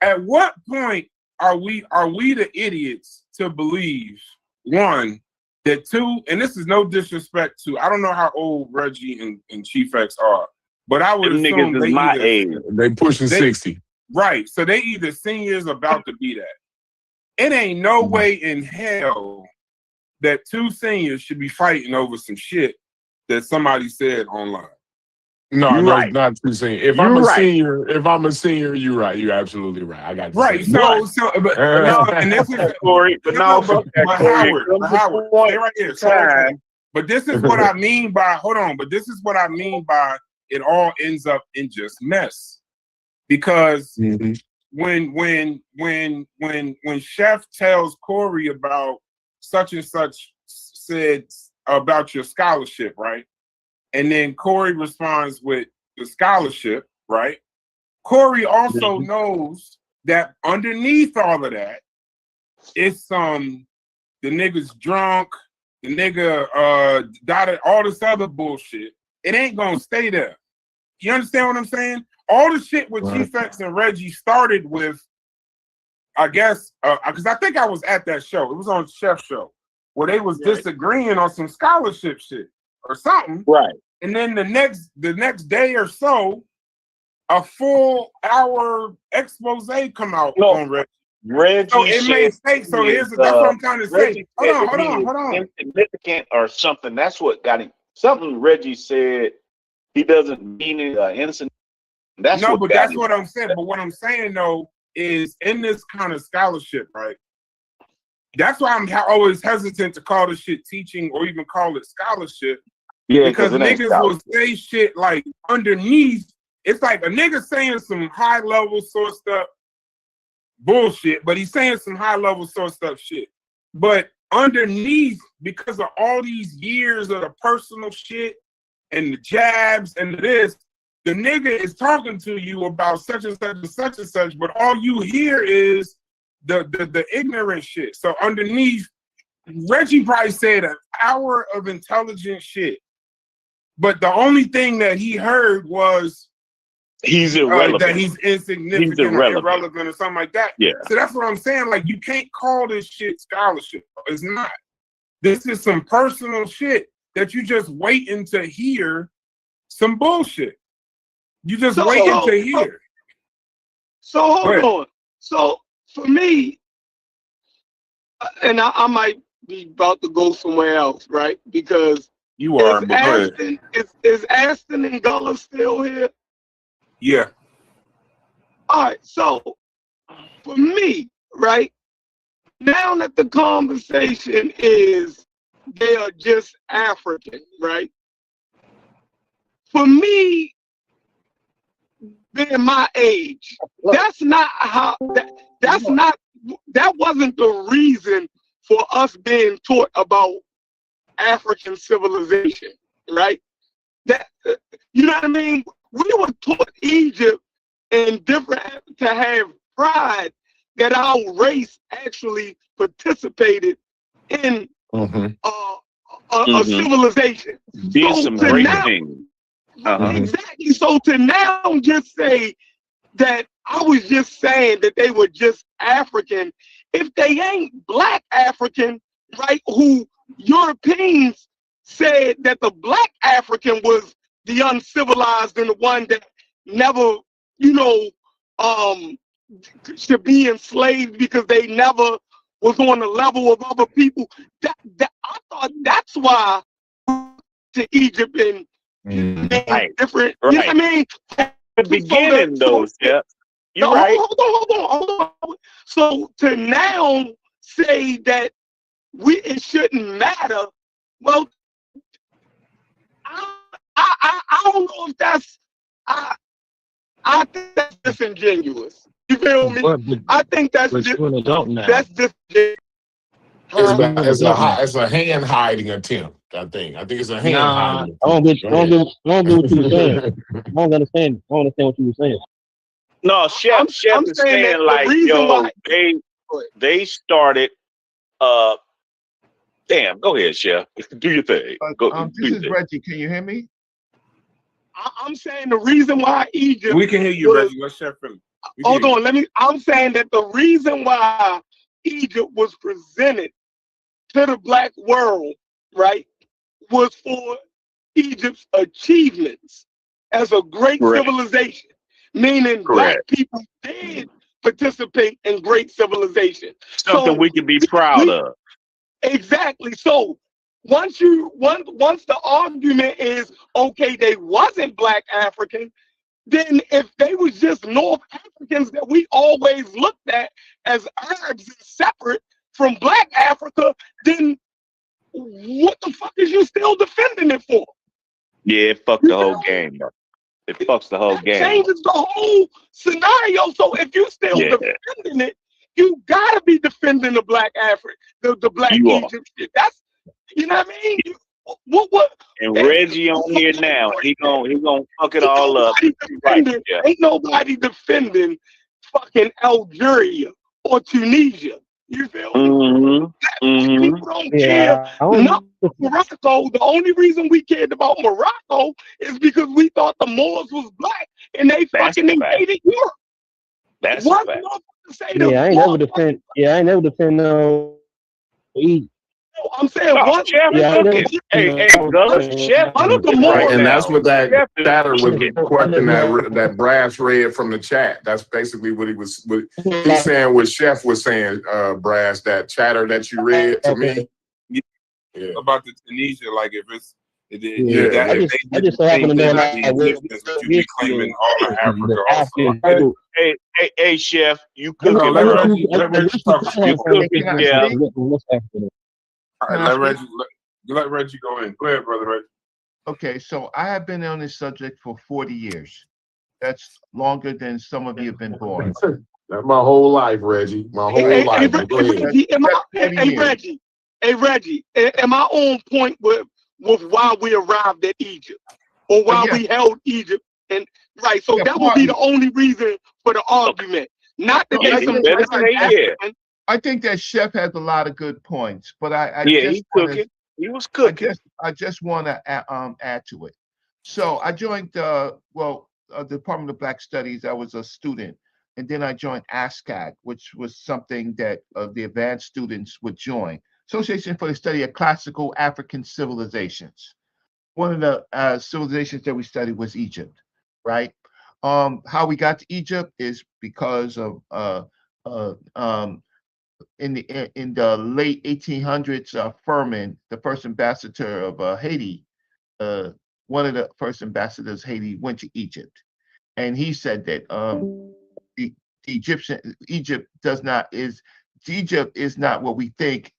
At what point are we the idiots to believe, one, that two, and this is no disrespect to, I don't know how old Reggie and Chief X are, but I would assume niggas is my age. They pushing 60. Right. So they either seniors about to be that. It ain't no way in hell that two seniors should be fighting over some shit that somebody said online. No, not two seniors. If I'm a senior, you're right. You're absolutely right. I got you. Right. And this is Corey, but Howard, stay right here. But this is what I mean by But this is what I mean by it all ends up in just mess. Because when Chef tells Corey about such and such said about your scholarship, right? And then Corey responds with the scholarship, right? Corey also knows that underneath all of that, it's the nigga's drunk, the nigga dotted all this other bullshit. It ain't gonna stay there. You understand what I'm saying? All the shit with G-Fex and Reggie started with, I guess, because I think I was at that show. It was on Chef's show where they was disagreeing on some scholarship shit or something. Right. And then the next day or so, a full hour expose come out on Reggie. Reggie so it may say so. That's what I'm trying to say. Hold on. Insignificant or something. That's what got him. Something Reggie said. He doesn't mean it. Innocent. That's no, what but got that's him. what I'm saying. But what I'm saying though is in this kind of scholarship, right? That's why I'm always hesitant to call this shit teaching or even call it scholarship. Yeah, because niggas will say shit like underneath. It's like a nigga saying some high level sort stuff bullshit, but he's saying some high level sort stuff shit. But underneath, because of all these years of the personal shit and the jabs and this, the nigga is talking to you about such and such and such and such, but all you hear is the ignorant shit. So underneath, Reggie probably said an hour of intelligent shit, but the only thing that he heard was he's irrelevant. That he's insignificant or irrelevant or something like that. Yeah. So that's what I'm saying. Like, you can't call this shit scholarship. It's not. This is some personal shit that you just waiting to hear some bullshit. You just waiting to hear. So hold on. So for me, and I might be about to go somewhere else, right? Because you are. Is Aston and Gullah still here? Yeah. All right. So for me, right now that the conversation is they are just African, right? For me, being my age, that's not how that wasn't the reason for us being taught about African civilization, right? That you know what I mean? We were taught Egypt and different to have pride that our race actually participated in a civilization. Did some great things. Exactly. So to now just say that I was just saying that they were just African, if they ain't black African, right? Who Europeans said that the black African was the uncivilized and the one that never, should be enslaved because they never was on the level of other people. That I thought that's why to Egypt and different. You know what I mean? The beginning, though, yeah. You're right. Hold on. So to now say that it shouldn't matter, well, I don't know if that's I think that's disingenuous. You feel me? I think that's just that's disingenuous. It's a hand hiding attempt. I think it's a hand hiding. I don't get what you were saying. I don't understand what you were saying. No, Chef is saying like, yo, they started. Damn, go ahead, Chef. Do your thing. This is Reggie. Can you hear me? I'm saying the reason why Egypt. We can hear you, Reggie. Let's Chef him. Hold on, I'm saying that the reason why Egypt was presented to the black world, right, was for Egypt's achievements as a great civilization, meaning black people did participate in great civilization. Something we can be proud of. Exactly. So once the argument is okay, they wasn't black African, then if they was just North Africans that we always looked at as Arabs and separate from black Africa, then what the fuck is you still defending it for? Yeah, it fucked the whole game, bro. It fucks the whole game. Changes the whole scenario. So if you still defending it, you gotta be defending the black African, the black Egypt shit. That's, you know what I mean? What? And Reggie on here now, he gonna fuck it all up. Ain't nobody defending fucking Algeria or Tunisia. You feel me? Mm-hmm. People don't care. Not Morocco. The only reason we cared about Morocco is because we thought the Moors was black and they fucking invaded Europe. That's what a fact. Say Yeah, I ain't never defend. Yeah, I ain't never defend no Egypt. I'm saying no, Chef cooking. Hey, Gus, Chef cooking right And now. that's what that Chef is chatter was cooking. question that Brass read from the chat. That's basically what he was. What he's saying, what Chef was saying, Brass, that chatter that you read to me. Yeah. About the Tunisia, like if it's I just so happen to know that you be claiming all of Africa also. Hey, Chef, you No, cooking, let bro. Reggie talk. You cooking, Chef. All right, let Reggie go in. Go ahead, brother Reggie. Okay, so I have been on this subject for 40 years. That's longer than some of you have been born. That's my whole life, Reggie. My whole life. Go ahead. Reggie, am I on point with why we arrived at Egypt or why we held Egypt? And right, so that would be the only reason for the argument. Not that they some I think that Chef has a lot of good points, but he was cooking. I just want to add to it. So I joined Department of Black Studies. I was a student, and then I joined ASCAG, which was something that the advanced students would join. Association for the Study of Classical African Civilizations. One of the civilizations that we studied was Egypt, right? How we got to Egypt is because of in the late 1800s, Furman, the first ambassador of Haiti, one of the first ambassadors Haiti went to Egypt, and he said that Egypt is not what we think.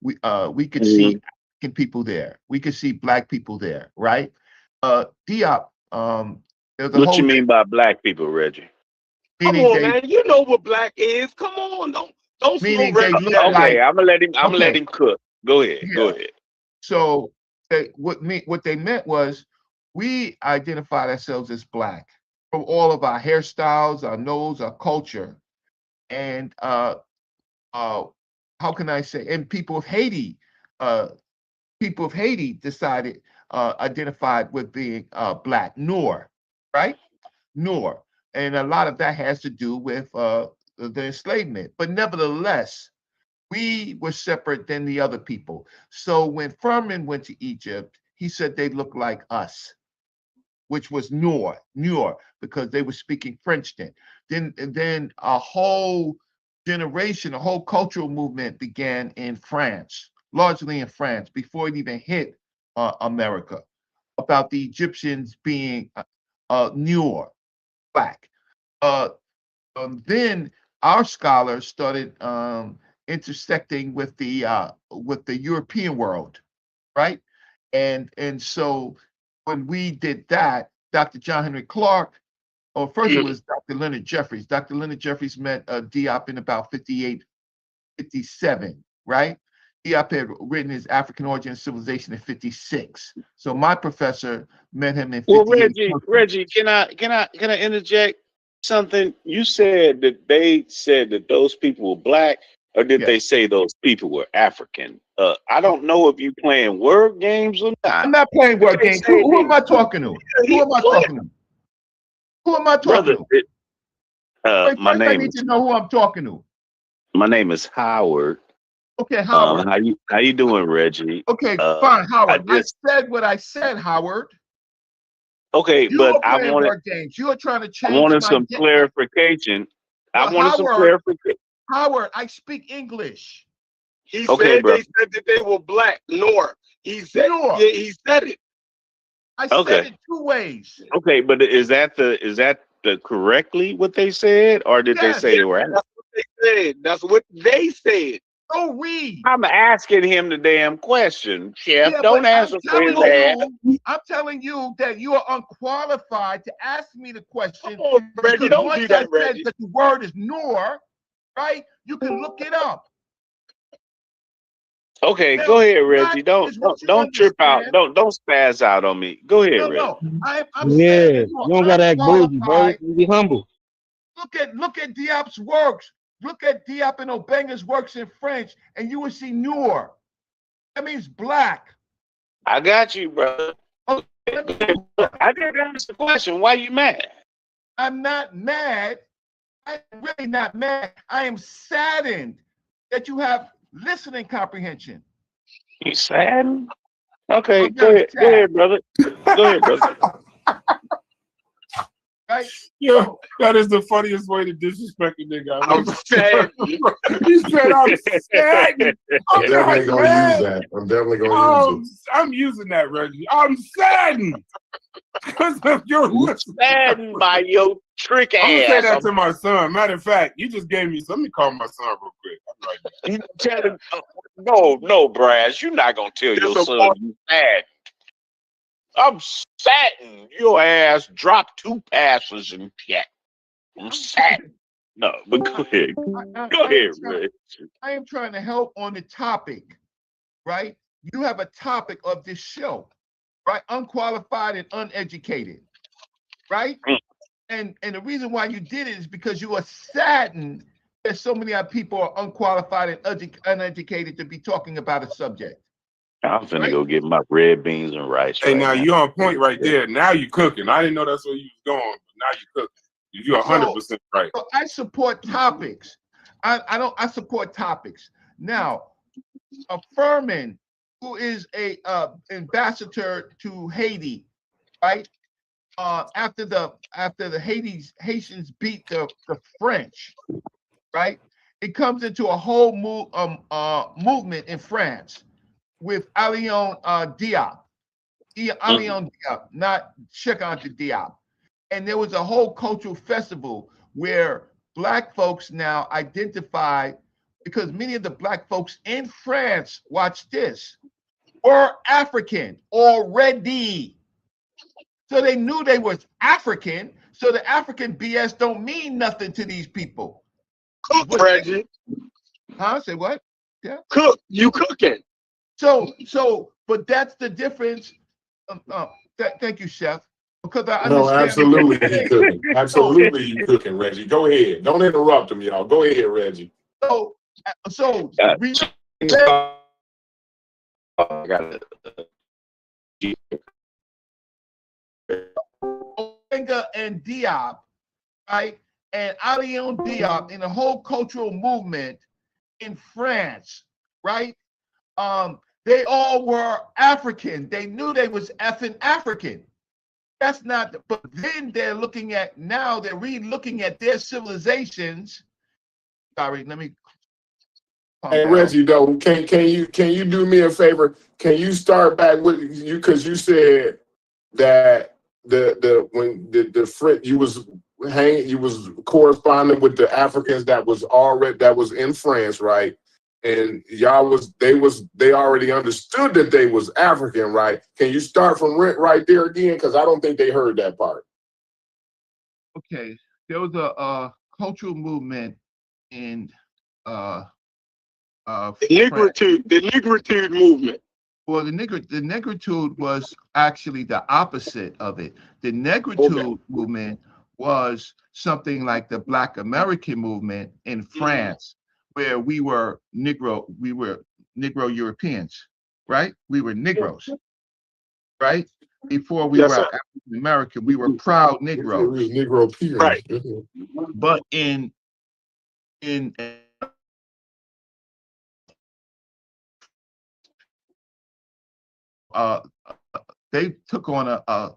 We could see African people there. We could see black people there, right? Diop. What you mean by black people, Reggie? Come on, man. You know what black is. Come on, don't slow Reggie down. Okay, I'm gonna let him cook. Go ahead. Yeah. Go ahead. So what they meant was we identified ourselves as black from all of our hairstyles, our nose, our culture, and how can I say? And people of Haiti decided identified with being black, Noor, right? Noor, and a lot of that has to do with the enslavement. But nevertheless, we were separate than the other people. So when Furman went to Egypt, he said they looked like us, which was Noor, because they were speaking French then. Then a whole generation, a whole cultural movement began in France, largely in France, before it even hit America, about the Egyptians being Noor, black. Then our scholars started intersecting with the European world, right? And so when we did that, Dr. John Henry Clark, or first it was Dr. Leonard Jeffries. Dr. Leonard Jeffries met Diop in about 58, 57, right? Diop had written his African Origin and Civilization in 56. So my professor met him in 58. Well, Reggie, can I interject something? You said that they said that those people were black, or did they say those people were African? I don't know if you playing word games or not. I'm not playing word games. Who am I talking to? Who am I talking to? Who am I talking to? My name I need to know who I'm talking to. My name is Howard. Okay, Howard. How you doing, Reggie? Okay, fine, Howard. I said what I said, Howard. Okay, but I wanted word games. You are trying to change. I wanted some clarification. Howard, I speak English. He said they said that they were black, Noor. He said he said it. I said it two ways. Okay, but is that the correctly what they said, or did they say they were? That's what they said. That's what they said. Don't read. I'm asking him the damn question, Chef. Don't answer for his ass. I'm telling you that you are unqualified to ask me the question. Come on, Reggie, don't do that, Reggie. That the word is Noor, right? You can look it up. Okay, go ahead, Reggie. Don't trip out. Don't spaz out on me. Go ahead, Reggie. No, I'm saying you don't gotta act bougie, bro. You be humble. Look at Diop's works. Look at Diop and Obenga's works in French, and you will see Noor. That means black. I got you, brother. Oh, I didn't answer the question. Why you mad? I'm not mad. I'm really not mad. I am saddened that you have listening comprehension. You saddened? Okay, I'm go very ahead. sad. Go ahead, brother. Go ahead, brother. Right? Yo, that is the funniest way to disrespect a nigga. I'm sad. He said, I'm saddened. I'm I'm definitely not gonna mad. use that. I'm definitely gonna use it. I'm using that, Reggie. I'm saddened because of your listening. Saddened by your trick ass. I'm gonna say that to my son. Matter of fact, you just gave me. Let me call my son real quick. I'm right back. You tell him, no, Brass. You're not gonna tell your son you sad. I'm saddened. Your ass dropped 2 passes in cat. I'm saddened. No, but go ahead. Go ahead, Red. I am trying to help on the topic, right? You have a topic of this show, right? Unqualified and uneducated, right? And the reason why you did it is because you are saddened that so many people are unqualified and uneducated to be talking about a subject. I'm finna go get my red beans and rice. Hey, now you on point right there. Now you cooking. I didn't know that's where you was going, but now you cooking. You're 100% right. So I support topics. I support topics. Now, Furman, who is a ambassador to Haiti, right? After the Haitians beat the French, right? It comes into a whole movement in France with Allion Diop. Allion Diop, not Cheikh Anta Diop. And there was a whole cultural festival where Black folks now identify, because many of the Black folks in France, watch this, were African already. So they knew they was African. So the African BS don't mean nothing to these people. Cook, Reggie. Huh? Say what? Yeah. Cook. You cooking. But that's the difference. Thank you, Chef. Because I No, understand. absolutely you cooking. Absolutely you cooking, Reggie. Go ahead. Don't interrupt him, y'all. Go ahead, Reggie. So Obenga and Diop, right? And Allion Diop in the whole cultural movement in France, right? They all were African. They knew they was effing African. That's not, but then they're looking at, now they're re-looking at their civilizations. Sorry, let me. Hey Reggie, though, can you do me a favor? Can you start back with you, because you said that the French, you was corresponding with the Africans that was in France, right? And they already understood that they was African, right? Can you start from right there again? Because I don't think they heard that part. Okay, there was a cultural movement in the negritude movement. Well, the negritude was actually the opposite of it. The negritude movement was something like the Black American movement in France, where we were Negro Europeans, right? We were Negroes, right? Before we were African American, we were proud Negroes. Negro peers. Right. But in they took on a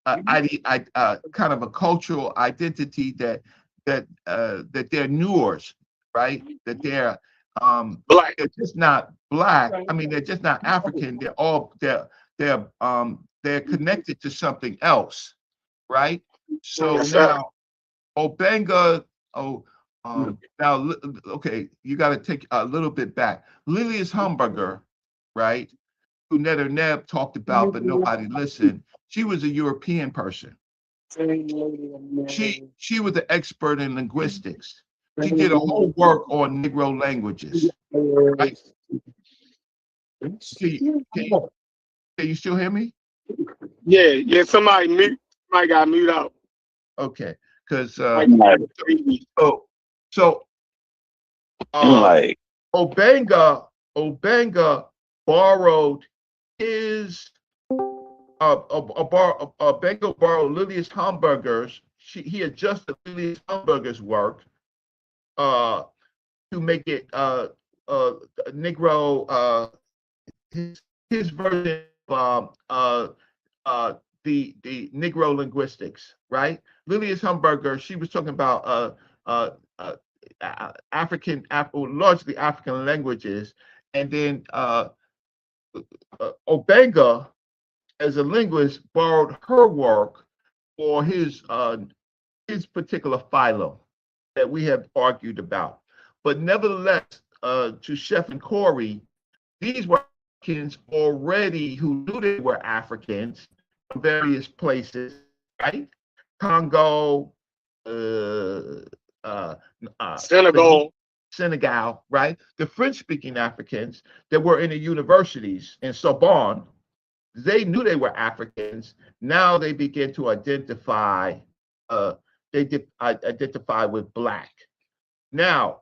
kind of a cultural identity that they're Neers, right? That they're Black. They're just not Black. I mean, they're just not African. They're connected to something else, right? So now Obenga. Now okay, you got to take a little bit back. Lilius Humberger, right? Who Netter Neb talked about, but nobody listened. She was a European person. She was an expert in linguistics. She did a whole work on Negro languages. Right? Can you still hear me? Yeah. Somebody got mute out. Okay, because So Like Obenga borrowed his Bengal borrowed Lilius Hamburger's. He adjusted Lilius Hamburger's work to make it Negro his version of the Negro linguistics, right? Lilius Hamburger, she was talking about largely African languages, and then Obenga, as a linguist, borrowed her work for his particular phylum that we have argued about. But nevertheless, to Chef and Corey, these were Africans already who knew they were Africans from various places, right? Congo, Senegal, right? The French-speaking Africans that were in the universities in Sorbonne, they knew they were Africans. Now they begin to identify. Identify with Black. Now,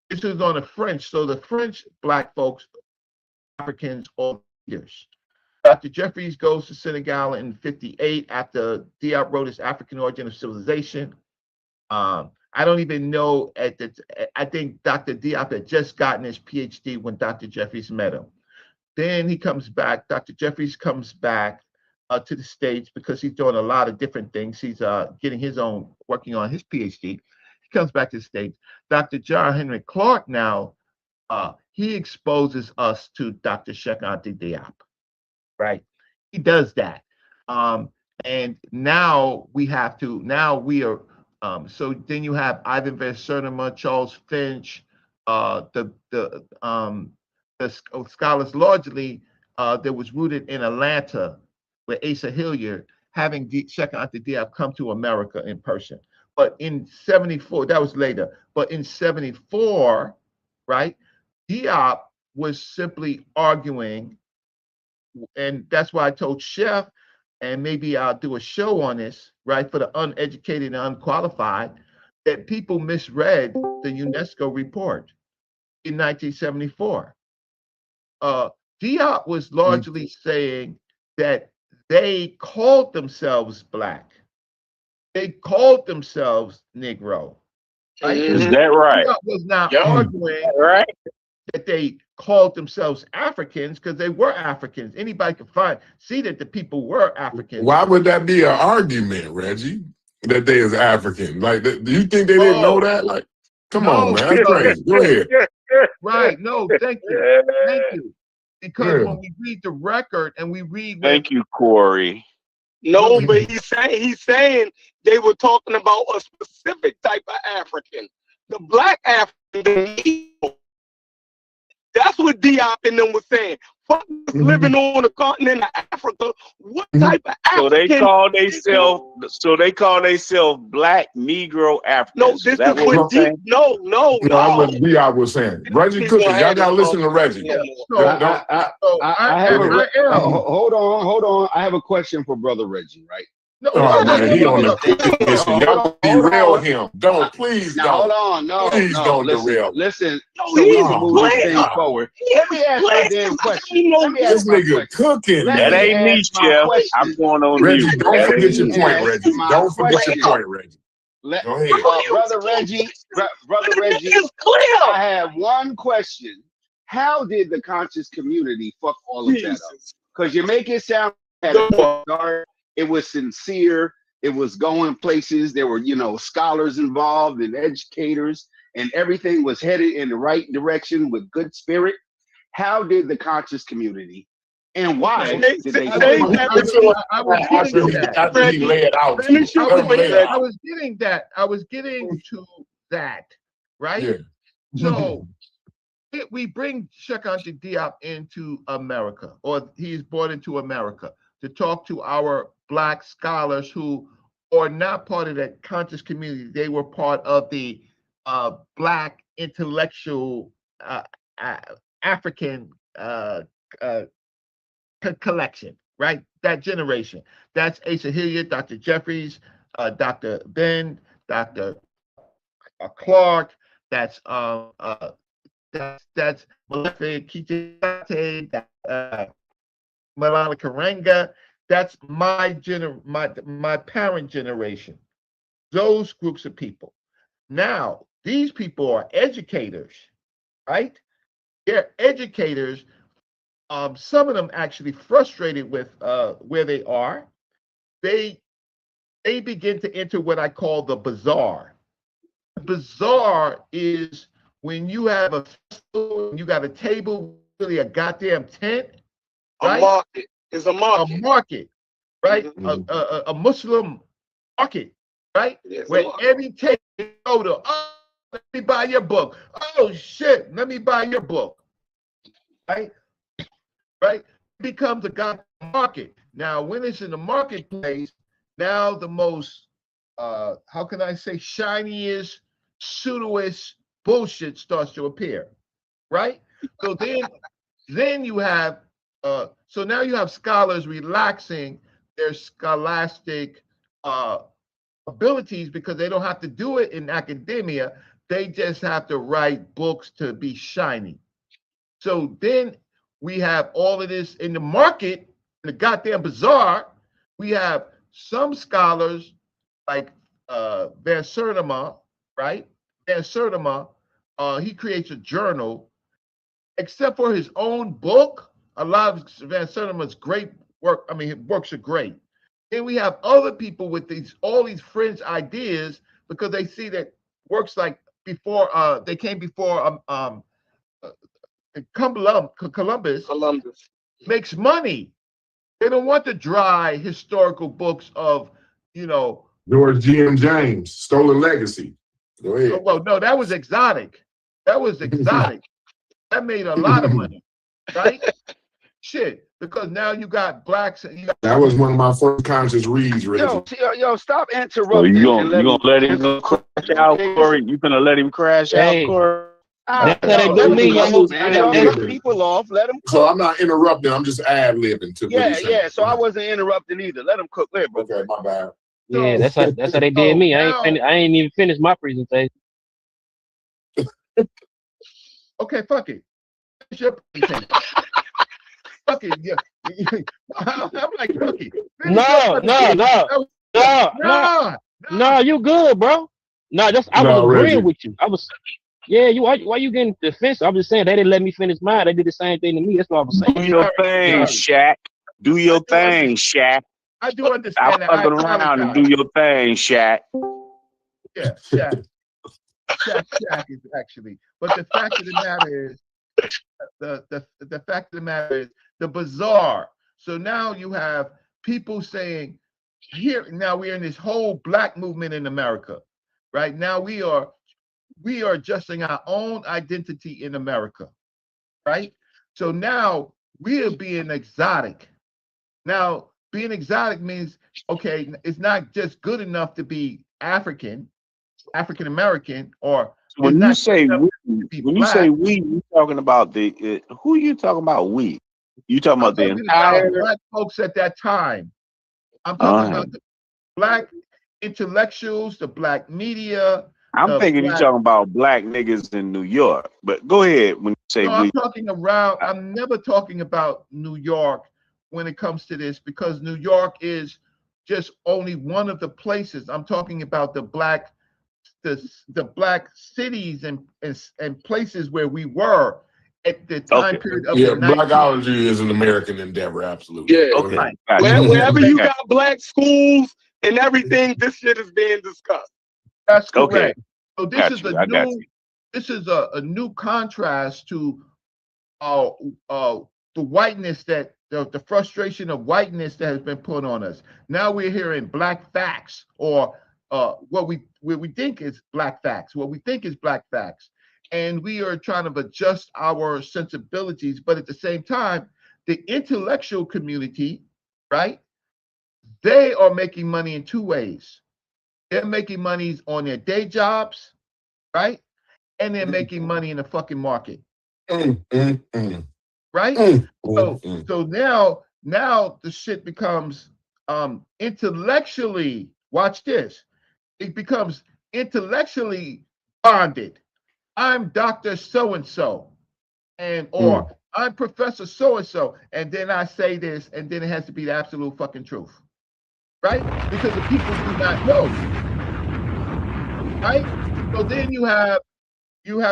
this is on the French. So the French Black folks, Africans, all leaders. Dr. Jeffries goes to Senegal in 58 after Diop wrote his African Origin of Civilization. I don't even know I think Dr. Diop had just gotten his PhD when Dr. Jeffries met him. Then he comes back. Dr. Jeffries comes back to the States because he's doing a lot of different things. He's working on his PhD. He comes back to the States. Dr. John Henry Clark now, he exposes us to Dr. Cheikh Anta Diop, right? He does that. And now we are, so then you have Ivan Van Sertima, Charles Finch, the scholars largely that was rooted in Atlanta with Asa Hilliard, having Cheikh Anta Diop come to America in person. But in 74, that was later, but in 74, right, Diop was simply arguing, and that's why I told Chef, and maybe I'll do a show on this, right, for the uneducated and unqualified, that people misread the UNESCO report in 1974. Diop was largely saying that they called themselves Black. They called themselves Negro. Right? Is that right? Diop was not arguing that they called themselves Africans because they were Africans. Anybody could see that the people were Africans. Why would that be an argument, Reggie? That they is African? Like, do you think they didn't know that? Like, come on, man, that's crazy. Go ahead. Right? No, thank you. Because when we read the record and we read, thank you, Corey. No, but he's saying they were talking about a specific type of African, the Black African. That's what Diop and them was saying. Fuck living on the continent of Africa. What type of African? So they call themselves Black Negro Africans. No, this is what what Diop was saying. Reggie Cooking, y'all gotta listen to Reggie. Hold on. I have a question for Brother Reggie, right? Man, he on the listen. Y'all derail him. Please don't. Hold on, please don't derail. Listen, so we can move this thing forward. Let me ask my damn question. This nigga cooking. That ain't me, Chef. I'm going on Reggie, mute. don't forget your point, Reggie. Don't forget your point, Reggie. Go ahead. Brother Reggie, I have one question. How did the conscious community fuck all of that up? Because you make it sound dark. It was sincere. It was going places. There were, scholars involved and educators, and everything was headed in the right direction with good spirit. How did the conscious community, and why did they? I was getting to that, right? Yeah. So we bring Cheikh Anta Diop into America, or he's brought into America to talk to our Black scholars who are not part of that conscious community. They were part of the Black intellectual African collection, right? That generation. That's Asa Hilliard, Dr. Jeffries, Dr. Ben, Dr. Clark, that's Malefic, Kitate, Malala Karenga. That's my parent generation. Those groups of people. Now, these people are educators, right? They're educators. Some of them actually frustrated with where they are. They begin to enter what I call the bazaar. The bazaar is when you have you got a table, really a goddamn tent, right? A market. It's a market. A market, right? A Muslim market, right? Where every table you go to, oh, let me buy your book. Oh shit, let me buy your book. Right? Right? It becomes a goddamn market. Now, when it's in the marketplace, now the most how can I say shiniest, pseudoest bullshit starts to appear. Right? So then you have so now you have scholars relaxing their scholastic abilities because they don't have to do it in academia. They just have to write books to be shiny. So then we have all of this in the market, in the goddamn bazaar. We have some scholars like Van Sertima, right? Van Sertima, he creates a journal. Except for his own book, a lot of Van Sertima's great work. I mean, his works are great. Then we have other people with all these fringe ideas because they see that works like before they came before Columbus makes money. They don't want the dry historical books of, George G.M. James, Stolen Legacy. Go ahead. Well, no, that was exotic. That was exotic. That made a lot of money, right? Shit, because now you got blacks. That was one of my first conscious reads, Reggie. Yo, stop So interrupting. you gonna let him crash out, Corey? You gonna let him crash out, Corey? That's how they do me, Y'all yo. cut people off. Let them cook. So I'm not interrupting. I'm just ad-libbing to what he's saying. Yeah. So I wasn't interrupting either. Let them cook. Let bro. Okay, my bad. Yeah, that's how they did me. I ain't even finished my presentation. Okay, fuck it. It's your presentation. Fuck it. Yeah. I'm like, fuck it. No, you good, bro. No, I was agreeing with you. Why you getting defensive? I'm just saying they didn't let me finish mine. They did the same thing to me. That's what I was saying. Do your thing, Shaq. Do your thing, Shaq. I do understand that. Stop fucking around and do your thing, Shaq. Yeah, Shaq is actually. But the fact of the matter is, the fact of the matter is the bazaar. So now you have people saying, here now we're in this whole black movement in America, right? Now we are adjusting our own identity in America, right? So now we are being exotic. Now being exotic means, okay, it's not just good enough to be African American, or when you say we, you talking about who are you talking about? We? You talking about the entire black folks at that time? I'm talking about the black intellectuals, the black media. I'm thinking you're talking about black niggas in New York. But go ahead when you say we. I'm never talking about New York when it comes to this, because New York is just only one of the places. I'm talking about the black cities and places where we were at the time period of the blackology is an American endeavor, absolutely. Yeah. Okay. Wherever you got black schools and everything, this shit is being discussed. That's correct. So this is a new contrast to the whiteness that the frustration of whiteness that has been put on us. Now we're hearing black facts, or what we think is black facts, and we are trying to adjust our sensibilities. But at the same time, the intellectual community, right? They are making money in two ways. They're making money on their day jobs, right? And they're making money in the fucking market. Right? So now the shit becomes intellectually, watch this. It becomes intellectually bonded. I'm Dr. So-and-so, or I'm Professor so-and-so, and then I say this, and then it has to be the absolute fucking truth, right? Because the people do not know, right? So then you have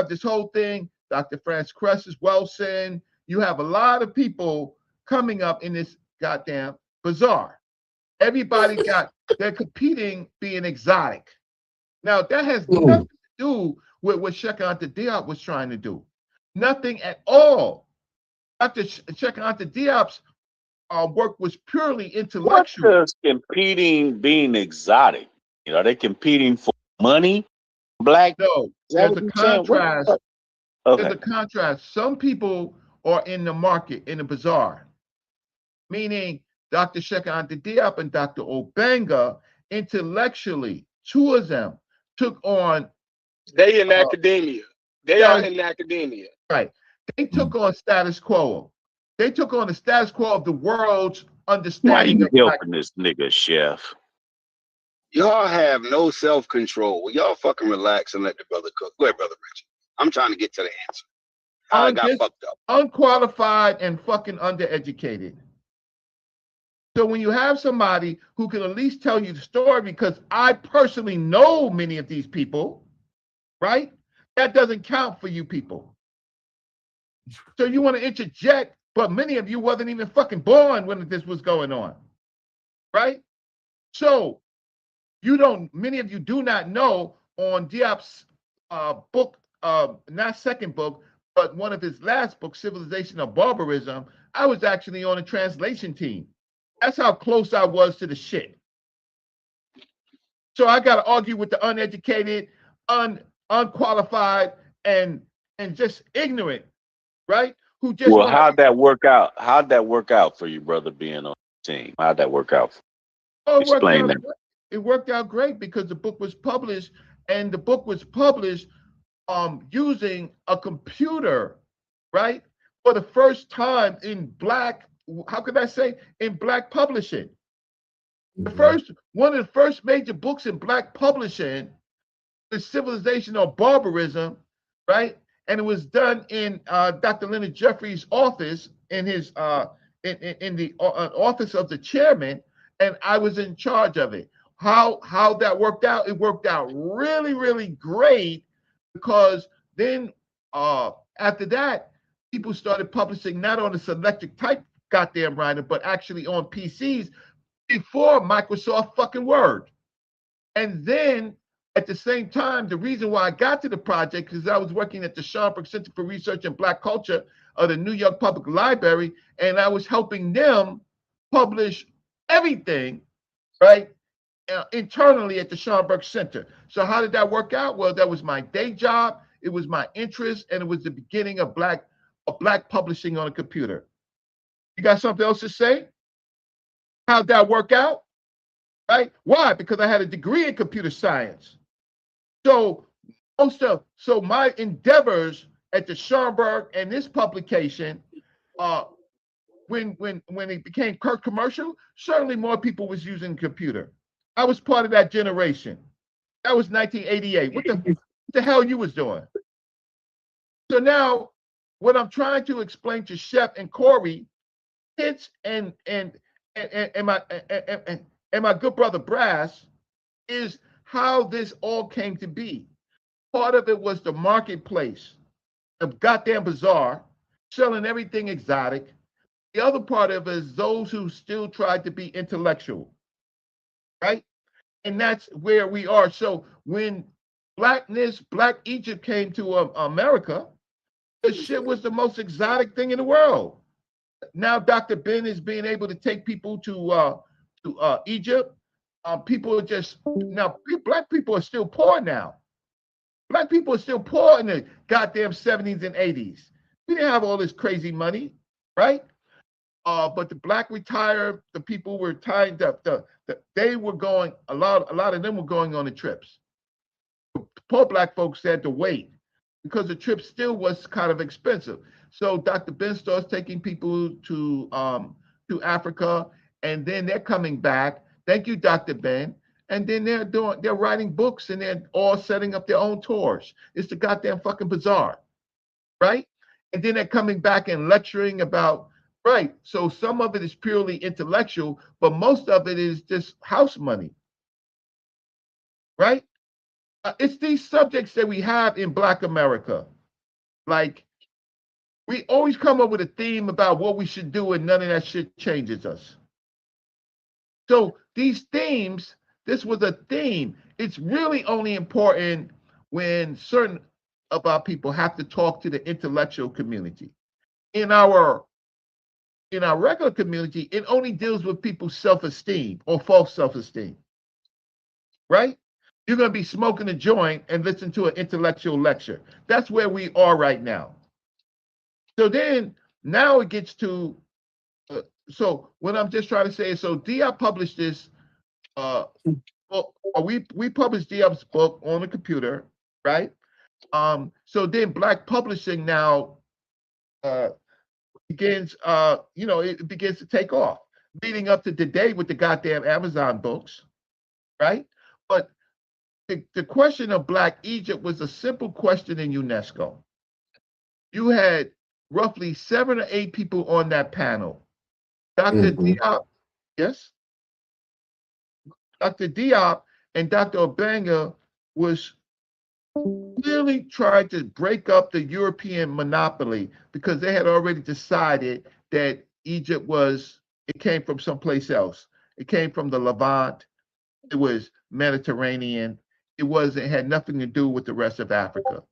this whole thing, Dr. Franz Cress's Wilson, you have a lot of people coming up in this goddamn bazaar. Everybody they're competing being exotic. Now, that has nothing to do with what Cheikh Anta Diop was trying to do. Nothing at all. Dr. Cheikh Anta Diop's work was purely What intellectual. does competing being exotic? You know, are they competing for money? Black? No, Is that there's what a you're saying? contrast. Okay. There's a contrast. Some people are in the market, in the bazaar, meaning Dr. Cheikh Anta Diop and Dr. Obenga, intellectually, two of them took on. They in academia. They are in academia. Right. They took on status quo. They took on the status quo of the world's Why understanding you of black. helping this nigga, Chef? Y'all have no self-control. Will y'all fucking relax and let the brother cook? Go ahead, Brother Richie. I'm trying to get to the answer. How I got fucked up. Unqualified and fucking undereducated. So when you have somebody who can at least tell you the story, because I personally know many of these people, right? That doesn't count for you people. So you want to interject, but many of you wasn't even fucking born when this was going on, right? So many of you do not know on Diop's book, not second book, but one of his last books, Civilization of Barbarism, I was actually on a translation team. That's how close I was to the shit. So I got to argue with the uneducated, unqualified, and just ignorant, right? Who just Well, how'd that work out? How'd that work out for you, brother, being on the team? How'd that work out? Explain that. It worked out great because the book was published, and the book was published using a computer, right? For the first time in black, how could I say, in black publishing. One of the first major books in black publishing, The Civilization of Barbarism, right? And it was done in Dr. Leonard Jeffries' office, in his in the office of the chairman, and I was in charge of it. How that worked out? It worked out really, really great, because then after that, people started publishing not on a selectric type goddamn writer, but actually on PCs before Microsoft fucking Word. And then at the same time, the reason why I got to the project is I was working at the Schomburg Center for Research in Black Culture of the New York Public Library, and I was helping them publish everything, right, internally at the Schomburg Center. So how did that work out? Well, that was my day job, it was my interest, and it was the beginning of black publishing on a computer. You got something else to say? How'd that work out? Right? Why? Because I had a degree in computer science. So my endeavors at the Schomburg and this publication, when it became commercial, certainly more people was using computer. I was part of that generation. That was 1988. What the hell you was doing? So now, what I'm trying to explain to Shep and Corey, kids, and my good brother Brass, is how this all came to be. Part of it was the marketplace, the goddamn bazaar, selling everything exotic. The other part of it is those who still tried to be intellectual, right? And that's where we are. So when Black Egypt came to America, the shit was the most exotic thing in the world. Now Dr. Ben is being able to take people to Egypt. People are just, now black people are still poor now. Black people are still poor in the goddamn 70s and 80s. We didn't have all this crazy money, right? But the black retired, the people were tied up. They were going, a lot of them were going on the trips. Poor black folks had to wait because the trip still was kind of expensive. So Dr. Ben starts taking people to Africa, and then they're coming back. Thank you, Dr. Ben. and then they're writing books and they're all setting up their own tours. It's the goddamn fucking bizarre, right? And then they're coming back and lecturing about, right? So some of it is purely intellectual, but most of it is just house money, right? It's these subjects that we have in Black America. Like, we always come up with a theme about what we should do, and none of that shit changes us. So these themes, this was a theme. It's really only important when certain of our people have to talk to the intellectual community. In our regular community, it only deals with people's self-esteem or false self-esteem, right? You're going to be smoking a joint and listen to an intellectual lecture. That's where we are right now. So then, now it gets to, so what I'm just trying to say is, so Diop published this, we published Diop's book on the computer, right? So then Black publishing now begins, it begins to take off, leading up to today with the goddamn Amazon books, right? But the question of Black Egypt was a simple question in UNESCO. You had roughly 7 or 8 people on that panel. Dr. Diop, yes? Dr. Diop and Dr. Obanga was clearly trying to break up the European monopoly because they had already decided that Egypt it came from someplace else. It came from the Levant. It was Mediterranean. It had nothing to do with the rest of Africa.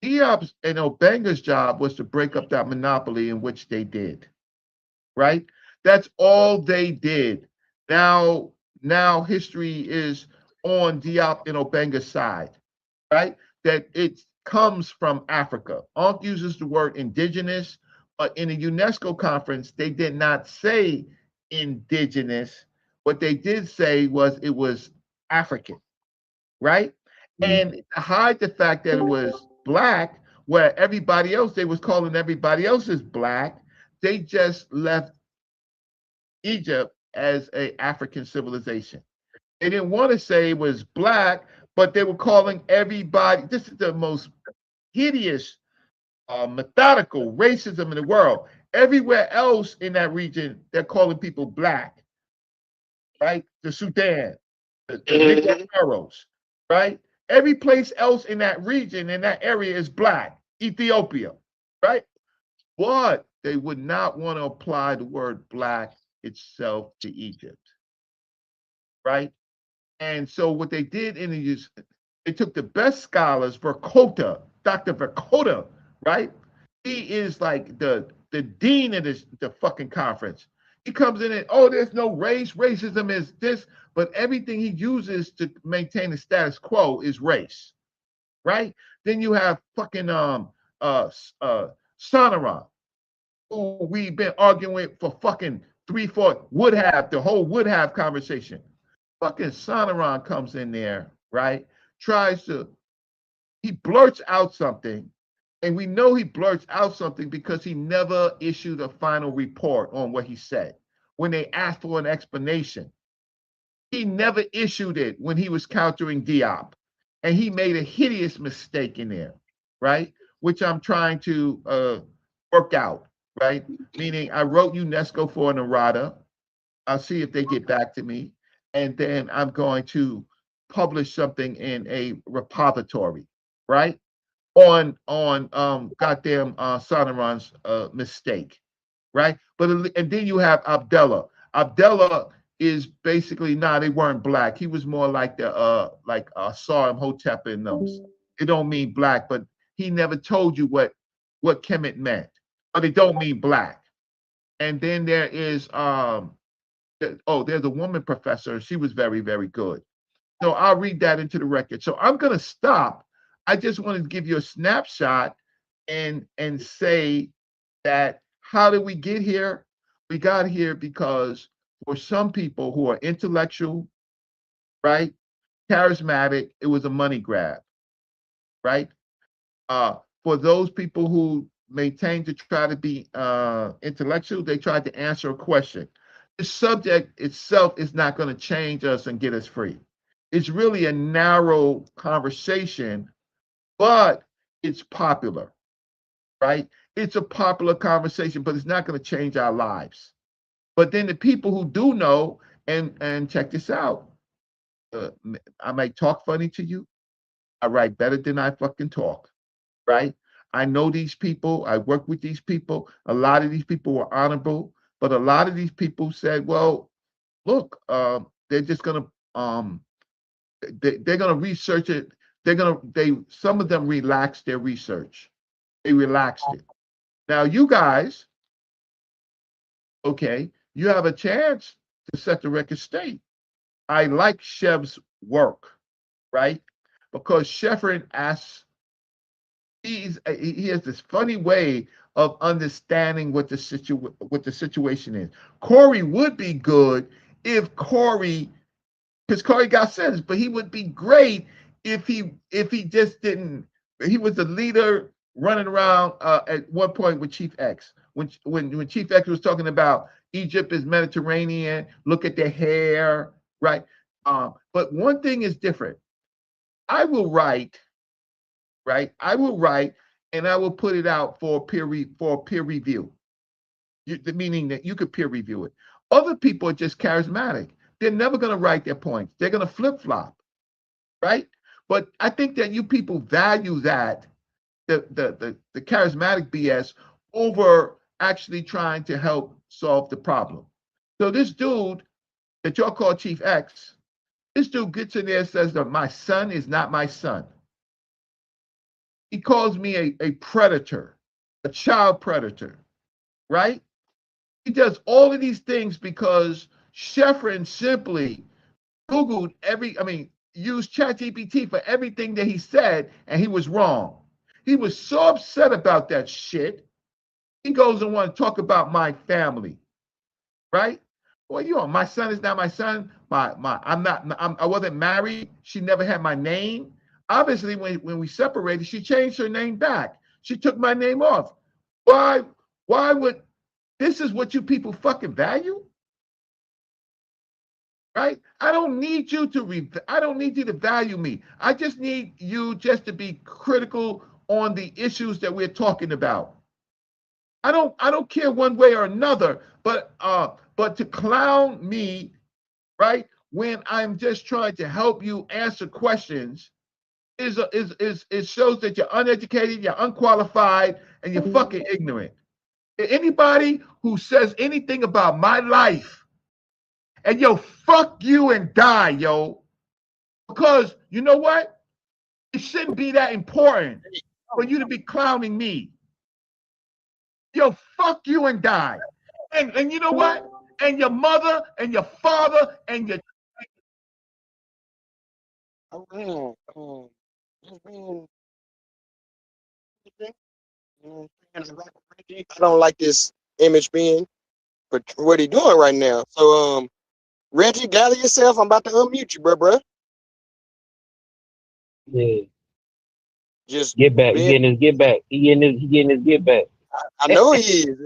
Diop's and Obanga's job was to break up that monopoly, in which they did, right? That's all they did. Now history is on Diop and Obanga's side, right? That it comes from Africa. Ankh uses the word indigenous, but in the UNESCO conference, they did not say indigenous. What they did say was it was African, right? And to hide the fact that it was Black, where everybody else, they was calling everybody else as Black, they just left Egypt as an African civilization. They didn't want to say it was Black, but they were calling everybody, this is the most hideous, methodical racism in the world. Everywhere else in that region, they're calling people Black, right? The Sudan, the Negro Pharaohs, right? Every place else in that region, in that area, is Black. Ethiopia, right? But they would not want to apply the word Black itself to Egypt, right? And so what they did they took the best scholars, Dr. Verkota, right? He is like the dean of the fucking conference. He comes in and, there's no race. Racism is this, but everything he uses to maintain the status quo is race, right? Then you have fucking Sonoran, who we've been arguing with for fucking 3-4 the whole would have conversation. Fucking Sonoran comes in there, right? He blurts out something, and we know he blurts out something because he never issued a final report on what he said. When they asked for an explanation, he never issued it when he was countering Diop. And he made a hideous mistake in there, right? Which I'm trying to work out, right? Meaning I wrote UNESCO for an errata. I'll see if they get back to me. And then I'm going to publish something in a repository, right? On goddamn Sonoran's mistake, right? And then you have Abdullah. Abdullah is basically, they weren't Black. He was more like the Sarim Hotep in those. It don't mean Black, but he never told you what Kemet meant. But it don't mean Black. And then there is there's a woman professor. She was very, very good. So I'll read that into the record. So I'm going to stop. I just wanted to give you a snapshot and say that how did we get here? We got here because for some people who are intellectual, right, charismatic, it was a money grab, right? For those people who maintain to try to be intellectual, they tried to answer a question. The subject itself is not going to change us and get us free. It's really a narrow conversation, but it's popular, right? It's a popular conversation, but it's not going to change our lives. But then the people who do know, and check this out, I might talk funny to you. I write better than I fucking talk, right? I know these people. I work with these people. A lot of these people were honorable, but a lot of these people said, "Well, look, they're just gonna they're gonna research it. Some of them relaxed their research. They relaxed it. Now you guys, okay, you have a chance to set the record straight. I like Chev's work, right? Because Sheffrin asks, he has this funny way of understanding what the situation is. Corey would be good if Corey, because Corey got sentenced, but he would be great if he just didn't. He was the leader running around at one point with Chief X. When Chief X was talking about Egypt is Mediterranean, look at their hair, right? But one thing is different. I will write, right? I will write, and I will put it out for peer review. Meaning that you could peer review it. Other people are just charismatic. They're never going to write their points. They're going to flip flop, right? But I think that you people value that the charismatic BS over actually trying to help solve the problem. So this dude that y'all call Chief X, this dude gets in there and says that my son is not my son. He calls me a predator, a child predator, right? He does all of these things because Sheffrin simply Googled used ChatGPT for everything that he said, and he was wrong. He was so upset about that shit. He goes and want to talk about my family, right? Well, my son is not my son. I wasn't married. She never had my name. Obviously, when we separated, she changed her name back. She took my name off. Why would this is what you people fucking value? Right? I don't need you to value me. I just need you just to be critical on the issues that we're talking about. I don't care one way or another, but to clown me, right, when I'm just trying to help you answer questions it shows that you're uneducated, you're unqualified, and you're fucking ignorant. Anybody who says anything about my life, and yo, fuck you and die, yo. Because you know what? It shouldn't be that important for you to be clowning me. Yo, fuck you and die. And you know what? And your mother and your father and your I don't like this image being for what he doing right now. So Reggie, gather yourself. I'm about to unmute you, bro. Yeah. Just get back. He getting his get back. He getting his get back. I know he is.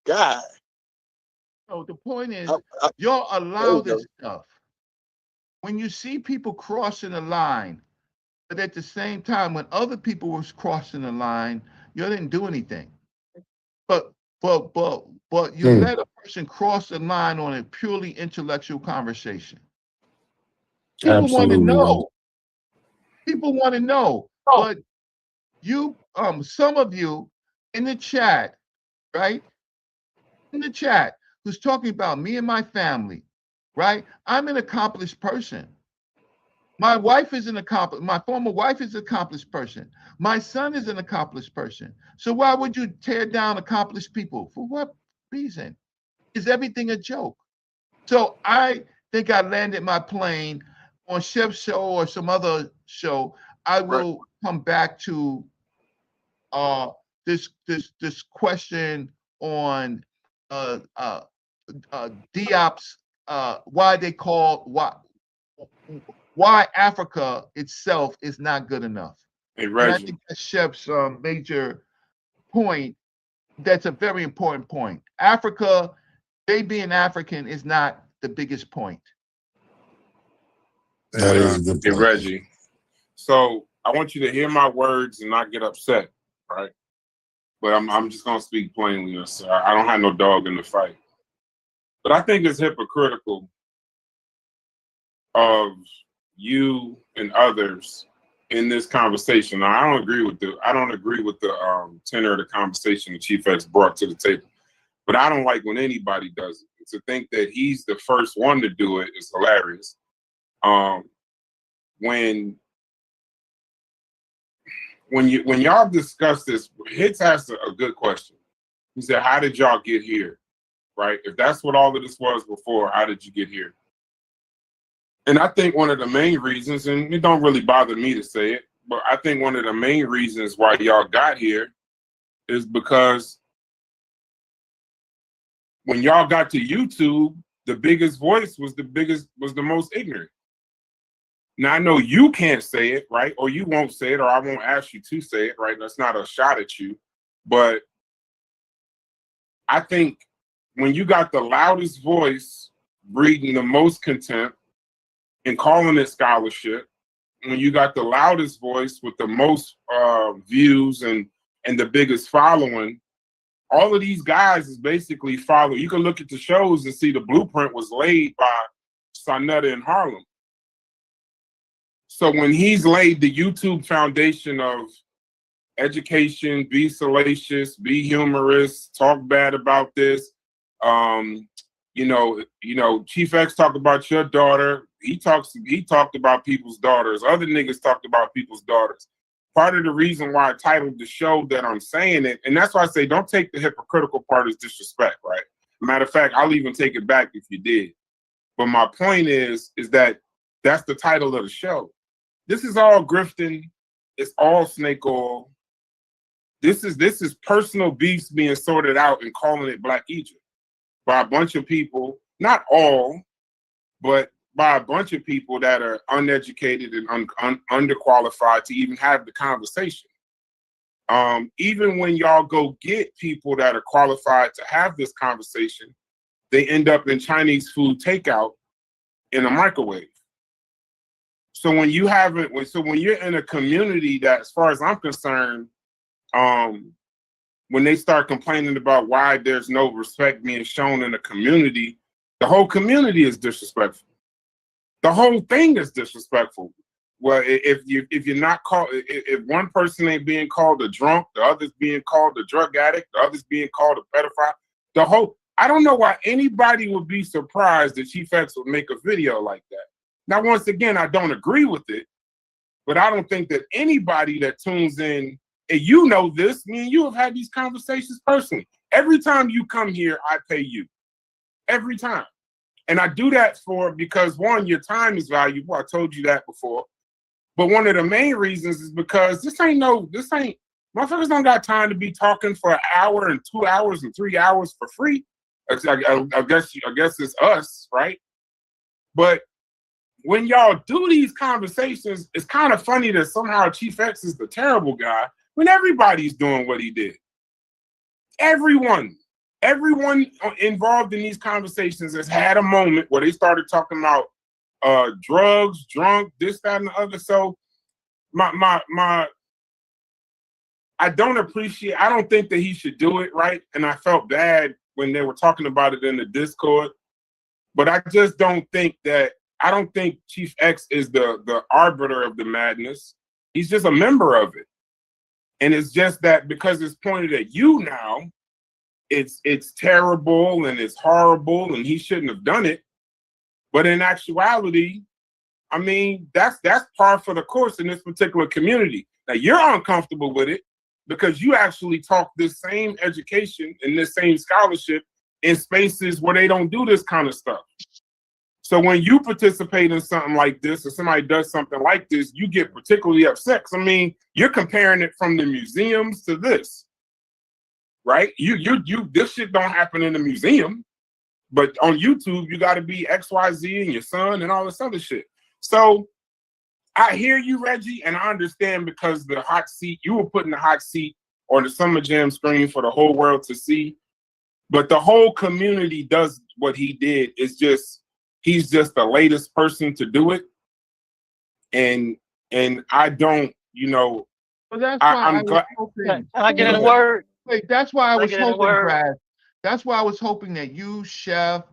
God. So the point is, y'all allow this stuff. When you see people crossing the line, but at the same time, when other people was crossing the line, you didn't do anything. But you let a person cross the line on a purely intellectual conversation. People want to know. People want to know. But you, some of you in the chat, right? In the chat, who's talking about me and my family, right? I'm an accomplished person. My wife is my former wife is an accomplished person. My son is an accomplished person. So why would you tear down accomplished people? For what reason? Is everything a joke? So I think I landed my plane on Chef's show or some other show. I will come back to this question on Diop's why Africa itself is not good enough. Hey, and I Reggie. think that's Shep's major point. That's a very important point. Africa, they being African is not the biggest point. That is a good Hey, point. Reggie. So I want you to hear my words and not get upset, right? But I'm just gonna speak plainly. So I don't have no dog in the fight. But I think it's hypocritical of you and others in this conversation. Now, I don't agree with the tenor of the conversation the Chief X brought to the table. But I don't like when anybody does it. To think that he's the first one to do it is hilarious. When y'all discuss this, Hits asked a good question. He said, "How did y'all get here?" Right? If that's what all of this was before, how did you get here? And I think one of the main reasons, and it don't really bother me to say it, but I think one of the main reasons why y'all got here is because when y'all got to YouTube, the biggest voice was the most ignorant. Now I know you can't say it, right? Or you won't say it, or I won't ask you to say it, right? That's not a shot at you. But I think when you got the loudest voice breeding the most contempt and calling it scholarship, when you got the loudest voice with the most views and the biggest following, all of these guys is basically follow. You can look at the shows and see the blueprint was laid by Sonetta in Harlem. So when he's laid the YouTube foundation of education, be salacious, be humorous, talk bad about this, Chief X talked about your daughter. He talked about people's daughters. Other niggas talked about people's daughters. Part of the reason why I titled the show that I'm saying it, and that's why I say don't take the hypocritical part as disrespect, right? Matter of fact, I'll even take it back if you did. But my point is that that's the title of the show. This is all grifting. It's all snake oil. This is personal beefs being sorted out and calling it Black Egypt by a bunch of people, not all, but by a bunch of people that are uneducated and underqualified to even have the conversation. Even when y'all go get people that are qualified to have this conversation, they end up in Chinese food takeout in a microwave. So when you're in a community that, as far as I'm concerned, when they start complaining about why there's no respect being shown in the community, the whole community is disrespectful. The whole thing is disrespectful. Well, if you're not called, if one person ain't being called a drunk, the other's being called a drug addict, the other's being called a pedophile. I don't know why anybody would be surprised that Chief X would make a video like that. Now, once again, I don't agree with it, but I don't think that anybody that tunes in, and you know this, me and you have had these conversations personally. Every time you come here, I pay you. Every time. And I do that because one, your time is valuable. I told you that before. But one of the main reasons is because motherfuckers don't got time to be talking for an hour and 2 hours and 3 hours for free. I guess it's us, right? But when y'all do these conversations, it's kind of funny that somehow Chief X is the terrible guy when everybody's doing what he did. Everyone involved in these conversations has had a moment where they started talking about drugs, drunk, this, that, and the other. So I don't think that he should do it, right? And I felt bad when they were talking about it in the Discord. But I just don't think Chief X is the arbiter of the madness. He's just a member of it. And it's just that because it's pointed at you now, it's terrible and it's horrible and he shouldn't have done it. But in actuality, I mean, that's par for the course in this particular community. Now you're uncomfortable with it because you actually talk this same education and this same scholarship in spaces where they don't do this kind of stuff. So when you participate in something like this or somebody does something like this, you get particularly upset. I mean, you're comparing it from the museums to this, right? This shit don't happen in the museum, but on YouTube, you got to be XYZ and your son and all this other shit. So I hear you, Reggie, and I understand because the hot seat, you were putting the hot seat on the Summer Jam screen for the whole world to see. But the whole community does what he did. It's just, he's just the latest person to do it. and I don't, you know, Well, that's why I I'm was glad. hoping. Can I get Go in a ahead. word? Wait, that's why I Can I was get in a hoping, word? Brad. That's why I was hoping that you, Chef,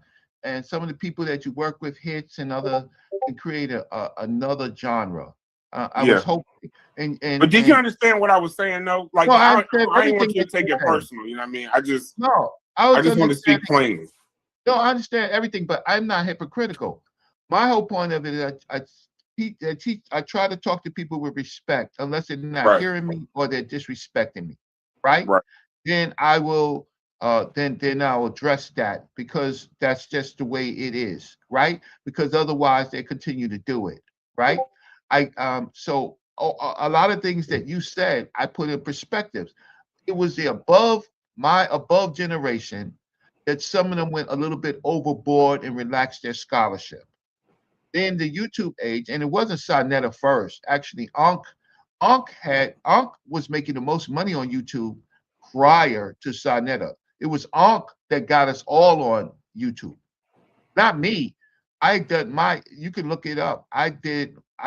and some of the people that you work with, Hits and other, can create another genre. I was Yeah. hoping, But did you understand what I was saying though? Like no, I I understand ain't want everything you that to take you're it saying. personal. You know what I mean? I just No, I was want to speak understanding. plainly. No, I understand everything, but I'm not hypocritical. My whole point of it is I try to talk to people with respect, unless they're not Right. hearing me or they're disrespecting me, right? Right. Then I will then I'll address that, because that's just the way it is, right? Because otherwise they continue to do it, right? So a lot of things that you said I put in perspectives. It was the above generation that some of them went a little bit overboard and relaxed their scholarship. Then the YouTube age, and it wasn't Sarnetta first. Actually, Ankh was making the most money on YouTube prior to Sarnetta. It was Ankh that got us all on YouTube, not me. You can look it up. I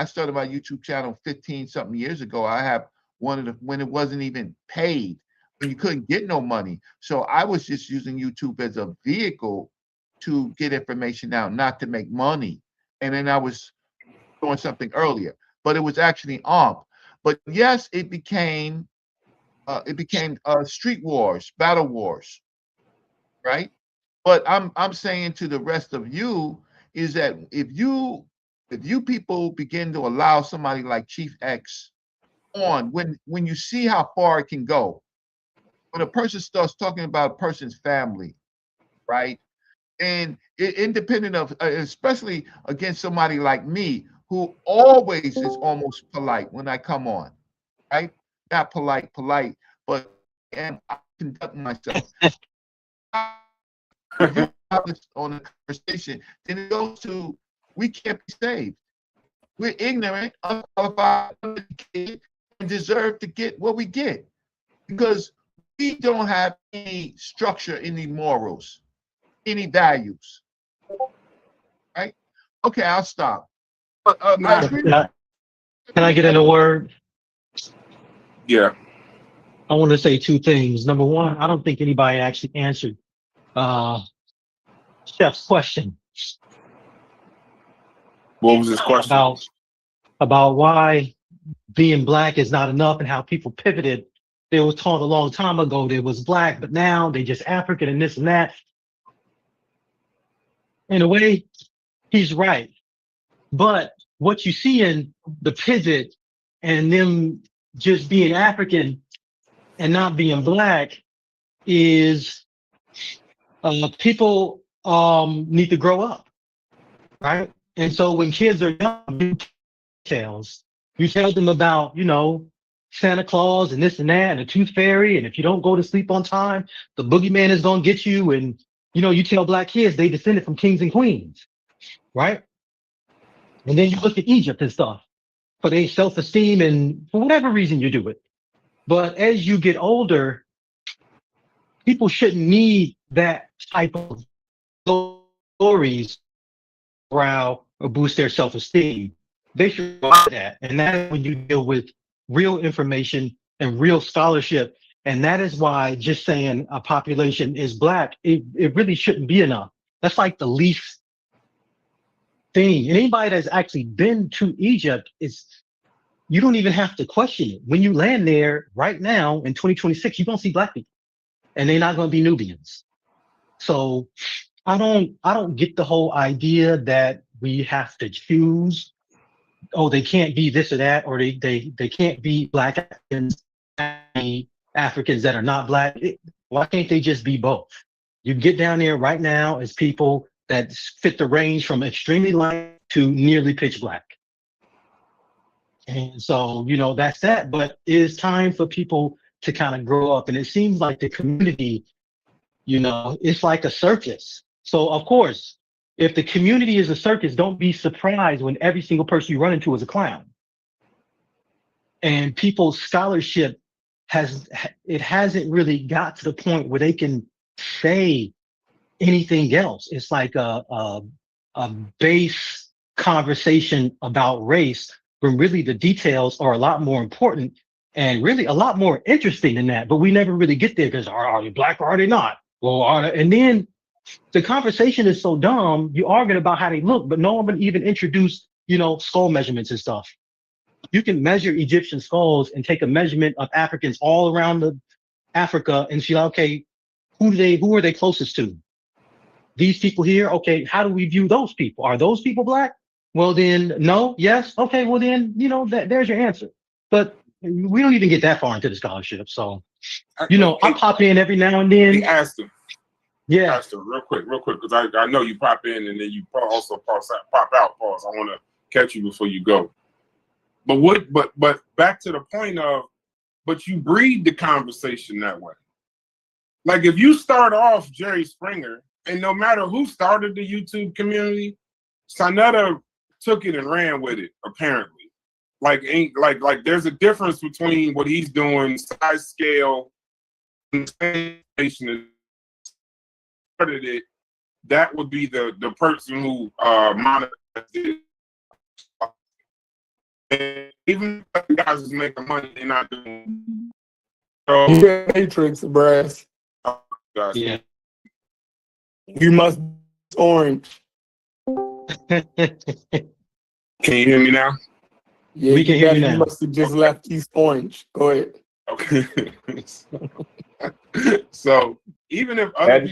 started my YouTube channel 15 something years ago. I have when it wasn't even paid, when you couldn't get no money. So I was just using YouTube as a vehicle to get information out, not to make money. And then I was doing something earlier, but it was actually Ankh. But yes, it became street wars, battle wars, right? But I'm saying to the rest of you is that if you people begin to allow somebody like Chief X on, when you see how far it can go, when a person starts talking about a person's family, right? And independent of, especially against somebody like me, who always is almost polite when I come on, right? Not polite, but I conduct myself. If you have this on a conversation, then it goes to, we can't be saved. We're ignorant, unqualified, uneducated, and deserve to get what we get, because we don't have any structure, any morals, any values, right? Okay, I'll stop. But I agree. Can I get in a word? Yeah. I want to say two things. Number one, I don't think anybody actually answered Chef's question. What was his question? About why being black is not enough and how people pivoted. They were taught a long time ago they was black, but now they just African and this and that. In a way, he's right. But what you see in the pivot and them just being African and not being black is people need to grow up, right? And so when kids are young, you tell them about, Santa Claus and this and that and the tooth fairy. And if you don't go to sleep on time, the boogeyman is going to get you. And, you tell black kids they descended from kings and queens, right? And then you look at Egypt and stuff for their self-esteem and for whatever reason you do it. But as you get older, people shouldn't need that type of stories or boost their self-esteem. They should want that. And that's when you deal with real information and real scholarship. And that is why just saying a population is black, it really shouldn't be enough. That's like the least thing. And anybody that's actually been to Egypt, you don't even have to question it. When you land there right now in 2026, you're going to see black people and they're not going to be Nubians. So I don't get the whole idea that we have to choose. Oh, they can't be this or that, or they can't be black Africans that are not black. Why can't they just be both? You get down there right now as people that fit the range from extremely light to nearly pitch black. And so, that's that. But it is time for people to kind of grow up. And it seems like the community, it's like a circus. So, of course, if the community is a circus, don't be surprised when every single person you run into is a clown. And people's scholarship hasn't really got to the point where they can say anything else. It's like a base conversation about race when really the details are a lot more important and really a lot more interesting than that. But we never really get there because are they black or are they not? Well, and then the conversation is so dumb. You're arguing about how they look, but no one would even introduce, skull measurements and stuff. You can measure Egyptian skulls and take a measurement of Africans all around Africa and see, okay, who are they closest to? These people here, okay, how do we view those people? Are those people black? Well, then, no, yes, okay, well then, there's your answer. But we don't even get that far into the scholarship. So, I pop in every now and then. He asked him. Yeah. Asked him real quick, because I know you pop in and then you also pop out. Pause. I want to catch you before you go. But back to the point of, but you breed the conversation that way. Like if you start off Jerry Springer, and no matter who started the YouTube community, Sonetta took it and ran with it, apparently. Like there's a difference between what he's doing, size scale, and station started it. That would be the person who monetized it. And even if the guys is making money, they're not doing. So, Matrix, brass. Oh, gosh. Yeah. You must be orange. Can you hear me now? Yeah, we can hear you now. You must have just left East Orange. Go ahead. Okay. So even if other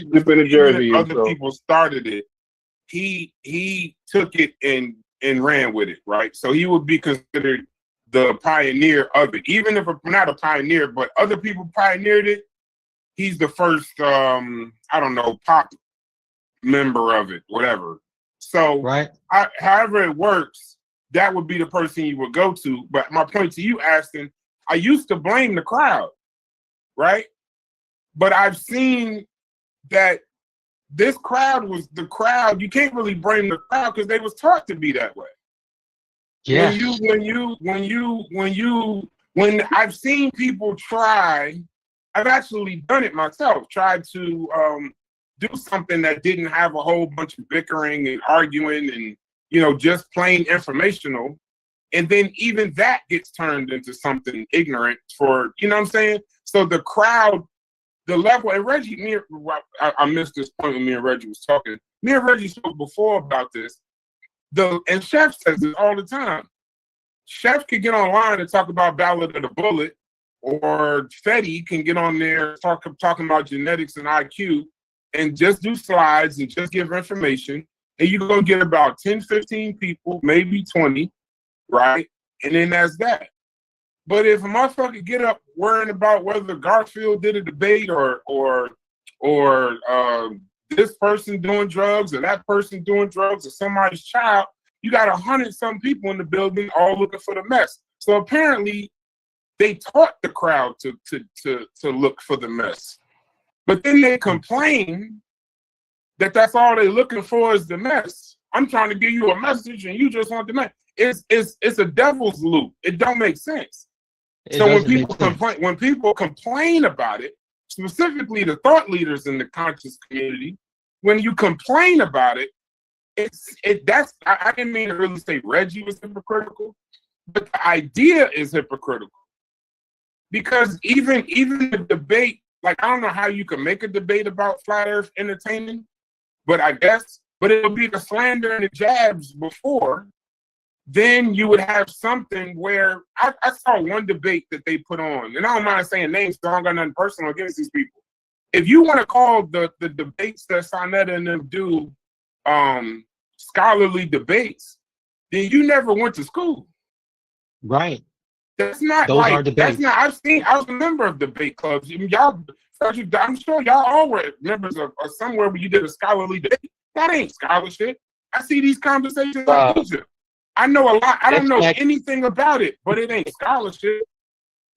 people started it, he took it and ran with it, right? So he would be considered the pioneer of it. Even if not a pioneer, but other people pioneered it, he's the first pop member of it, whatever. So right. However it works, that would be the person you would go to. But my point to you, Aston, I used to blame the crowd, right? But I've seen that this crowd was the crowd. You can't really blame the crowd because they was taught to be that way. Yeah. When I've seen people try, I've actually done it myself, tried to do something that didn't have a whole bunch of bickering and arguing and, just plain informational. And then even that gets turned into something ignorant for, you know what I'm saying? So the crowd, the level, and Reggie, I missed this point when me and Reggie was talking. Me and Reggie spoke before about this. And Chef says this all the time. Chef could get online and talk about Ballad of the Bullet, or Fetty can get on there talking about genetics and IQ and just do slides and just give information. And you're going to get about 10, 15 people, maybe 20, right? And then that's that. But if a motherfucker get up worrying about whether Garfield did a debate or this person doing drugs or that person doing drugs or somebody's child, you got 100-some people in the building all looking for the mess. So apparently they taught the crowd to look for the mess. But then they complain that that's all they're looking for is the mess. I'm trying to give you a message and you just want the mess. It's a devil's loop. It don't make sense. So when people complain about it, specifically the thought leaders in the conscious community, when you complain about it, I didn't mean to really say Reggie was hypocritical, but the idea is hypocritical. Because even the debate, like I don't know how you can make a debate about flat earth entertaining, but it'll be the slander and the jabs before. Then you would have something where I saw one debate that they put on, and I don't mind saying names, so I don't got nothing personal against these people. If you want to call the debates that Sonetta and them do scholarly debates, then you never went to school. Right. That's not those are debates. That's not. I was a member of debate clubs. I'm sure y'all all were members of somewhere where you did a scholarly debate. That ain't scholarship. I see these conversations on Egypt. I know a lot. I don't know anything about it, but it ain't scholarship.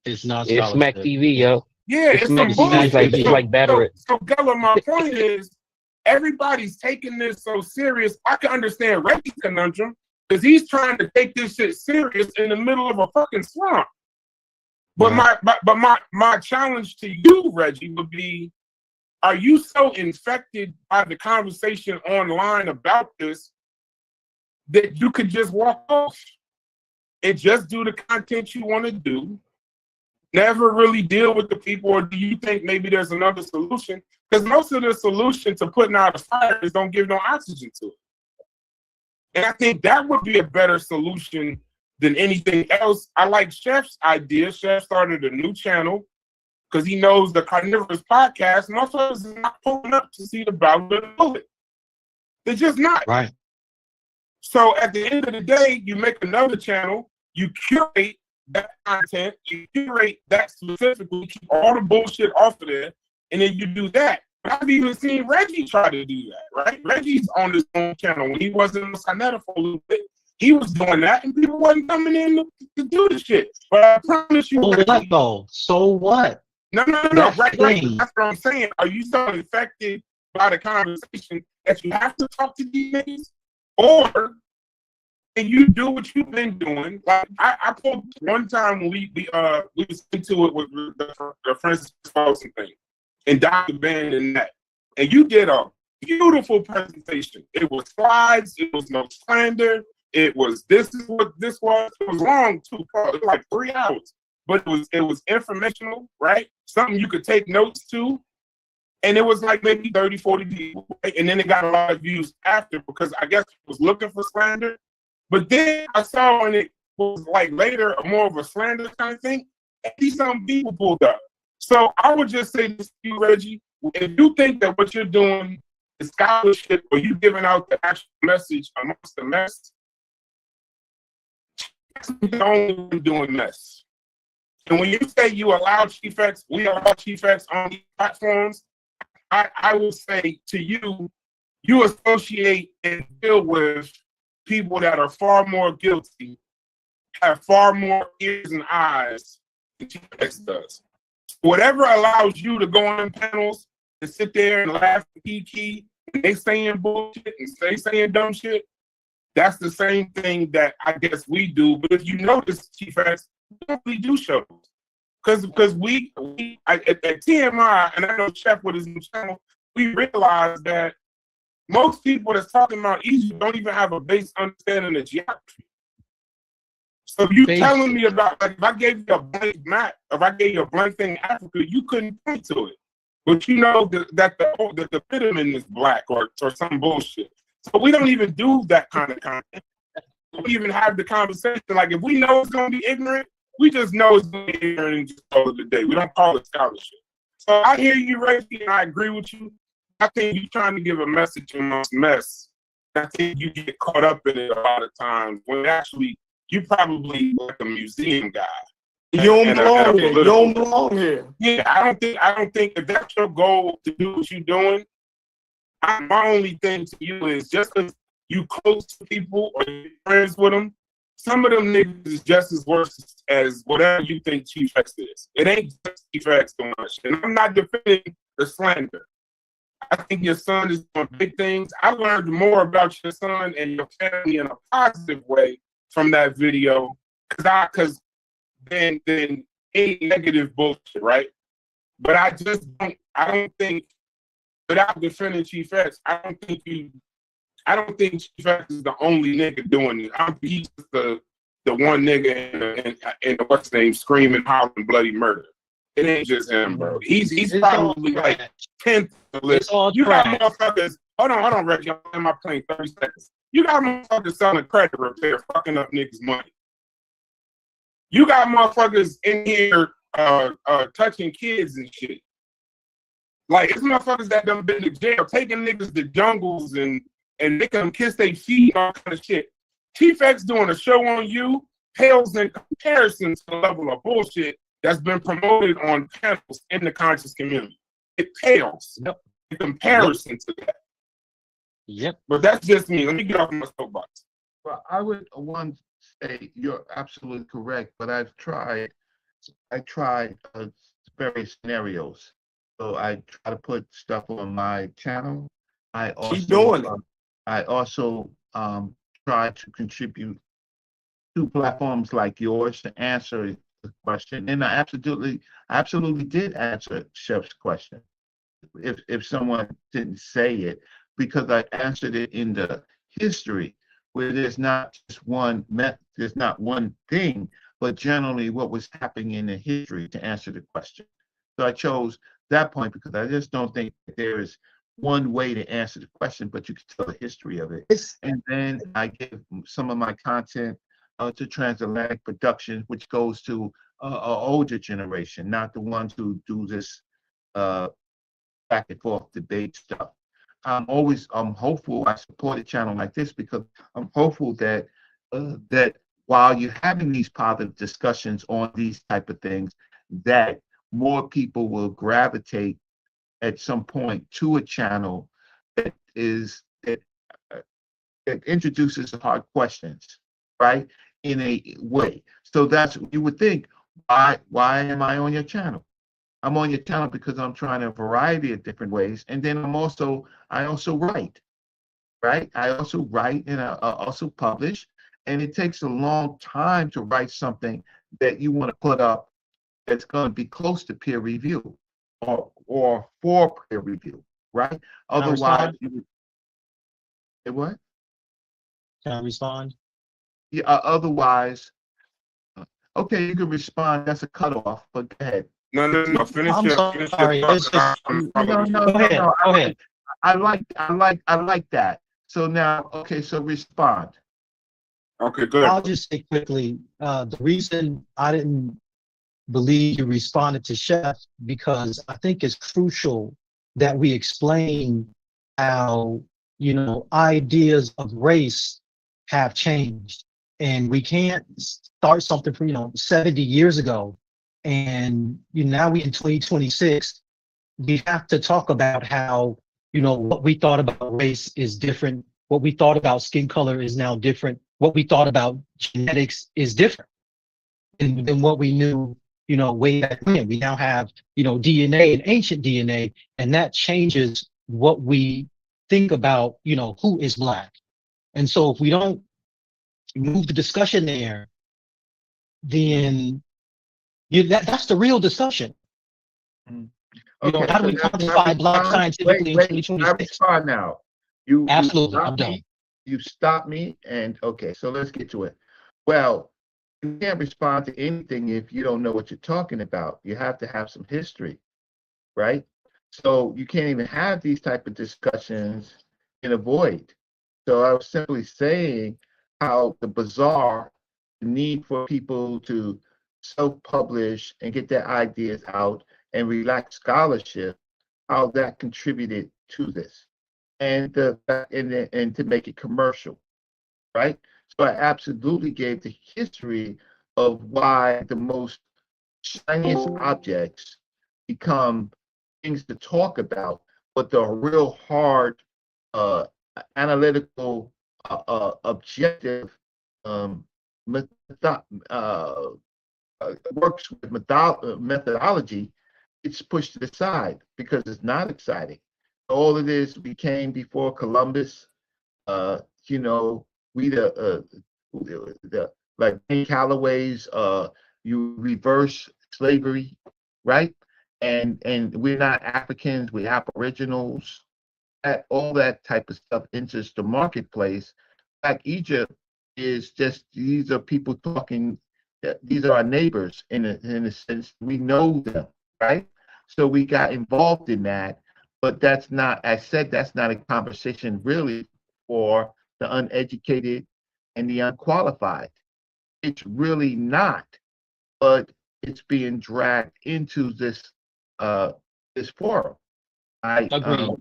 It's not scholarship. It's Smack TV, yo. Yeah, it's some bullshit. Like better. So Gella, my point is, everybody's taking this so serious. I can understand Reggie's conundrum because he's trying to take this shit serious in the middle of a fucking swamp. But my challenge to you, Reggie, would be: are you so infected by the conversation online about this that you could just walk off? and just do the content you want to do. Never really deal with the people, or do you think maybe there's another solution? Because most of the solution to putting out a fire is don't give no oxygen to it. And I think that would be a better solution than anything else. I like Chef's idea. Chef started a new channel because he knows the Carnivorous podcast. Most of us is not pulling up to see the Battle of the Bullet. They're just not. Right. So at the end of the day, you make another channel, you curate that content, you curate that specifically, keep all the bullshit off of there, and then you do that. I've even seen Reggie try to do that, right? Reggie's on his own channel. When he wasn't in the Sinetta for a little bit, he was doing that, and people wasn't coming in to do the shit. But I promise you, So what though? So what? No. That's Right. the thing. That's what I'm saying. Are you so infected by the conversation that you have to talk to these niggas? Or can you do what you've been doing? Like I pulled one time when we was into it with the Francis Folsom thing and Dr. Ben and that. And you did a beautiful presentation. It was slides, it was no slander, it was this is what this was. It was long too, it was like 3 hours. But it was informational, right? Something you could take notes to. And it was like maybe 30, 40 people. Right? And then it got a lot of views after because I guess it was looking for slander. But then I saw when it was like later, more of a slander kind of thing, 80-something people pulled up. So I would just say this to you, Reggie, if you think that what you're doing is scholarship or you giving out the actual message amongst the mess, you're only doing mess. And when you say you allow Chief X, we allow Chief X on these platforms, I will say to you, you associate and deal with people that are far more guilty, have far more ears and eyes than Chief X does. Whatever allows you to go on panels and sit there and laugh and kiki, and they saying bullshit and they saying dumb shit, that's the same thing that I guess we do. But if you notice, Chief X, we don't really do shows. Because we at TMI, and I know Chef with his new channel, we realized that most people that's talking about Egypt don't even have a base understanding of geography. So if you telling me about, like, if I gave you a blank map, if I gave you a blank thing in Africa, you couldn't point to it. But you know that the vitamin is black or some bullshit. So we don't even do that kind of content. We even have the conversation. Like, if we know it's going to be ignorant, we just know it's going to be ignorant and just call it a day. We don't call it scholarship. So I hear you, Reggie, and I agree with you. I think you're trying to give a message amongst mess. I think you get caught up in it a lot of times when actually you probably like a museum guy. You don't belong here. You don't belong here. Yeah, I don't think if that's your goal to do what you're doing, my only thing to you is just because you close to people or you're friends with them, some of them niggas is just as worse as whatever you think Chief X is. It ain't just Chief X doing that shit. And I'm not defending the slander. I think your son is doing big things. I learned more about your son and your family in a positive way from that video, because than any negative bullshit, right? But I don't think, without defending Chief X, I don't think Chief X is the only nigga doing it. He's the one nigga in the what's name screaming, hollering bloody murder. It ain't just him, bro. He's probably like 10th the list. You got motherfuckers. Hold on, Reggie. I'm in my plane 30 seconds. You got motherfuckers selling credit repair, fucking up niggas' money. You got motherfuckers in here touching kids and shit. Like, it's motherfuckers that done been to jail, taking niggas to jungles and making them kiss their feet and all kind of shit. Chief X doing a show on you pales in comparison to the level of bullshit that's been promoted on panels in the conscious community. It pales in comparison to that. Yep. But that's just me. Let me get off my soapbox. Well, I would say you're absolutely correct, but I tried various scenarios. So I try to put stuff on my channel. I also try to contribute to platforms like yours to answer the question. And I absolutely did answer Chef's question. If someone didn't say it, because I answered it in the history where there's not just there's not one thing, but generally what was happening in the history to answer the question. So I chose that point because I just don't think that there is one way to answer the question, but you can tell the history of it. And then I give some of my content to Transatlantic Productions, which goes to an older generation, not the ones who do this back and forth debate stuff. I'm hopeful. I support a channel like this because I'm hopeful that that while you're having these positive discussions on these type of things, that more people will gravitate at some point to a channel that that introduces hard questions, right, in a way. So that's, you would think, why am I on your channel? I'm on your channel because I'm trying a variety of different ways, and then I also write, right? I also write and I also publish, and it takes a long time to write something that you want to put up that's going to be close to peer review or for peer review, right? Otherwise, what? Can I respond? Yeah. Otherwise, okay, you can respond. That's a cutoff. But go ahead. No. Finish I'm your sorry. It's just, No. Go ahead. I like that. So now, okay, so respond. Okay, good. I'll just say quickly, the reason I didn't believe you responded to Chef, because I think it's crucial that we explain how, ideas of race have changed. And we can't start something from, 70 years ago. And now we in 2026, we have to talk about how, what we thought about race is different. What we thought about skin color is now different. What we thought about genetics is different than what we knew, way back when. We now have, DNA and ancient DNA, and that changes what we think about, who is Black. And so if we don't move the discussion there, then that's the real discussion. Okay, how do we quantify Black scientifically in 2026? I respond now. Absolutely, I'm done. You stopped me, and okay, so let's get to it. Well, you can't respond to anything if you don't know what you're talking about. You have to have some history, right? So you can't even have these type of discussions in a void. So I was simply saying how the need for people to self-publish and get their ideas out and relax scholarship, how that contributed to this, and to make it commercial, right? So I absolutely gave the history of why the most shiniest objects become things to talk about, but the real hard analytical objective works with methodology, it's pushed to the side because it's not exciting. All of this became before Columbus. We like Callaway's you reverse slavery, right? And we're not Africans, we're Aboriginals. All that type of stuff enters the marketplace. Black Egypt is just, these are people talking. These are our neighbors in a sense. We know them, right? So we got involved in that, but that's not, I said, that's not a conversation really for the uneducated and the unqualified. It's really not, but it's being dragged into this forum. I agree.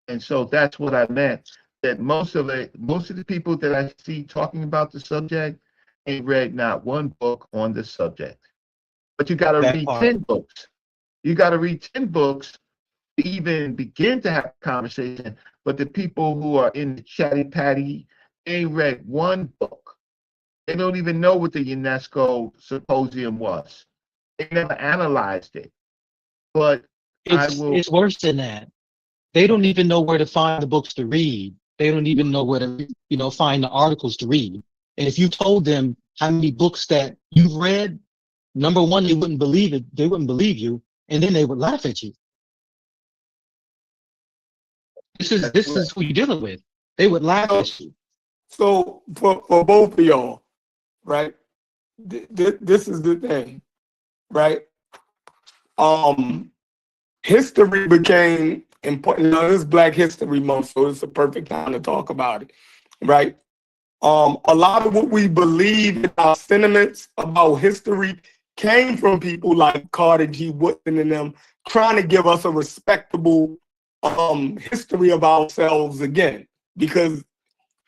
And so that's what I meant. That most of the people that I see talking about the subject ain't read not one book on the subject. But you got to read 10 books. You got to read 10 books to even begin to have a conversation. But the people who are in the chatty patty ain't read one book. They don't even know what the UNESCO symposium was. They never analyzed it. But it's worse than that. They don't even know where to find the books to read. They don't even know where to, find the articles to read. And if you told them how many books that you've read, number one, they wouldn't believe it. They wouldn't believe you, and then they would laugh at you. This is who you're dealing with. They would laugh at you. So for both of y'all, right? This is the thing, right? History became important. Now, this is Black History Month, so it's a perfect time to talk about it, right? A lot of what we believe in our sentiments about history came from people like Carter G. Woodson and them trying to give us a respectable history of ourselves again. Because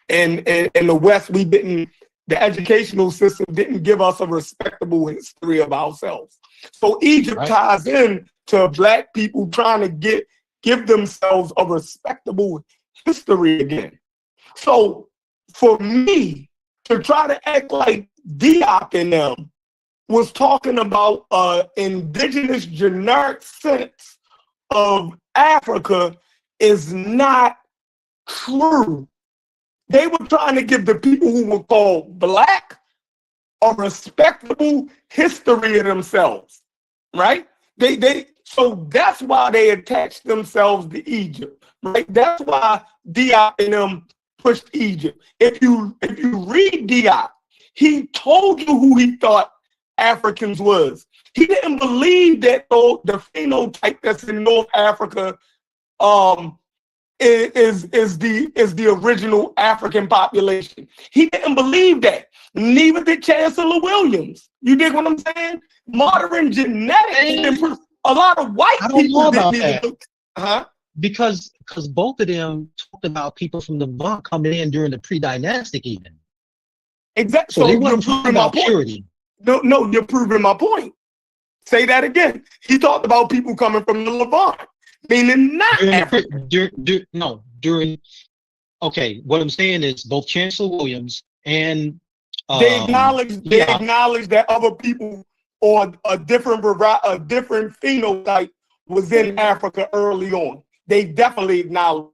in the West, the educational system didn't give us a respectable history of ourselves. So Egypt ties in to Black people trying to give themselves a respectable history again. So for me to try to act like Diop and them was talking about indigenous generic sense of Africa is not true. They were trying to give the people who were called Black a respectable history of themselves, right? So that's why they attached themselves to Egypt, right? That's why Diop and them pushed Egypt. If you read Diop, he told you who he thought Africans was. He didn't believe that the phenotype that's in North Africa is the original African population. He didn't believe that. Neither did Chancellor Williams. You dig what I'm saying? Modern genetics. A lot of white I don't people know about didn't even that. look. Huh? Because both of them talked about people from the Levant coming in during the pre-dynastic even. Exactly. So they wasn't talking about purity. No, you're proving my point. Say that again. He talked about people coming from the Levant, meaning not Africa. Okay, what I'm saying is both Chancellor Williams and They acknowledge that other people or a different phenotype was in Africa early on. They definitely acknowledge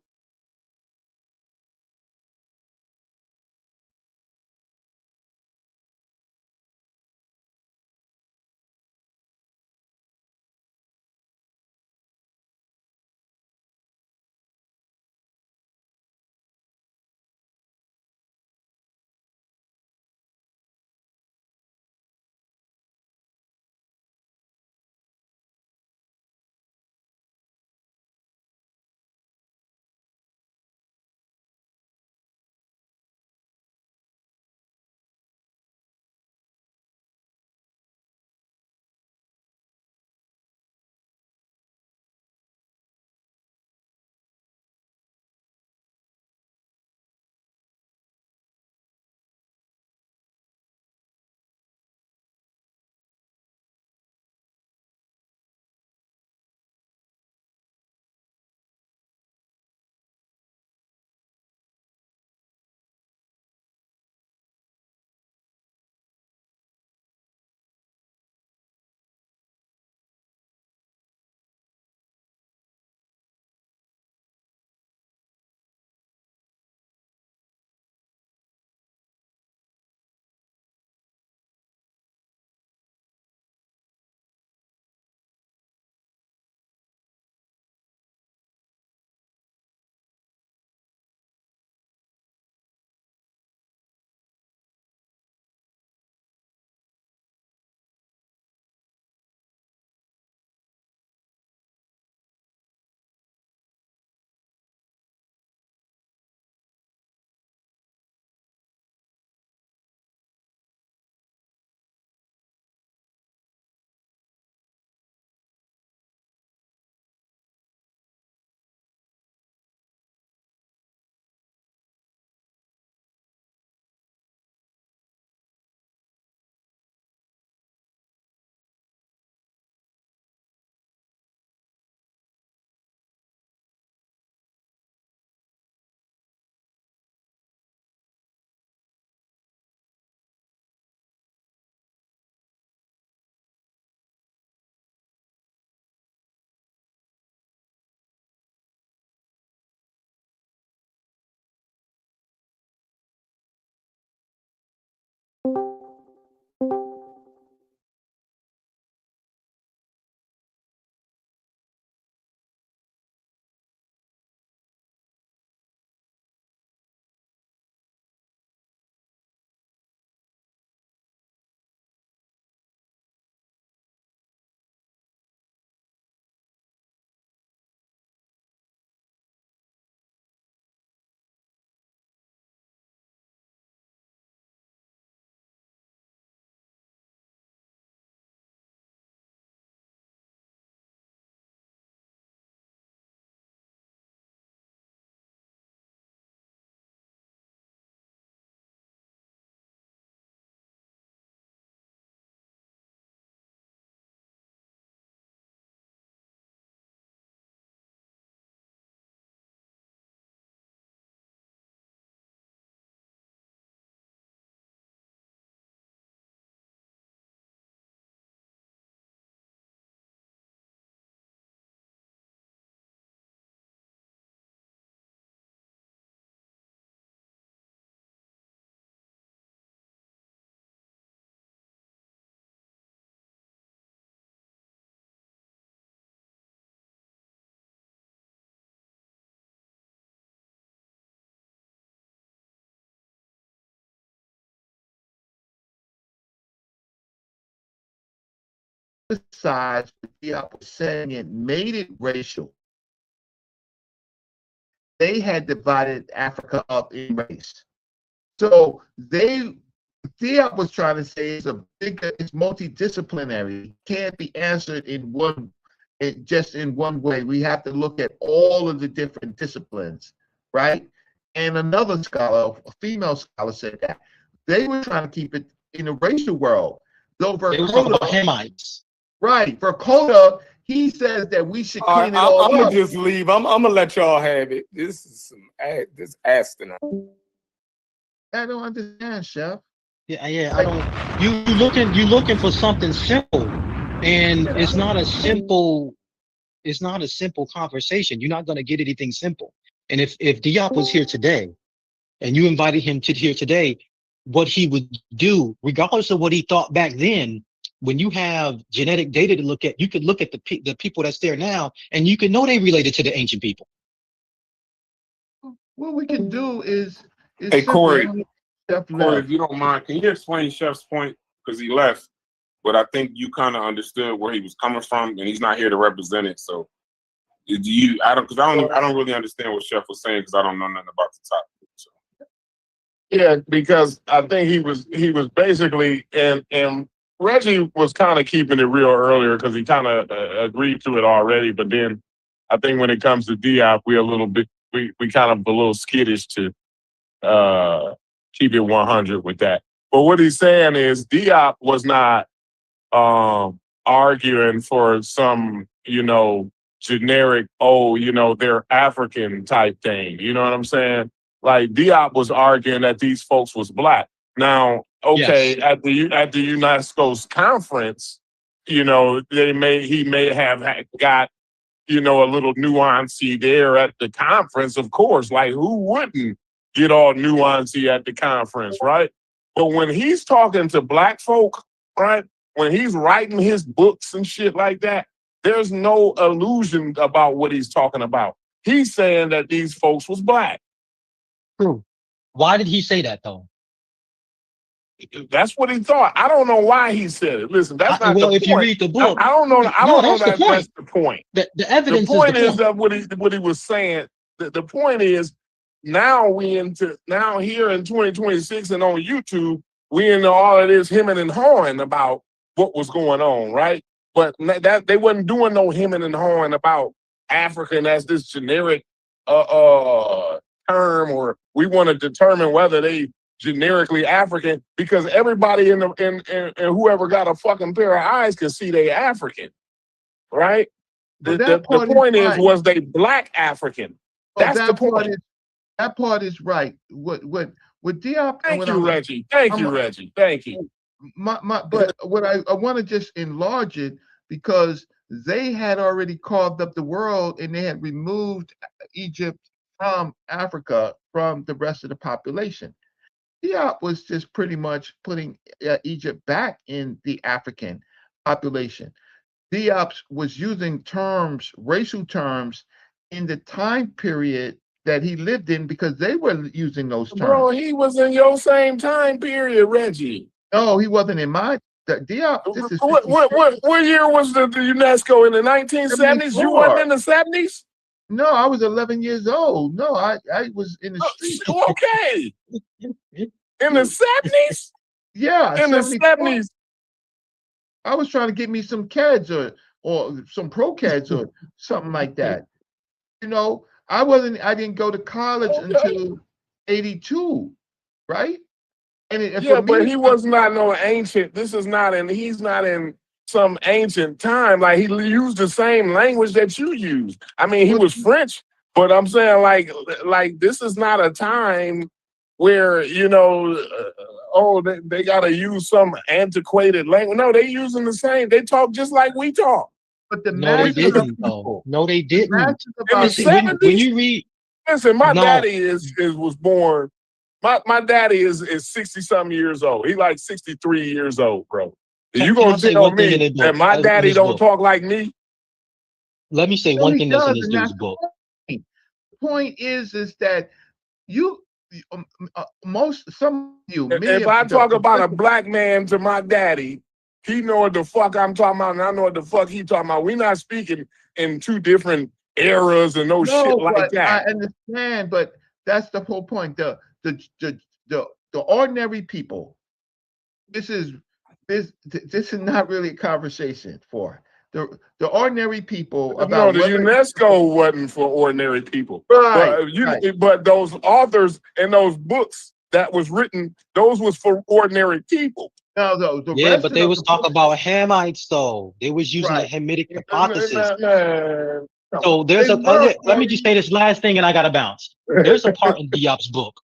sides Diop was saying it made it racial. They had divided Africa up in race. So Diop was trying to say it's multidisciplinary. It can't be answered just in one way. We have to look at all of the different disciplines, right? And another scholar, a female scholar, said that they were trying to keep it in the racial world. Though Hamites. Right, Vercoda, he says that we should clean it all I'm up. gonna just leave. I'm gonna let y'all have it. This is this asinine. I don't understand, Chef. Yeah. I don't. You looking for something simple, and it's not a simple. It's not a simple conversation. You're not going to get anything simple. And if Diop was here today, and you invited him to here today, what he would do, regardless of what he thought back then, when you have genetic data to look at, you could look at the people that's there now, and you can know they related to the ancient people. What we can do is hey Corey, Chef Corey, if you don't mind, can you explain Chef's point? Because he left, but I think you kind of understood where he was coming from, and he's not here to represent it. So, I don't really understand what Chef was saying because I don't know nothing about the topic. So. Yeah, because I think he was basically and Reggie was kind of keeping it real earlier because he kind of agreed to it already. But then I think when it comes to Diop, we kind of a little skittish to keep it 100 with that. But what he's saying is Diop was not arguing for some, generic, they're African type thing. You know what I'm saying? Like Diop was arguing that these folks was black. Now, okay, yes. at the UNESCO's conference, he may have got, a little nuancy there at the conference, of course. Like who wouldn't get all nuancy at the conference, right? But when he's talking to black folk, right? When he's writing his books and shit like that, there's no illusion about what he's talking about. He's saying that these folks was black. True. Why did he say that though? That's what he thought. I don't know why he said it. Listen, that's not the point. Well, if you read the book, I don't know. I don't know that that's the point. The evidence. The point is that what he was saying. The point is now here in 2026 and on YouTube, we into all of this hemming and hawing about what was going on, right? But that they wasn't doing no hemming and hawing about African as this generic term, or we want to determine whether they generically African, because everybody in whoever got a fucking pair of eyes can see they African, right? The point is, was they black African? That's the point. That part is right. What Diop? Thank you, Reggie. Thank you, Reggie. Thank you. But what I want to just enlarge it, because they had already carved up the world and they had removed Egypt from Africa from the rest of the population. Diop was just pretty much putting Egypt back in the African population. Diop was using racial terms, in the time period that he lived in, because they were using those terms. Bro, he was in your same time period, Reggie. No, he wasn't in my. Diop. This is what year was the UNESCO in the 1970s? You wasn't in the 70s? No, I was 11 years old. No, I was in the street. Okay. In the 70s? Yeah. In the 70s. I was trying to get me some CADs or some ProCADs or something like that. I didn't go to college until 82, right? But he was not no ancient. He's not in some ancient time. Like, he used the same language that you used. I mean, he was French, but I'm saying like this is not a time where, they got to use some antiquated language. No, they using the same. They talk just like we talk. But the no, they didn't. No, they didn't. In the 70s, when you read, listen, my daddy was born. My daddy is 60-something years old. He like 63 years old, bro. You gonna tell me that my daddy don't talk like me? Let me say one thing that's in this dude's book. The point is that if I talk about a black man to my daddy, He know what the fuck I'm talking about, and I know what the fuck he talking about. We're not speaking in two different eras and no shit like but I that. understand, but that's the whole point. The ordinary people. This is not really a conversation for the ordinary people about No, the UNESCO wasn't for ordinary people. Right, But those authors and those books that was written, those was for ordinary people. No, Yeah, but they was talking about Hamites though. They was using the Hamitic hypothesis. So there's let me just say this last thing and I gotta bounce. There's a part in Diop's book,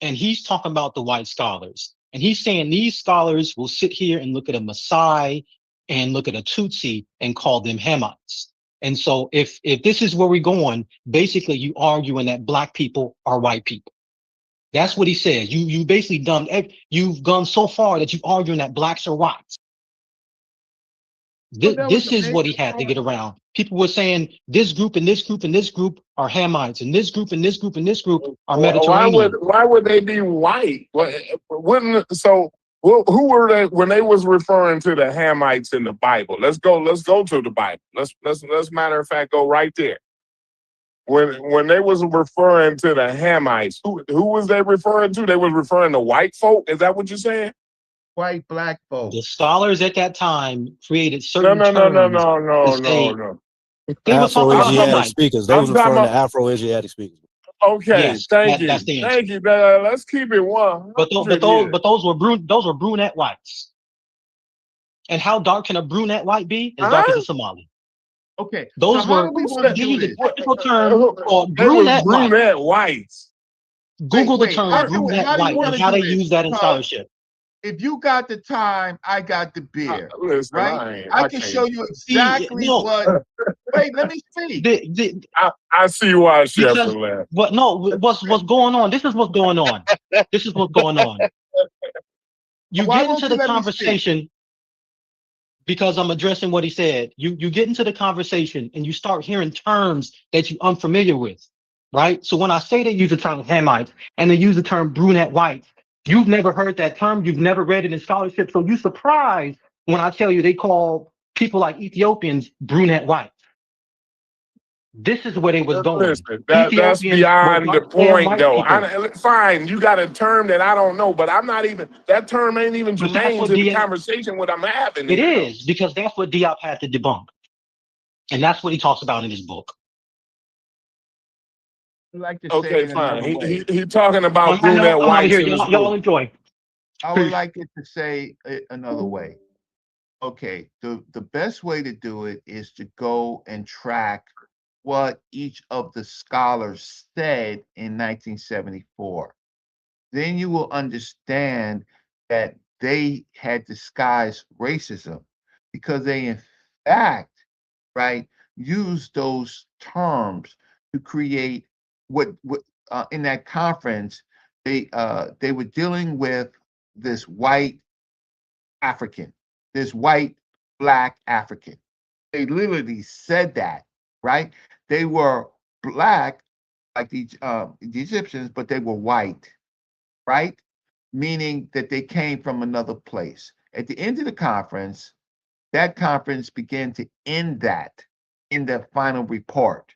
and he's talking about the white scholars. And he's saying these scholars will sit here and look at a Maasai and look at a Tutsi and call them Hamites. And so if this is where we're going, basically you arguing that black people are white people. That's what he says. You basically you've gone so far that you're arguing that blacks are whites. This is what he had to get around. People were saying this group and this group and this group are Hamites, and this group and this group and this group are Mediterranean. Why would they be white? So who were they when they was referring to the Hamites in the Bible? Let's go to the Bible. Let's matter of fact go right there. When they was referring to the Hamites, who was they referring to? They was referring to white folk. Is that what you're saying? White, black folk. The scholars at that time created certain terms. No. Afro-Asiatic speakers. They was referring to Afro-Asiatic speakers. Okay, yes, thank you. Thank you. Let's keep it one. But those were brunette whites. And how dark can a brunette white be? As dark as a Somali. Okay. Those were the technical term called brunette whites. Google the term brunette white and how they use that in scholarship. If you got the time, I got the beer. Listen, right? I can show you exactly what. Wait, let me speak. I see why Chef left. But no, what's going on? This is what's going on. This is what's going on. You get into the conversation because I'm addressing what he said. You get into the conversation and you start hearing terms that you're unfamiliar with, right? So when I say they use the term Hamites and they use the term brunette whites, you've never heard that term. You've never read it in scholarship. So you're surprised when I tell you they call people like Ethiopians brunette whites. This is where they was going. Listen, that's beyond the point, though. Fine, you got a term that I don't know, but I'm not even, that term ain't even germane to the conversation what I'm having. It is, because that's what Diop had to debunk. And that's what he talks about in his book. Like to okay, fine. He talking about brunette whites. Y'all enjoy. I would like it to say it another way. Okay, the best way to do it is to go and track what each of the scholars said in 1974. Then you will understand that they had disguised racism because they, in fact, right, used those terms to create what in that conference they were dealing with this white African, this white black African. They literally said that, right? They were black like the Egyptians, but they were white, right? Meaning that they came from another place. At the end of the conference, that conference began to end that in the final report.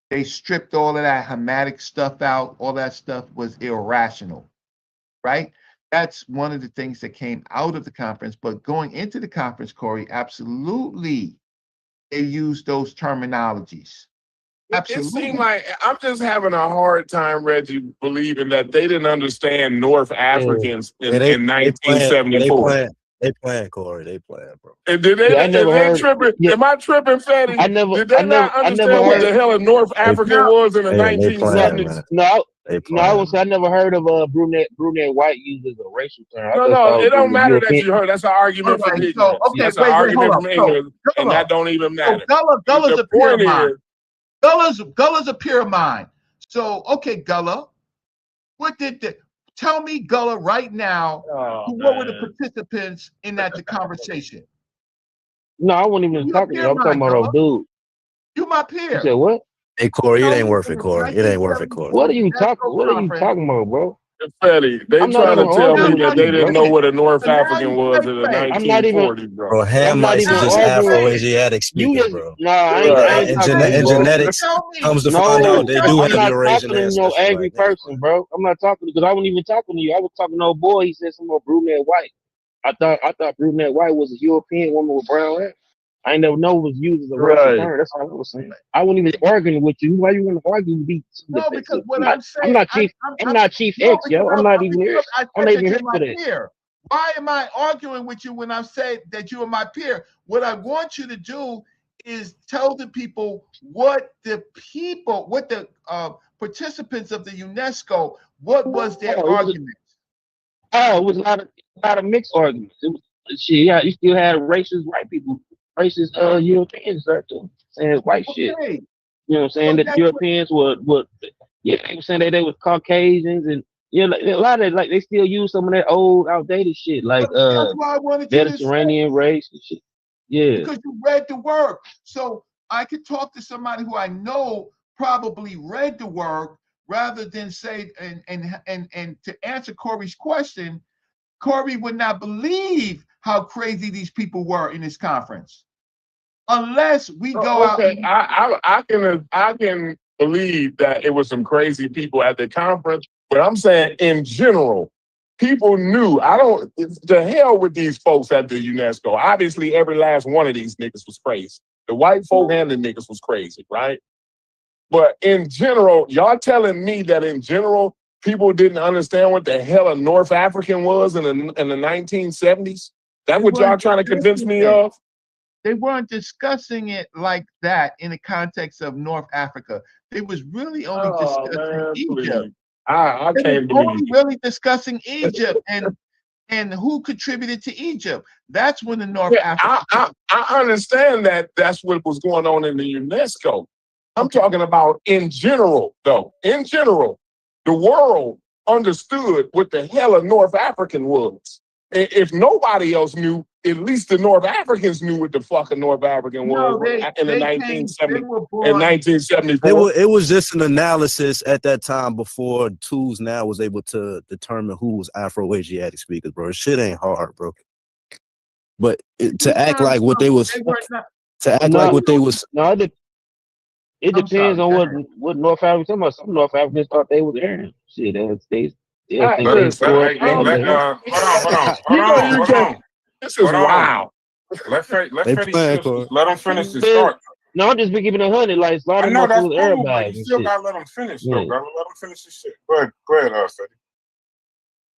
They stripped all of that Hamitic stuff out. All that stuff was irrational, right? That's one of the things that came out of the conference. But going into the conference, Corey, absolutely, they used those terminologies. Absolutely. It seemed like I'm just having a hard time, Reggie, believing that they didn't understand North Africans in 1974. They playing, Corey. They playing, bro. And did they? Am I tripping, Fatty? Did they not understand what the hell a North African was in the 1970s? I never heard of brunette white used as a racial term. No, it don't matter that you heard. That's an argument for ignorance. That's an argument from ignorance, and that don't even matter. Gulla's a peer of mine. Gulla's a peer of mine. So, okay, Gulla, tell me, Gulla, right now, what were the participants in that conversation? No, I wasn't even talking to you. I'm talking about a dude. You my peer. You said what? Hey, Corey, it ain't worth it, Corey. It ain't worth it, Corey. What are you talking about, bro? Fatty, they I'm not trying even to tell arguing me with that you, they didn't bro. know what a North So now African you was play in the play. I'm not even. 1940s, bro. Bro, I'm not Hamites even is just arguing. Afro-Asiatic You speakers, just bro. I Right. ain't talking to you, And bro. genetics Tell me. comes to find No, out they do I'm have not Eurasian talking to no ancestry angry like niggas, person, bro. I'm not talking because I wasn't even talking to you. I was talking to a boy. He said some more brunette white. I thought brunette white was a European woman with brown hair. I ain't never know it was used as a racial Right. term. That's all I was saying. I wasn't even arguing with you. Why you want to argue with me? No, because what I'm I'm saying, not Chief. I'm not Chief no, X, yo. because I'm not even here. I I'm said not that even here you're my for that. peer. Why am I arguing with you when I've said that you are my peer? What I want you to do is tell the people what the participants of the UNESCO, what was their argument? It was a lot of mixed arguments. It was shit. Yeah, you still had racist white people, racist Europeans there too, saying white shit. Okay. You know what I'm saying? So That that's Europeans would yeah, they were saying that they was Caucasians and like, a lot of like they still use some of that old outdated shit like that's why I wanted you to say, Mediterranean race and shit. Yeah. because you read the work. So I could talk to somebody who I know probably read the work rather than say and to answer Corey's question, Corey would not believe how crazy these people were in this conference unless we go out. Okay, I can believe that it was some crazy people at the conference, but I'm saying in general, people knew. I don't. The hell with these folks at the UNESCO. Obviously, every last one of these niggas was crazy. The white folk and the niggas was crazy, right? But in general, y'all telling me that in general, people didn't understand what the hell a North African was in the 1970s? That's what y'all trying to convince me of? They weren't discussing it like that in the context of North Africa. They was really only discussing Egypt. I They can't was only believe it. really discussing Egypt and who contributed to Egypt. That's when the North Africa. I understand that that's what was going on in the UNESCO. I'm talking about in general, though. In general, the world understood what the hell a North African was. If nobody else knew, at least the North Africans knew what the fuck a North African was in the 1974. It was just an analysis at that time before tools now was able to determine who was Afro-Asiatic speakers, bro. Shit ain't hard, bro. But to act like what they was It depends on what North Africa talking about. Some North Africans thought they was Aryan. Shit, they think they stored hold on. This is wild. Let them finish the Yeah. start. No, I'm just be giving 100. Like a lot I of know motherfuckers that's was cool, Arab but bags you and still shit. gotta let them finish, Yeah. though, brother. Let them finish this shit. Go ahead, Fetty.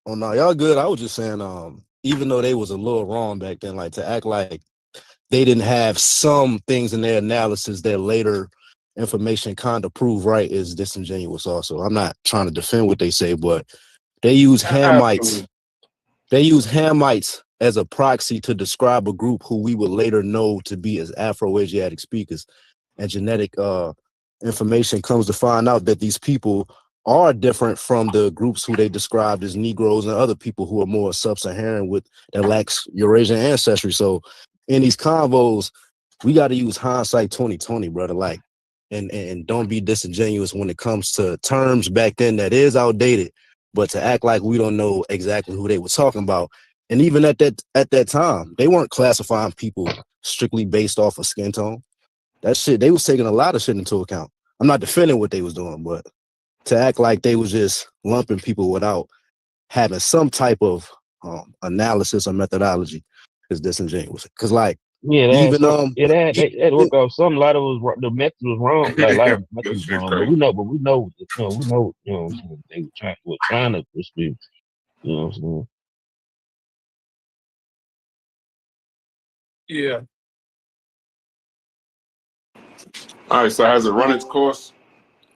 Oh no, y'all good. I was just saying, even though they was a little wrong back then, like to act like they didn't have some things in their analysis that later information kind of prove right is disingenuous also. I'm not trying to defend what they say, but they use Hamites. They use Hamites as a proxy to describe a group who we would later know to be as Afro-Asiatic speakers. And genetic information comes to find out that these people are different from the groups who they described as Negroes and other people who are more sub-Saharan that lacks Eurasian ancestry. So in these convos, we got to use hindsight 2020, brother. Like, and don't be disingenuous when it comes to terms back then that is outdated, but to act like we don't know exactly who they were talking about. And even at that time, they weren't classifying people strictly based off of skin tone. That shit, they was taking a lot of shit into account. I'm not defending what they was doing, but to act like they was just lumping people without having some type of analysis or methodology is disingenuous. Because like that work off some. A lot of it was the method was wrong. Like a lot of methods was wrong, but we know, you know, they were trying to pursue. You know what I'm saying? Yeah. All right, so has it run its course?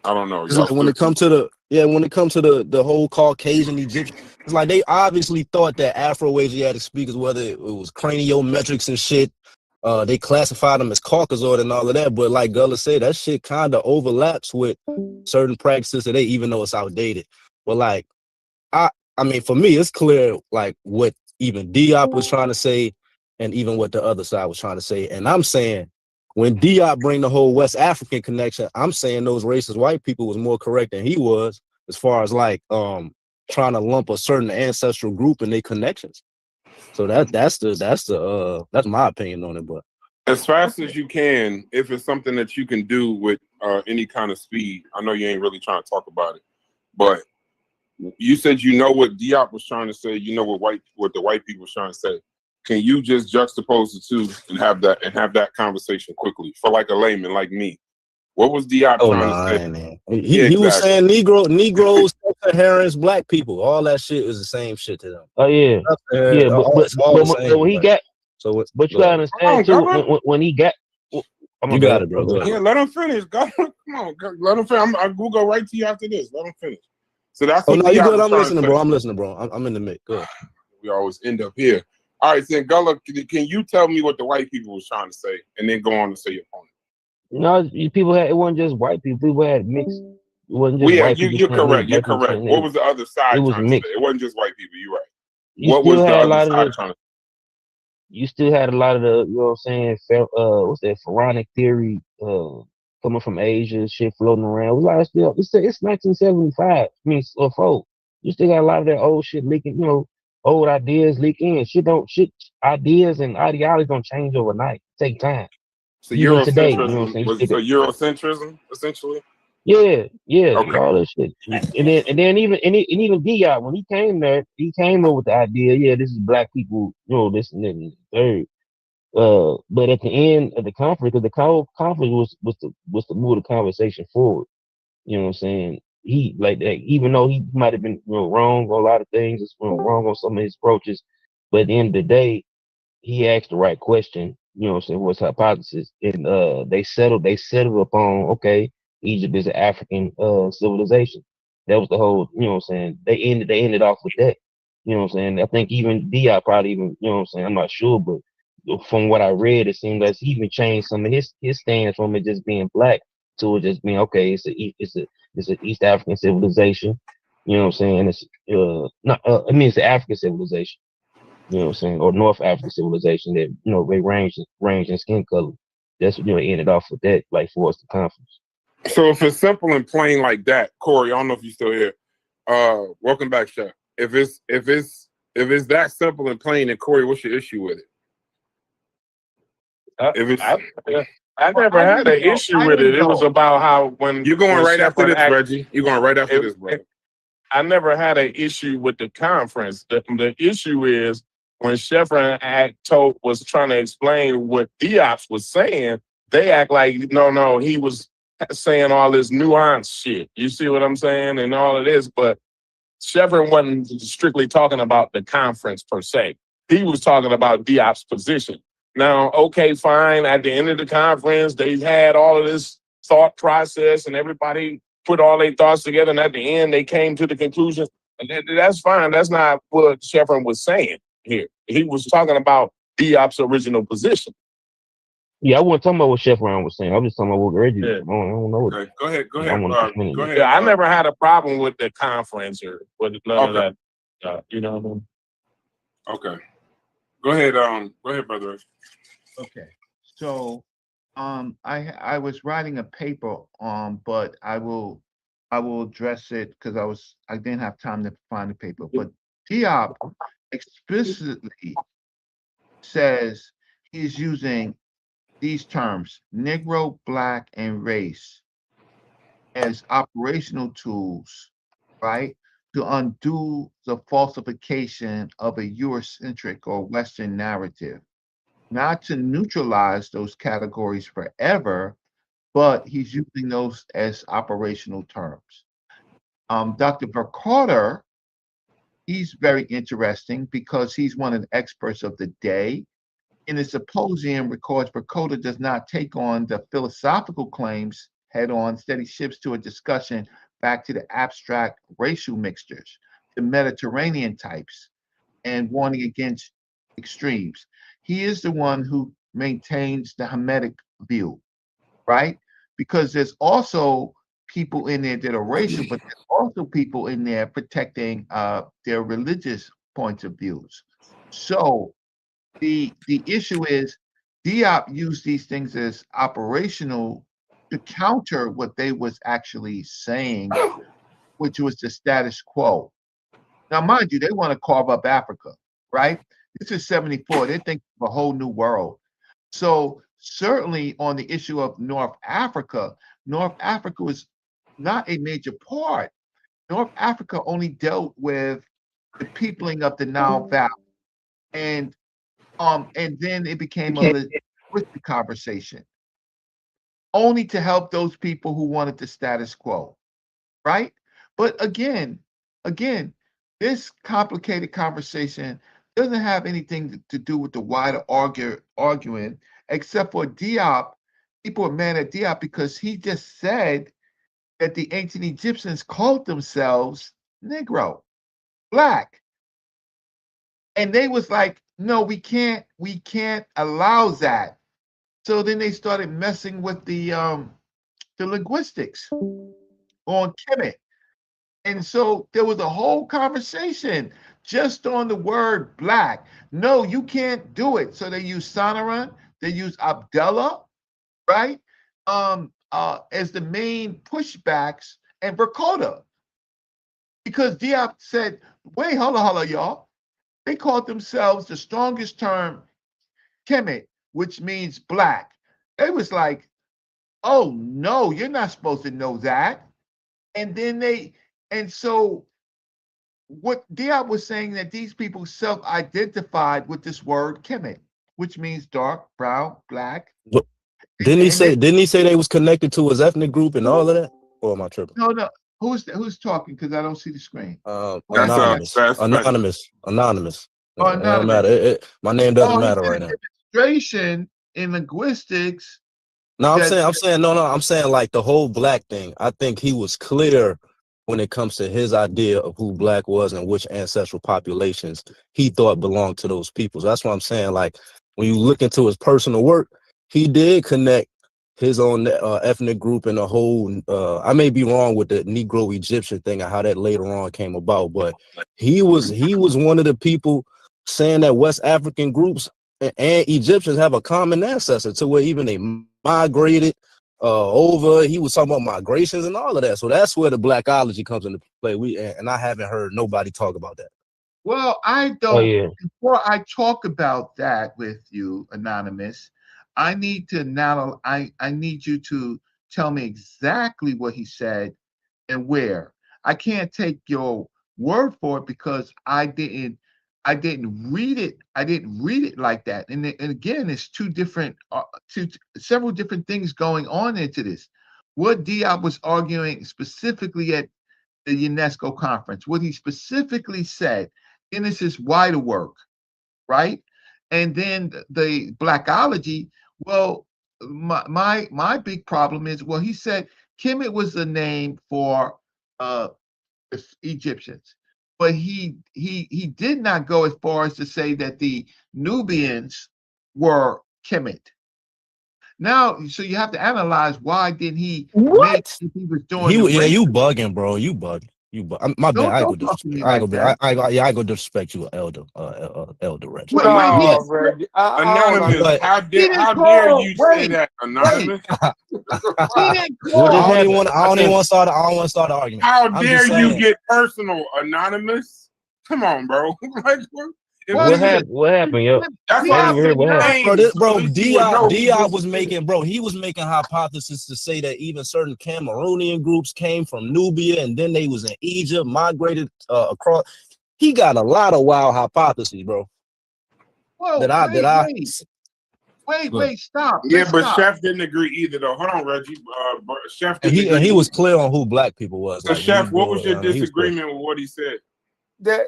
I don't know. Like when it comes to the whole Caucasian Egyptian, it's like they obviously thought that Afro-Asiatic speakers, whether it was craniometrics and shit, they classified them as Caucasoid and all of that. But like Gullah said, that shit kind of overlaps with certain practices today, even though it's outdated. But like, I mean, for me, it's clear like what even Diop was trying to say, and even what the other side was trying to say. And I'm saying, when Diop bring the whole West African connection, I'm saying those racist white people was more correct than he was, as far as like trying to lump a certain ancestral group and their connections. So that's my opinion on it. But as fast as you can, if it's something that you can do with any kind of speed. I know you ain't really trying to talk about it, but you said you know what Diop was trying to say. You know what the white people was trying to say. Can you just juxtapose the two and have that conversation quickly for like a layman like me? What was Diop trying to say? Man. He was saying Negroes, Sub-Saharans, black people, all that shit is the same shit to them. Oh yeah, yeah. But when he got, but you gotta understand too. When he got, you got it, bro. Go ahead. Yeah, let him finish. Go, come on, let him finish. We'll go right to you after this. Let him finish. So that's what no, you good. I'm listening, bro. I'm listening, bro. I'm in the mix. Go ahead. We always end up here. All right, then Gullah, can you tell me what the white people was trying to say, and then go on to say your point? People had, it wasn't just white people. People had mixed. It wasn't just white people. You're correct. You're correct. What was the other side it was trying mixed. to say? It wasn't just white people. You're right. You What still was the had a other lot side of trying to say? You still had a lot of the, you know what I'm saying, what's that, pharaonic theory coming from Asia, shit floating around. We like it's 1975. I mean, 4. You still got a lot of that old shit leaking, old ideas leak in. Shit ideas and ideologies don't change overnight. Take time. So Even today, you know what I'm Eurocentrism saying? was Eurocentrism essentially. Yeah, Okay. all that shit. And then even Diop, when he came there, he came up with the idea, yeah, this is black people, this and that and the third. But at the end of the conference, because the conference was to move the conversation forward. You know what I'm saying? He like that, even though he might have been wrong on a lot of things, wrong on some of his approaches, but at the end of the day, he asked the right question. You know what I'm saying? What's hypothesis? And they settled upon, okay, Egypt is an African civilization. That was the whole, you know what I'm saying? They ended off with that. You know what I'm saying? I think even Diop probably even, you know what I'm saying? I'm not sure, but from what I read, it seemed like he even changed some of his stance from it just being black to it just being, okay, it's an East African civilization. You know what I'm saying? It's it's an African civilization. You know what I'm saying, or North African civilization that, they range in skin color. That's, it ended off with that, like, for us the conference. So if it's simple and plain like that, Corey, I don't know if you're still here. Welcome back, Chef. If it's that simple and plain, then Corey, what's your issue with it? I never had an issue with it. It was about how when you're going right after this, Reggie. You're going right after this, brother. I never had an issue with the conference. The issue is when Chevron was trying to explain what Diop was saying, they act like no, he was saying all this nuanced shit. You see what I'm saying? And all of this, but Chevron wasn't strictly talking about the conference per se. He was talking about Diop's position. Now, okay, fine. At the end of the conference, they had all of this thought process and everybody put all their thoughts together. And at the end, they came to the conclusion. And that's fine. That's not what Chevron was saying here. He was talking about Diop's original position. Yeah, I wasn't talking about what Chevron was saying. I was just talking about what Reggie was. I don't know. Okay. Go ahead. Go ahead. Yeah, I never had a problem with the conference or with none of that. You know what I mean? Okay. Go ahead, brother. Okay. So I was writing a paper but I will address it because I didn't have time to find the paper. But Diop explicitly says he's using these terms, Negro, Black, and race, as operational tools, right, to undo the falsification of a Eurocentric or Western narrative. Not to neutralize those categories forever, but he's using those as operational terms. Dr. Vercotter, he's very interesting because he's one of the experts of the day. In his symposium, records Vercotter does not take on the philosophical claims head on, instead he shifts to a discussion back to the abstract racial mixtures, the Mediterranean types, and warning against extremes. He is the one who maintains the Hamitic view, right? Because there's also people in there that are racial, but there's also people in there protecting their religious points of views. So the issue is Diop used these things as operational to counter what they was actually saying, which was the status quo. Now, mind you, they want to carve up Africa, right? This is 74. They think of a whole new world. So certainly on the issue of North Africa was not a major part. North Africa only dealt with the peopling of the Nile Valley. And then it became a linguistic conversation, only to help those people who wanted the status quo, right? But again, this complicated conversation doesn't have anything to do with the wider arguing, except for Diop. People are mad at Diop because he just said that the ancient Egyptians called themselves Negro, Black. And they was like, no, we can't allow that. So then they started messing with the linguistics on Kemet. And so there was a whole conversation just on the word black. No, you can't do it. So they use Sonoran, they use Abdullah, right? As the main pushbacks, and Verkota. Because Diop said, wait, hold on, y'all. They called themselves the strongest term, Kemet, which means black. It was like, oh no, you're not supposed to know that. And so what Diop was saying, that these people self-identified with this word Kemet, which means dark, brown, black. But didn't he say they was connected to his ethnic group and all of that? Or am I tripping? No. Who's talking? Because I don't see the screen. Anonymous. Anonymous. Oh, It don't matter. My name doesn't matter right now. Demonstration in linguistics. No, I'm saying like the whole black thing. I think he was clear when it comes to his idea of who black was and which ancestral populations he thought belonged to those peoples. That's what I'm saying. Like when you look into his personal work, he did connect his own ethnic group and the whole. I may be wrong with the Negro Egyptian thing and how that later on came about, but he was one of the people saying that West African groups and Egyptians have a common ancestor, to where even they migrated over. He was talking about migrations and all of that. So that's where the blackology comes into play. And I haven't heard nobody talk about that. Well, I don't. Before I talk about that with you, Anonymous, I need to I need you to tell me exactly what he said and where. I can't take your word for it because I didn't read it. I didn't read it like that. And again, it's several different things going on into this. What Diop was arguing specifically at the UNESCO conference, what he specifically said, and this is wider work, right? And then the blackology. Well, my big problem is, well, he said Kemet was the name for Egyptians, but he did not go as far as to say that the Nubians were Kemet. Now, so you have to analyze why didn't he make if he was doing You bugging, bro. You bugging. My bad. I go disrespect you, Elder Reggie. Anonymous. How dare you say that, Anonymous? I don't even want to start the argument. How dare you get personal, Anonymous? Come on, bro. What happened, yo? That's why I said, bro, Diop was making, he was making hypotheses to say that even certain Cameroonian groups came from Nubia and then they was in Egypt, migrated across. He got a lot of wild hypotheses, bro. Well, wait, stop. Yeah, but Chef didn't agree either, though. Hold on, Reggie. Chef didn't agree. And he was clear on who black people was. So, Chef, what was your disagreement with what he said? That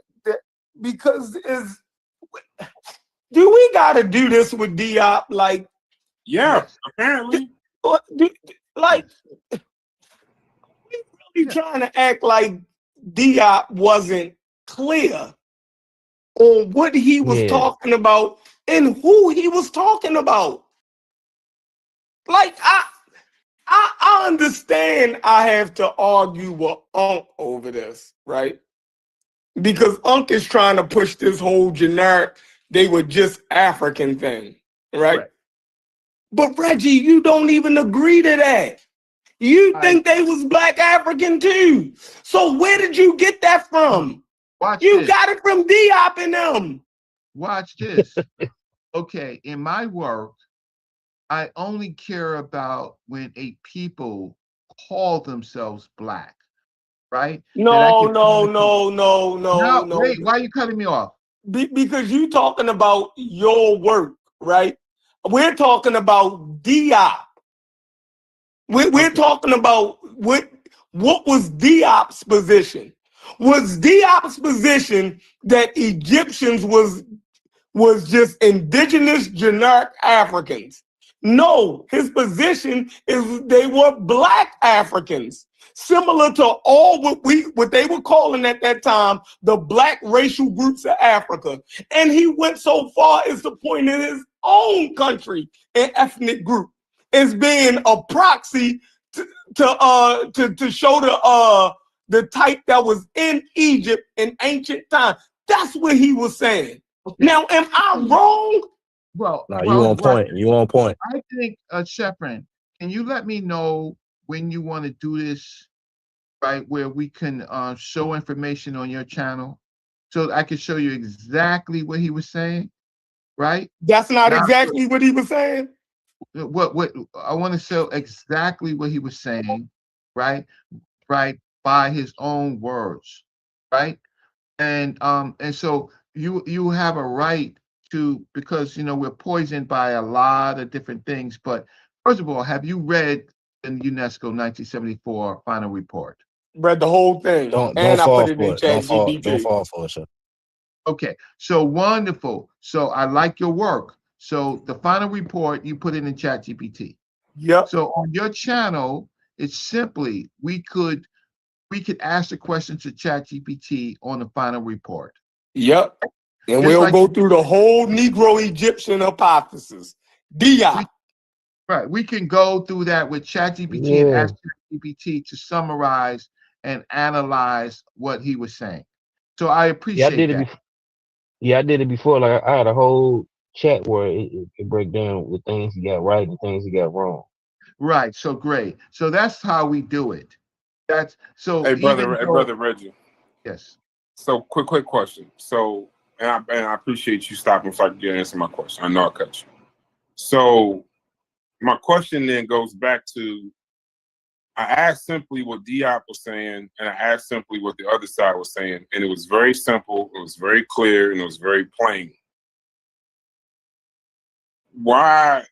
because do we got to do this with Diop? Like, yeah, apparently. Like, we really trying to act like Diop wasn't clear on what he was talking about and who he was talking about. Like, I understand I have to argue with Unc over this, right? Because Unc is trying to push this whole generic, they were just African thing, right? But Reggie, you don't even agree to that. You think they was Black African too. So where did you get that from? Watch You this. got it from Diop and them. Watch this. Okay, in my work, I only care about when a people call themselves black, right? No. Wait, why are you cutting me off? Because you talking about your work, right? We're talking about Diop. We're talking about what was Diop's position? Was Diop's position that Egyptians was just indigenous generic Africans? No, his position is they were black Africans, similar to all what they were calling at that time the black racial groups of Africa. And he went so far as to point in his own country and ethnic group as being a proxy to show the type that was in Egypt in ancient times. That's what he was saying. Okay. Now, am I wrong? Well, you on point. You on point. I think, Shepard, can you let me know when you want to do this, right? Where we can show information on your channel, so I can show you exactly what he was saying, right? That's not exactly what he was saying. What I want to show exactly what he was saying, right? Right, by his own words, right? And so you have a right to, because we're poisoned by a lot of different things. But first of all, have you read the UNESCO 1974 final report? Read the whole thing, Don't and I fall put it for in it. Don't ChatGPT. fall for it, sir. Okay, so wonderful. So I like your work. So the final report, you put it in ChatGPT. Yep. So on your channel, it's simply we could ask the question to ChatGPT on the final report. Yep. And Just we'll like go through the whole Negro Egyptian hypothesis. Diop. Right. We can go through that with ChatGPT and ask ChatGPT to summarize and analyze what he was saying. So I appreciate that. I did it before. Like I had a whole chat where it break down the things he got right and things he got wrong. Right. So great. So that's how we do it. That's so. Hey, brother Reggie. Yes. So quick question. So, and I appreciate you stopping so I can answer my question. I know I cut you. So my question then goes back to, I asked simply what Diop was saying, and I asked simply what the other side was saying, and it was very simple, it was very clear, and it was very plain. Why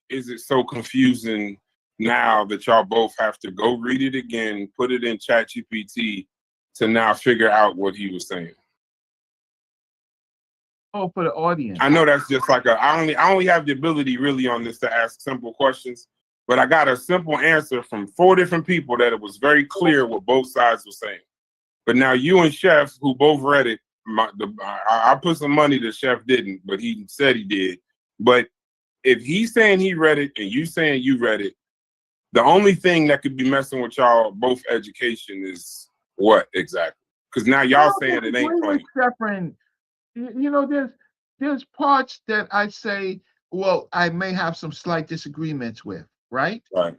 is it so confusing now that y'all both have to go read it again, put it in ChatGPT to now figure out what he was saying? Oh, for the audience. I know that's just like I only have the ability really on this to ask simple questions, but I got a simple answer from 4 different people that it was very clear what both sides were saying. But now you and Chef, who both read it, I put some money that Chef didn't, but he said he did. But if he's saying he read it and you saying you read it, the only thing that could be messing with y'all both education is what exactly? Because now y'all saying it ain't plain. There's parts that I say, well, I may have some slight disagreements with, right? Right.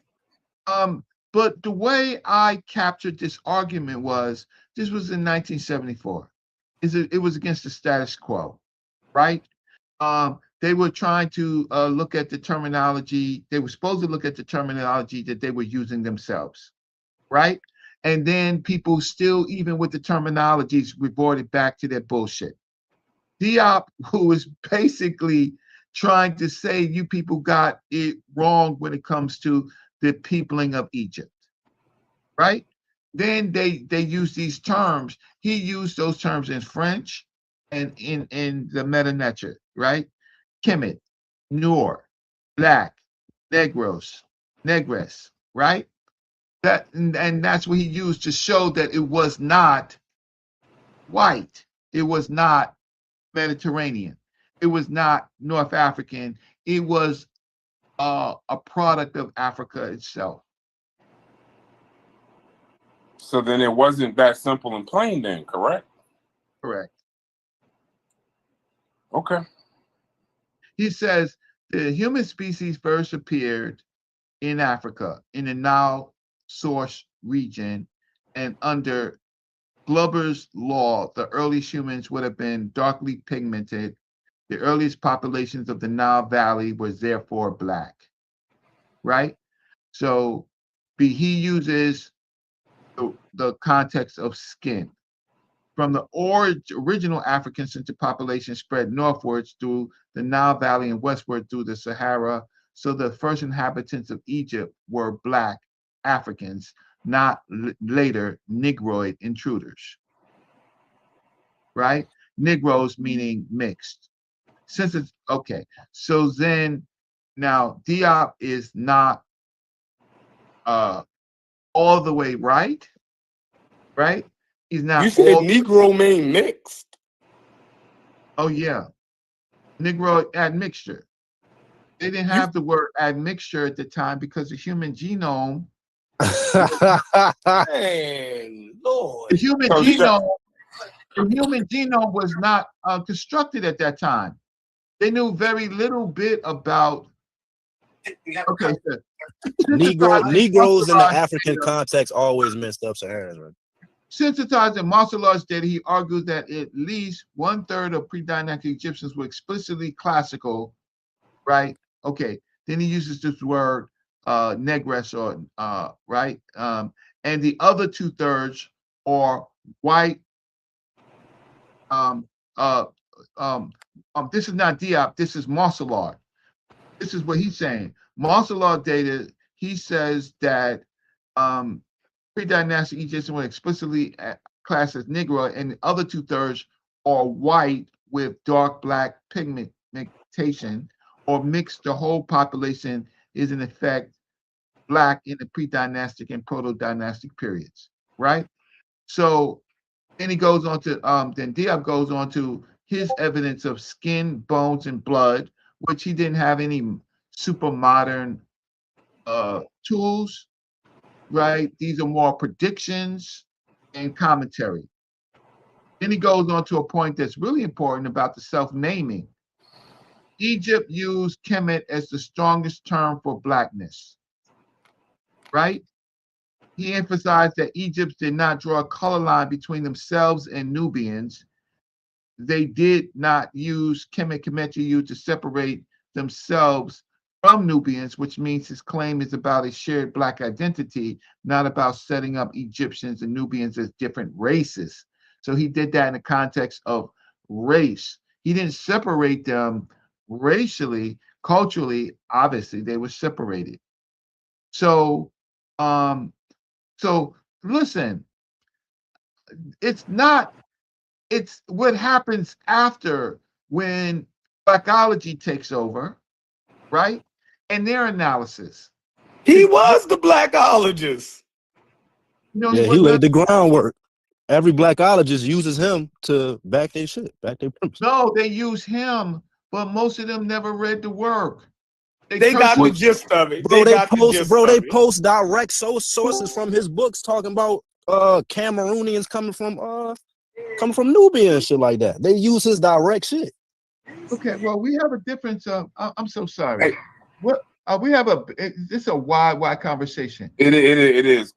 But the way I captured this argument was, this was in 1974. It was against the status quo, right? They were trying to look at the terminology. They were supposed to look at the terminology that they were using themselves, right? And then people still, even with the terminologies, reverted back to their bullshit. Diop, who was basically trying to say you people got it wrong when it comes to the peopling of Egypt, right? Then they use these terms. He used those terms in French and in the Meta-Netra, right? Kemet, Noor, Black, Negros, Negres, right? And that's what he used to show that it was not white. It was not Mediterranean. It was not North African. It was a product of Africa itself. So then it wasn't that simple and plain then, correct? Correct. Okay. He says the human species first appeared in Africa, in the Nile source region, and under Glover's law, the earliest humans would have been darkly pigmented. The earliest populations of the Nile Valley was therefore black, right? So he uses the context of skin. From the original African centered population spread northwards through the Nile Valley and westward through the Sahara. So the first inhabitants of Egypt were black Africans, not later Negroid intruders, right? Negroes meaning mixed. Since it's okay, so then now Diop is not all the way right? He's not. You said Negro mean mixed. Oh yeah, Negro admixture. They didn't have the word admixture at the time because the human genome. Man, Lord. The human genome was not constructed at that time. They knew very little bit about. Okay, so Negroes in the African context always messed up Saharans, right? Sensitizing Marcellard's data, he argues that at least 1/3 of pre-dynastic Egyptians were explicitly classical, right? Okay, then he uses this word negress or right, and the other 2/3 are white. This is not Diop. This is Marcellard. This is what he's saying. Marcellard data. He says that pre-dynastic Egyptians were explicitly classed as Negro, and the other 2/3 are white with dark black pigmentation, or mixed. The whole population is in effect black in the pre-dynastic and proto-dynastic periods, right? So then he goes on to then Diop goes on to his evidence of skin, bones, and blood, which he didn't have any super modern tools. Right? These are more predictions and commentary. Then he goes on to a point that's really important about the self-naming. Egypt used Kemet as the strongest term for blackness, right? He emphasized that Egypt did not draw a color line between themselves and Nubians. They did not use Kemet to separate themselves from Nubians, which means his claim is about a shared black identity, not about setting up Egyptians and Nubians as different races. So he did that in the context of race. He didn't separate them racially, culturally. Obviously, they were separated. So, listen, it's what happens after when blackology takes over, right? And their analysis. He was the blackologist. No, yeah, he laid the groundwork. Every blackologist uses him to back their shit, back their premise. No, they use him, but most of them never read the work. They got the gist of it. Bro, they post direct sources from his books talking about Cameroonians coming from Nubia and shit like that. They use his direct shit. Okay, well, we have a difference. I'm so sorry. Hey. What we have this is a wide conversation. It is.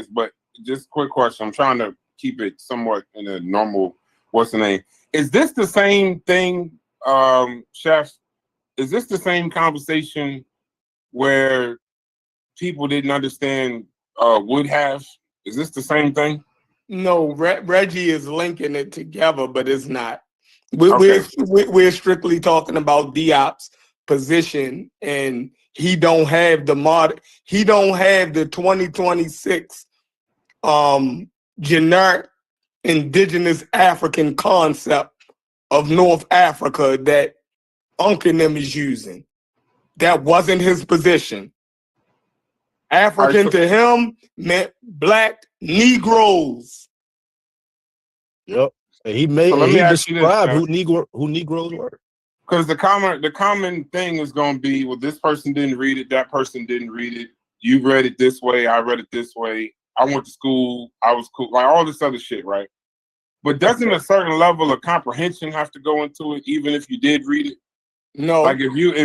But just quick question. I'm trying to keep it somewhat in a normal. What's the name? Is this the same thing, Chef? Is this the same conversation where people didn't understand would have? Is this the same thing? No, Reggie is linking it together, but it's not. We're strictly talking about Diop's position, and he don't have the 2026 generic indigenous African concept of North Africa that Uncle them is using. That wasn't his position. African to him meant black Negroes. Yep. And he described who Negroes were. Because the common thing is going to be, well, this person didn't read it, that person didn't read it. You read it this way, I read it this way. I went to school, I was cool, like all this other shit, right? But doesn't a certain level of comprehension have to go into it, even if you did read it? No. Like could your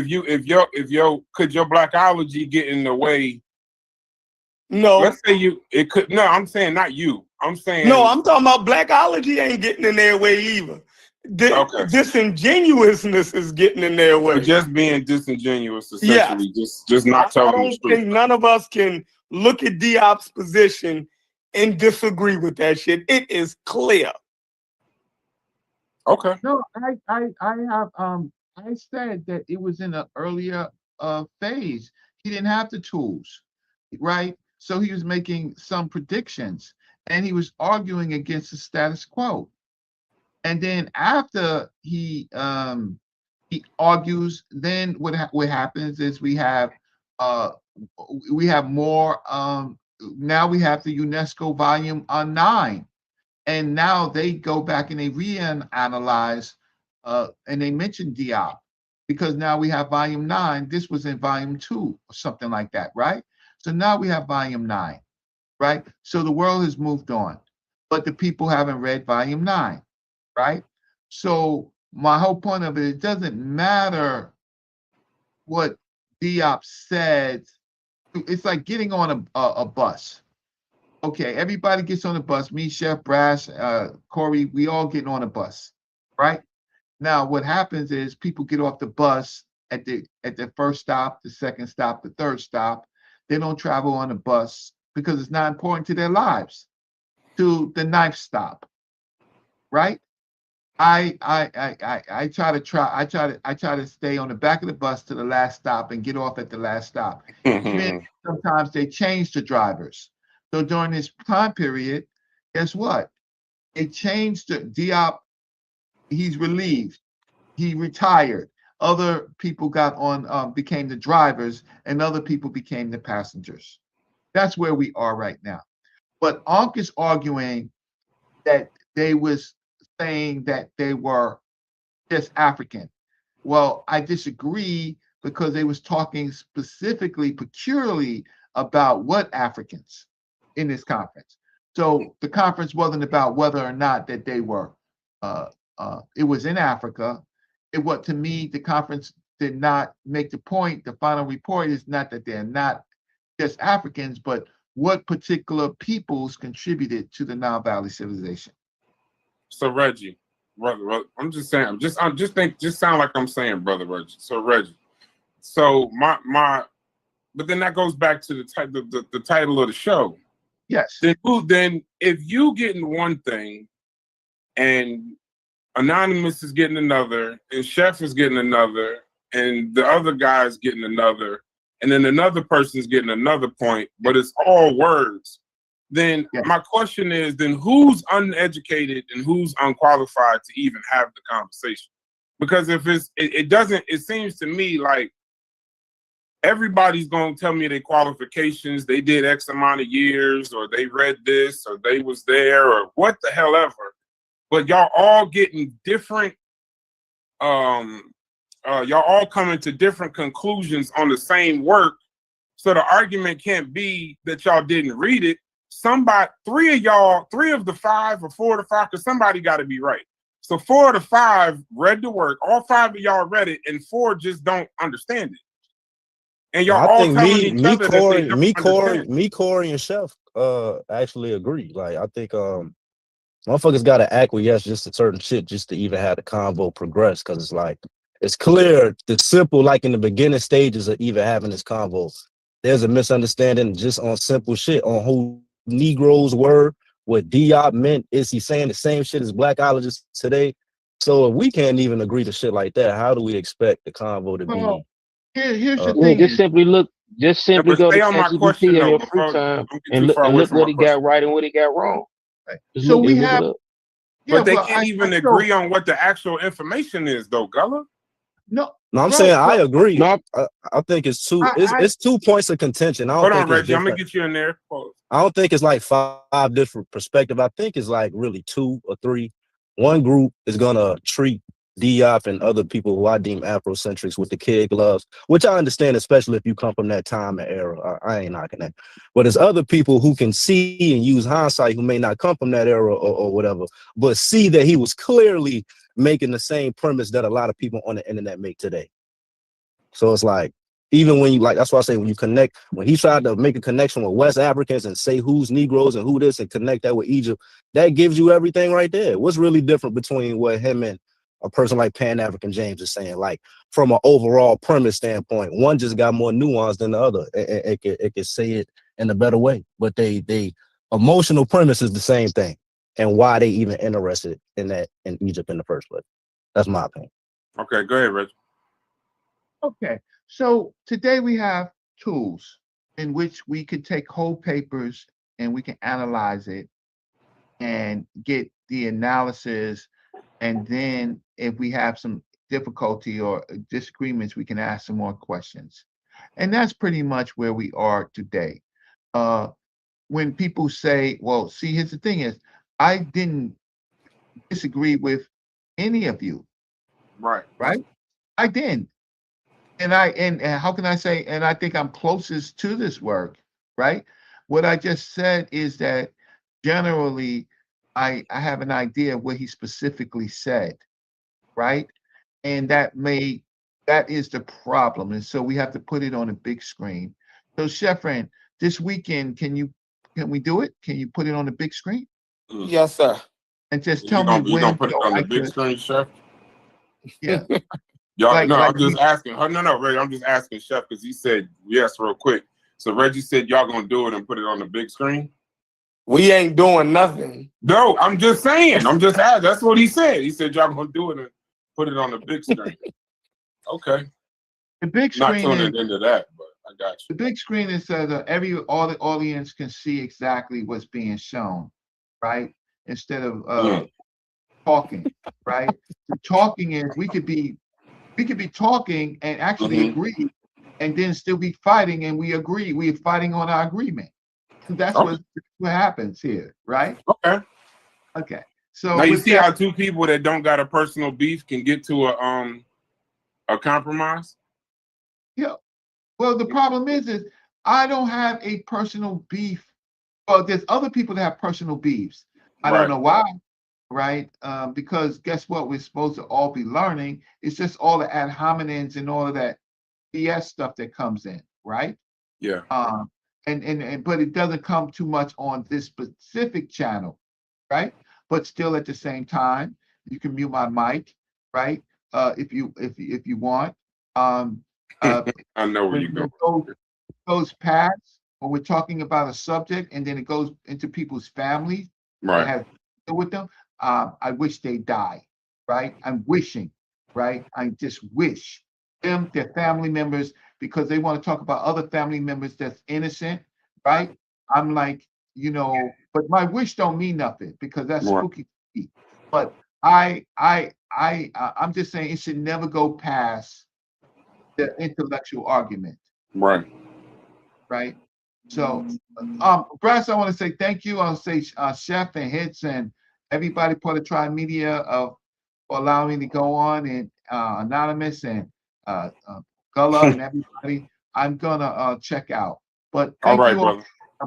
blackology get in the way No. Let's say it could. No, I'm saying not you. I'm saying No, I'm talking about blackology ain't getting in their way either. Okay. Disingenuousness is getting in their way. So just being disingenuous, Yeah. essentially, just not I telling the don't truth. think none of us can look at Diop's position and disagree with that shit. It is clear. Okay. No, I said that it was in an earlier phase. He didn't have the tools, right? So he was making some predictions and he was arguing against the status quo. And then after he argues, then what happens is we have more now we have the UNESCO volume 9. And now they go back and they reanalyze and they mention Diop because now we have volume 9. This was in volume 2 or something like that, right? So now we have volume 9, right? So the world has moved on, but the people haven't read volume 9, right? So my whole point of it doesn't matter what Diop said. It's like getting on a bus. Okay, everybody gets on the bus. Me, Chef Brass, Corey, we all getting on a bus, right? Now, what happens is people get off the bus at the first stop, the second stop, the third stop. They don't travel on the bus because it's not important to their lives. To the 9th stop, right? I try to stay on the back of the bus to the last stop and get off at the last stop. Then sometimes they change the drivers. So during this time period, guess what? It changed to Diop. He's relieved. He retired. Other people got on, became the drivers, and other people became the passengers. That's where we are right now. But Ankh is arguing that they was saying that they were just African. Well, I disagree because they was talking specifically, peculiarly about what Africans in this conference. So the conference wasn't about whether or not that they were, it was in Africa. To me, the conference did not make the point. The final report is not that they're not just Africans, but what particular peoples contributed to the Nile Valley civilization. So Reggie, brother, I'm just saying, just sound like I'm saying, brother Reggie. So Reggie, so but then that goes back to the title of the show. Yes. Then if you getting one thing, and Anonymous is getting another, and Chef is getting another, and the other guy is getting another, and then another person's getting another point, but it's all words. Then my question is, then who's uneducated and who's unqualified to even have the conversation? Because if it seems to me like everybody's going to tell me their qualifications, they did X amount of years, or they read this, or they was there, or what the hell ever. But y'all all getting different, y'all all coming to different conclusions on the same work. So the argument can't be that y'all didn't read it. Three of the five or four of the five, because somebody got to be right. So 4 of the 5 read the work. All 5 of y'all read it, and 4 just don't understand it. And y'all all telling each other that they don't understand. Me, Corey, and Chef actually agree. Like I think motherfuckers gotta acquiesce just to certain shit just to even have the convo progress. Cause it's like it's clear the simple, like in the beginning stages of even having this convo, there's a misunderstanding just on simple shit on who Negroes were, what Diop meant. Is he saying the same shit as blackologists today? So if we can't even agree to shit like that, how do we expect the convo to be? Here's the thing. Just simply go to ChatGPT in your free time and look what he got right and what he got wrong. So we have, but they can't even agree on what the actual information is, though, Gullah. No, I'm saying I agree. No, I think it's two. It's 2 points of contention. Hold on, Reggie. I'm gonna get you in there. I don't think it's like 5 different perspectives. I think it's like really 2 or 3. One group is gonna treat Diop and other people who I deem Afrocentrics with the kid gloves, which I understand, especially if you come from that time and era. I ain't knocking that. But there's other people who can see and use hindsight who may not come from that era or whatever, but see that he was clearly making the same premise that a lot of people on the internet make today. So it's like Even when you like, that's why I say when you connect, when he tried to make a connection with West Africans and say who's Negroes and who this and connect that with Egypt, that gives you everything right there. What's really different between what him and a person like Pan-African James is saying? Like from an overall premise standpoint, one just got more nuance than the other. It can say it in a better way, but they emotional premise is the same thing, and why they even interested in that in Egypt in the first place. That's my opinion. Okay, go ahead, Rich. Okay, so today we have tools in which we can take whole papers and we can analyze it and get the analysis. And then if we have some difficulty or disagreements, we can ask some more questions. And that's pretty much where we are today. When people say, well, see, here's the thing is, I didn't disagree with any of you. Right. Right? I didn't. And how can I say, and I think I'm closest to this work, right? What I just said is that generally I have an idea of what he specifically said, right? And that is the problem. And so we have to put it on a big screen. So Sheffrin, this weekend, can we do it? Can you put it on the big screen? Yes, sir. And just tell me when. You gonna put it on the big could. screen, Chef? Yeah. Y'all, Like- no, like I'm just we- asking. No, Reggie, I'm just asking Chef because he said yes real quick. So Reggie said y'all gonna do it and put it on the big screen. We ain't doing nothing. No, I'm just saying. I'm just asking. That's what he said. He said y'all gonna do it and put it on the big screen. Okay. The big Not screen tuning into that, but I got you. The big screen is so that all the audience can see exactly what's being shown, right? Instead of talking, right? The talking is we could be talking and actually agree, and then still be fighting, and we agree. We're fighting on our agreement. And that's what happens here, right? Okay. Okay. So Now you with see that- how two people that don't got a personal beef can get to a compromise? Yeah. Well, the problem is I don't have a personal beef. Well, there's other people that have personal beefs. I don't know why, right? Because guess what? We're supposed to all be learning. It's just all the ad hominems and all of that BS stuff that comes in, right? Yeah. And but it doesn't come too much on this specific channel, right? But still, at the same time, you can mute my mic, right? If you want. I know where you go. Goes past when we're talking about a subject, and then it goes into people's families Right. that have to deal with them. I wish they die, right? I'm wishing, right? I just wish them, their family members, because they want to talk about other family members that's innocent, right? I'm like, but my wish don't mean nothing because that's spooky. But I'm just saying it should never go past the intellectual argument. Right. Right. So, Brass, I want to say thank you. I'll say Chef and Hits and everybody part of Tri Media for allowing me to go on, and Anonymous and Gullah and everybody. I'm gonna check out. But thank you all.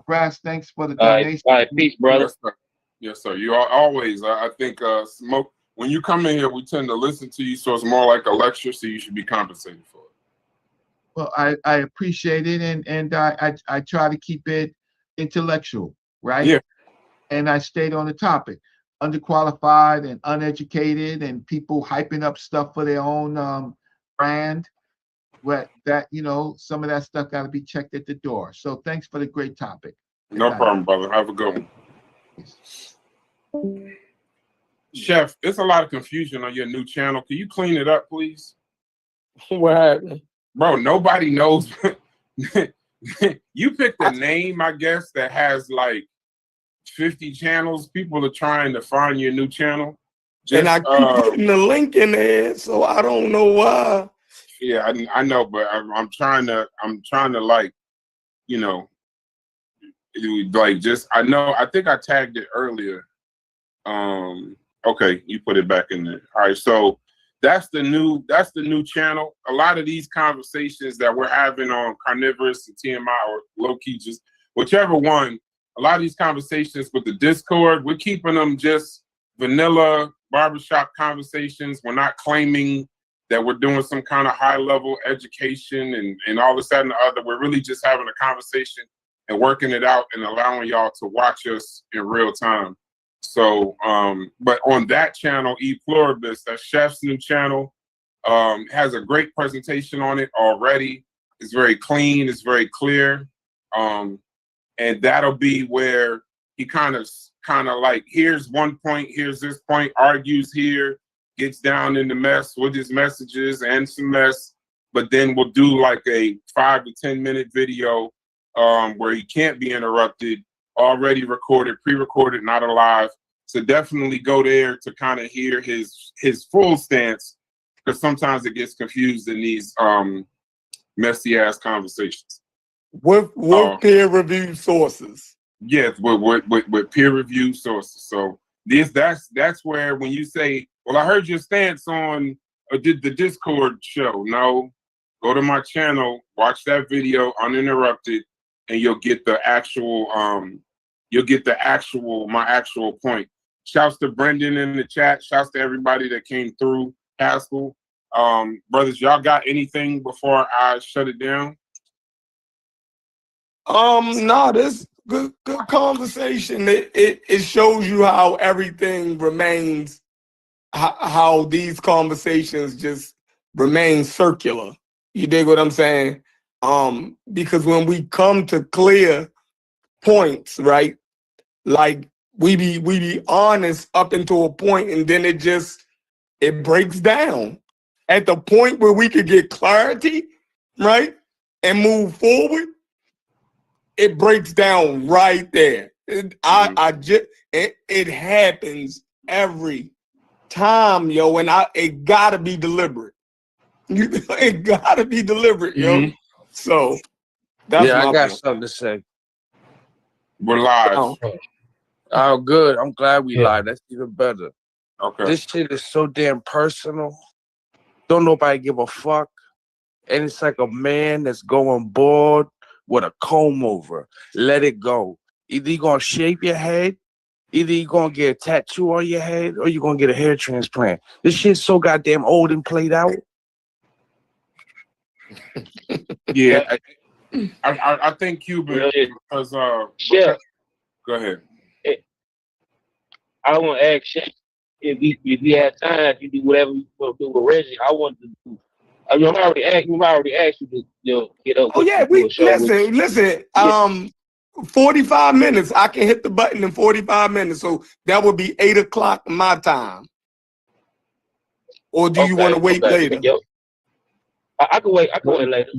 Brass, thanks for the donation. All right, peace, brother. Yes, sir. Yes, sir. You are always. I think Smoke. When you come in here, we tend to listen to you, so it's more like a lecture. So you should be compensated for it. Well, I appreciate it, and I try to keep it intellectual, right? Yeah. And I stayed on the topic, underqualified and uneducated, and people hyping up stuff for their own brand. That some of that stuff got to be checked at the door. So thanks for the great topic. No problem, brother. Have a good one. Chef, it's a lot of confusion on your new channel. Can you clean it up, please? What happened? Bro, nobody knows. You picked a name, I guess, that has like 50 channels. People are trying to find your new channel. And I keep putting the link in there, so I don't know why. Yeah, I know, but I'm trying to like, like just I think I tagged it earlier. Okay, you put it back in there. All right, so that's the new channel. A lot of these conversations that we're having on Carnivorous and TMI or low key, just whichever one, a lot of these conversations with the Discord, we're keeping them just vanilla barbershop conversations. We're not claiming that we're doing some kind of high level education and all this, that, and the other. We're really just having a conversation and working it out and allowing y'all to watch us in real time. So, but on that channel, E Pluribus, that's Chef's new channel, has a great presentation on it already. It's very clean, it's very clear. And that'll be where he kind of like, here's one point, here's this point, argues here, gets down in the mess with his messages and some mess, but then we'll do like a 5 to 10 minute video where he can't be interrupted, already recorded, pre-recorded, not alive. So definitely go there to kind of hear his full stance, because sometimes it gets confused in these messy ass conversations. With peer-reviewed sources. Yes, with peer-reviewed sources. So that's where when you say, well, I heard your stance on the Discord show. No, go to my channel, watch that video uninterrupted, and you'll get the actual my actual point. Shouts to Brendan in the chat. Shouts to everybody that came through. Haskell, brothers, y'all got anything before I shut it down? No, this good conversation. It shows you how everything remains, how these conversations just remain circular. You dig what I'm saying? Because when we come to clear points, right? Like we be honest up until a point, and then it breaks down. At the point where we could get clarity, right, and move forward, it breaks down right there. It happens every time, yo, and it gotta be deliberate. It gotta be deliberate, yo. So that's I got point. something to say. We're live. Oh, good. I'm glad we live. That's even better. Okay. This shit is so damn personal. Don't nobody give a fuck. And it's like a man that's going bored with a comb over. Let it go. Either you're gonna shave your head, either you're gonna get a tattoo on your head, or you're gonna get a hair transplant. This shit's so goddamn old and played out. Yeah, I think Cuban, because Chef, go ahead. I want to ask Chef if we had time, you do whatever you want to do with Reggie. I want to do. I've already asked you to get up. Oh yeah, listen. 45 minutes. I can hit the button in 45 minutes. So that would be 8 o'clock my time. Or do you want to wait later? I can wait. I can wait later.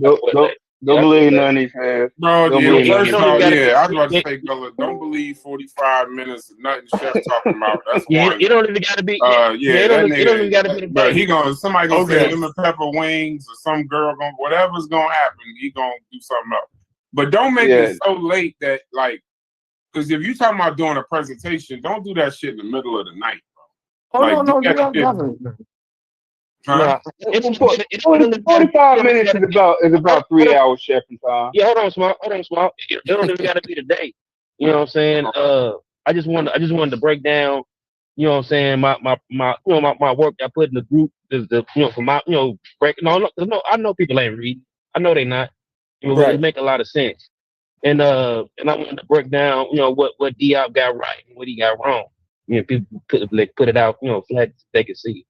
Don't believe none of these has. Bro, Don't I believe was none of these. about to say, Gullah, don't believe 45 minutes of nothing Chef talking about. That's one. It don't even got to be. It don't even got to be. Bro, somebody gonna say lemon pepper wings, or some girl gonna, whatever's gonna happen, he gonna do something else. But don't make it so late that, like, because if you talking about doing a presentation, don't do that shit in the middle of the night, bro. Oh, like, no. Huh? It's 45 minutes is about 3 hours chefing time. Yeah, hold on, small. It don't even got to be today. You know what I'm saying? I just wanted to break down. You know what I'm saying? My work I put in the group is for my break. No, I know people ain't reading. I know they not. It make a lot of sense. And I wanted to break down what Diop got right and what he got wrong. People put it out flat so they can see.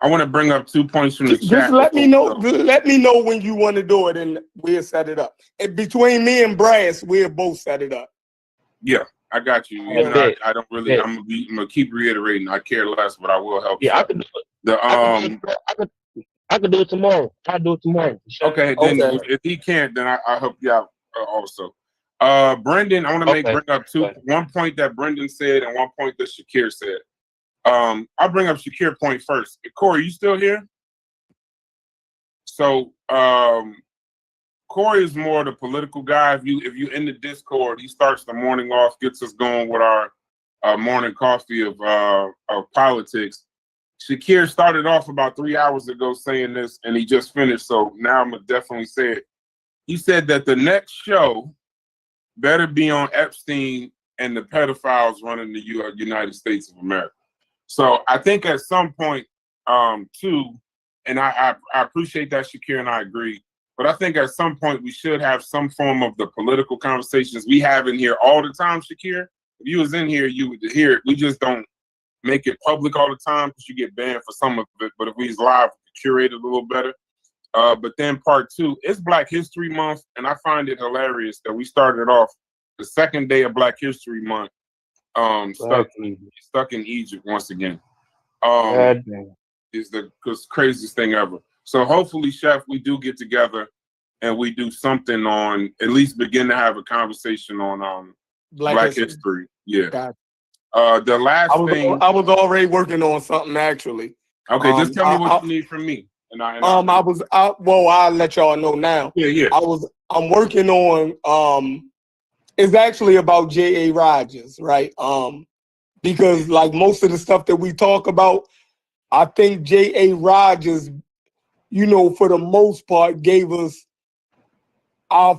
I want to bring up 2 points from the chat. Just let me know. Let me know when you want to do it, and we'll set it up. And between me and Brass, we'll both set it up. Yeah, I got you. I don't really. I'm gonna keep reiterating. I care less, but I will help. Yeah, I can do it. I could do it tomorrow. I'll do it tomorrow. Sure. Okay, then if he can't, then I'll help you out also. Brendan, I want to bring up one point that Brendan said and one point that Shakir said. I'll bring up Shakir point first. Corey, you still here? So Corey is more the political guy. If you in the Discord, he starts the morning off, gets us going with our morning coffee of politics. Shakir started off about 3 hours ago saying this, and he just finished. So now I'm gonna definitely say it. He said that the next show better be on Epstein and the pedophiles running the United States of America. So I think at some point, too, And I appreciate that, Shakir, and I agree. But I think at some point we should have some form of the political conversations we have in here all the time, Shakir. If you was in here, you would hear it. We just don't make it public all the time because you get banned for some of it. But if we was live, we could curate it a little better. But then part 2, it's Black History Month, and I find it hilarious that we started off the second day of Black History Month stuck in Egypt once again. Is the craziest thing ever. So hopefully, Chef, we do get together and we do something on, at least begin to have a conversation on Black history. Yeah. The last thing I was already working on something actually. Okay, just tell me what you need from me. I'll let y'all know now. Yeah. I'm working on it's actually about J.A. Rogers, right? Because like most of the stuff that we talk about, I think J.A. Rogers, for the most part, gave us our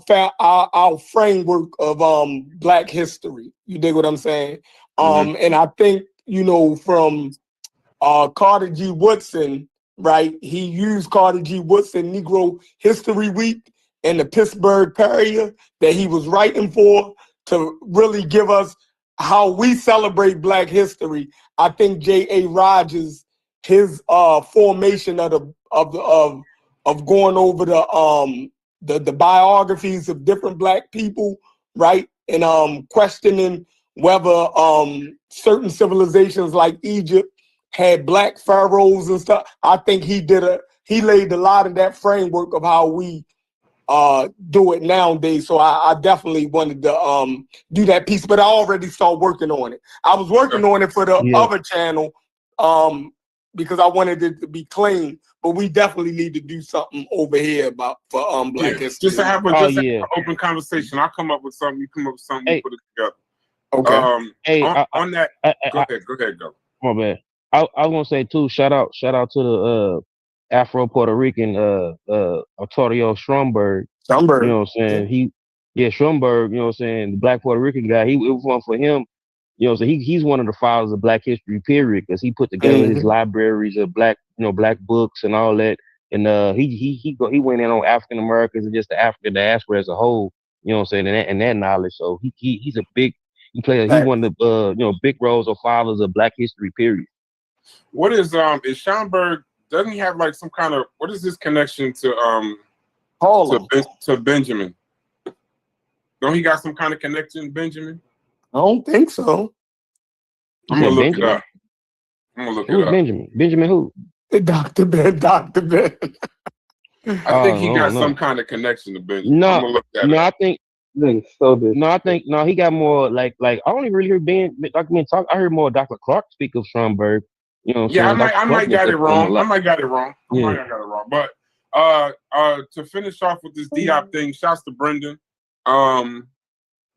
framework of Black history. You dig what I'm saying? And I think, from Carter G. Woodson, right? He used Carter G. Woodson Negro History Week and the Pittsburgh Courier that he was writing for to really give us how we celebrate Black history. I think J.A. Rogers, his formation of going over the biographies of different Black people, right, and questioning whether certain civilizations like Egypt had Black pharaohs and stuff. I think he laid a lot of that framework of how we do it nowadays. So I definitely wanted to do that piece, but I already started working on it. I was working on it for the other channel because I wanted it to be clean, but we definitely need to do something over here for Black history. Just to have an open conversation. I'll come up with something, you come up with something, we put it together. Okay. On that, go ahead. My bad. I was gonna say too, shout out to the Afro Puerto Rican Arturo Stromberg. You know what I'm saying? Stromberg, you know what I'm saying, the Black Puerto Rican guy, it was one for him. You know, so he's one of the fathers of Black history, period, because he put together his libraries of Black books and all that. And he went in on African Americans and just the African diaspora as a whole. You know what I'm saying, and that knowledge. So he's one of the big roles of fathers of Black history, period. What is Schomburg? Doesn't he have like some kind of, what is this connection to to Benjamin? Don't he got some kind of connection, Benjamin? I don't think so. I'm gonna look it up. Who's Benjamin? Benjamin who? Dr. Ben. I think he got some kind of connection to Benjamin. I'm gonna look that up. He got more like I don't even really hear Dr. Ben talk. I heard more Dr. Clark speak of Stromberg. You know, I might got it wrong. But to finish off with this Diop thing, shouts to Brendan.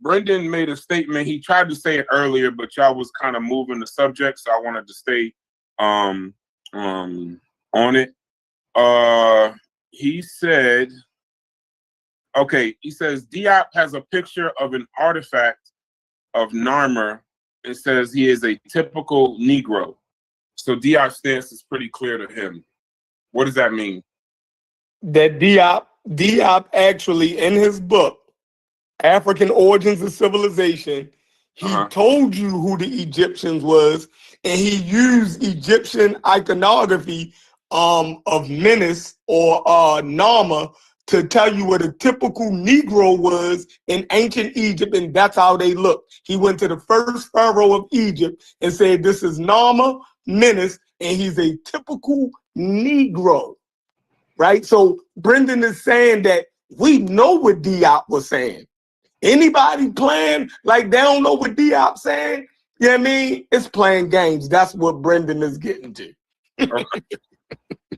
Brendan made a statement. He tried to say it earlier, but y'all was kind of moving the subject, so I wanted to stay on it. He said, he says Diop has a picture of an artifact of Narmer and says he is a typical Negro. So Diop's stance is pretty clear to him. What does that mean? That Diop actually, in his book, African Origins of Civilization, he told you who the Egyptians was, and he used Egyptian iconography of Menes or Nama to tell you what a typical Negro was in ancient Egypt, and that's how they looked. He went to the first pharaoh of Egypt and said, this is Nama, Menes, and he's a typical Negro, right? So Brendan is saying that we know what Diop was saying. Anybody playing like they don't know what Diop's saying, you know what I mean? It's playing games. That's what Brendan is getting to.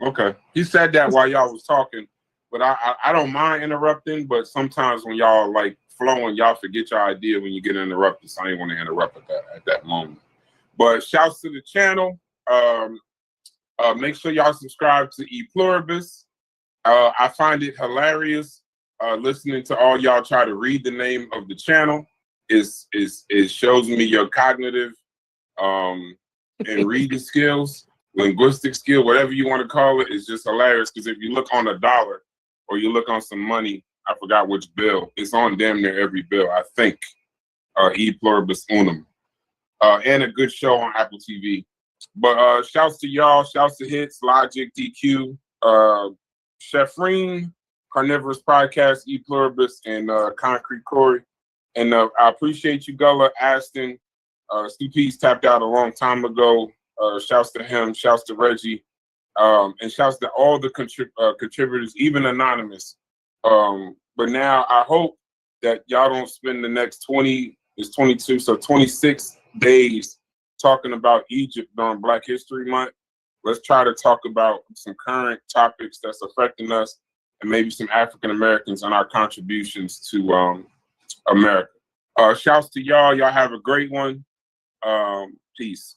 Okay. He said that while y'all was talking, but I don't mind interrupting, but sometimes when y'all like flowing, y'all forget your idea when you get interrupted, so I didn't want to interrupt at that moment. But shouts to the channel. Make sure y'all subscribe to E Pluribus. I find it hilarious listening to all y'all try to read the name of the channel. It shows me your cognitive and reading skills. linguistic skill, whatever you want to call it, is just hilarious. Because if you look on a dollar or you look on some money, I forgot which bill, it's on damn near every bill, I think. E pluribus unum. And a good show on Apple TV. But shouts to y'all, shouts to Hits, Logic, DQ, Chefreen, Carnivorous Podcast, E Pluribus, and Concrete Corey. And I appreciate you, Gullah, Aston. Stu Peace tapped out a long time ago. Shouts to him, shouts to Reggie, and shouts to all the contributors, even anonymous. But now I hope that y'all don't spend the next 26 days talking about Egypt during Black History Month. Let's try to talk about some current topics that's affecting us and maybe some African Americans and our contributions to America. Shouts to y'all. Y'all have a great one. Peace.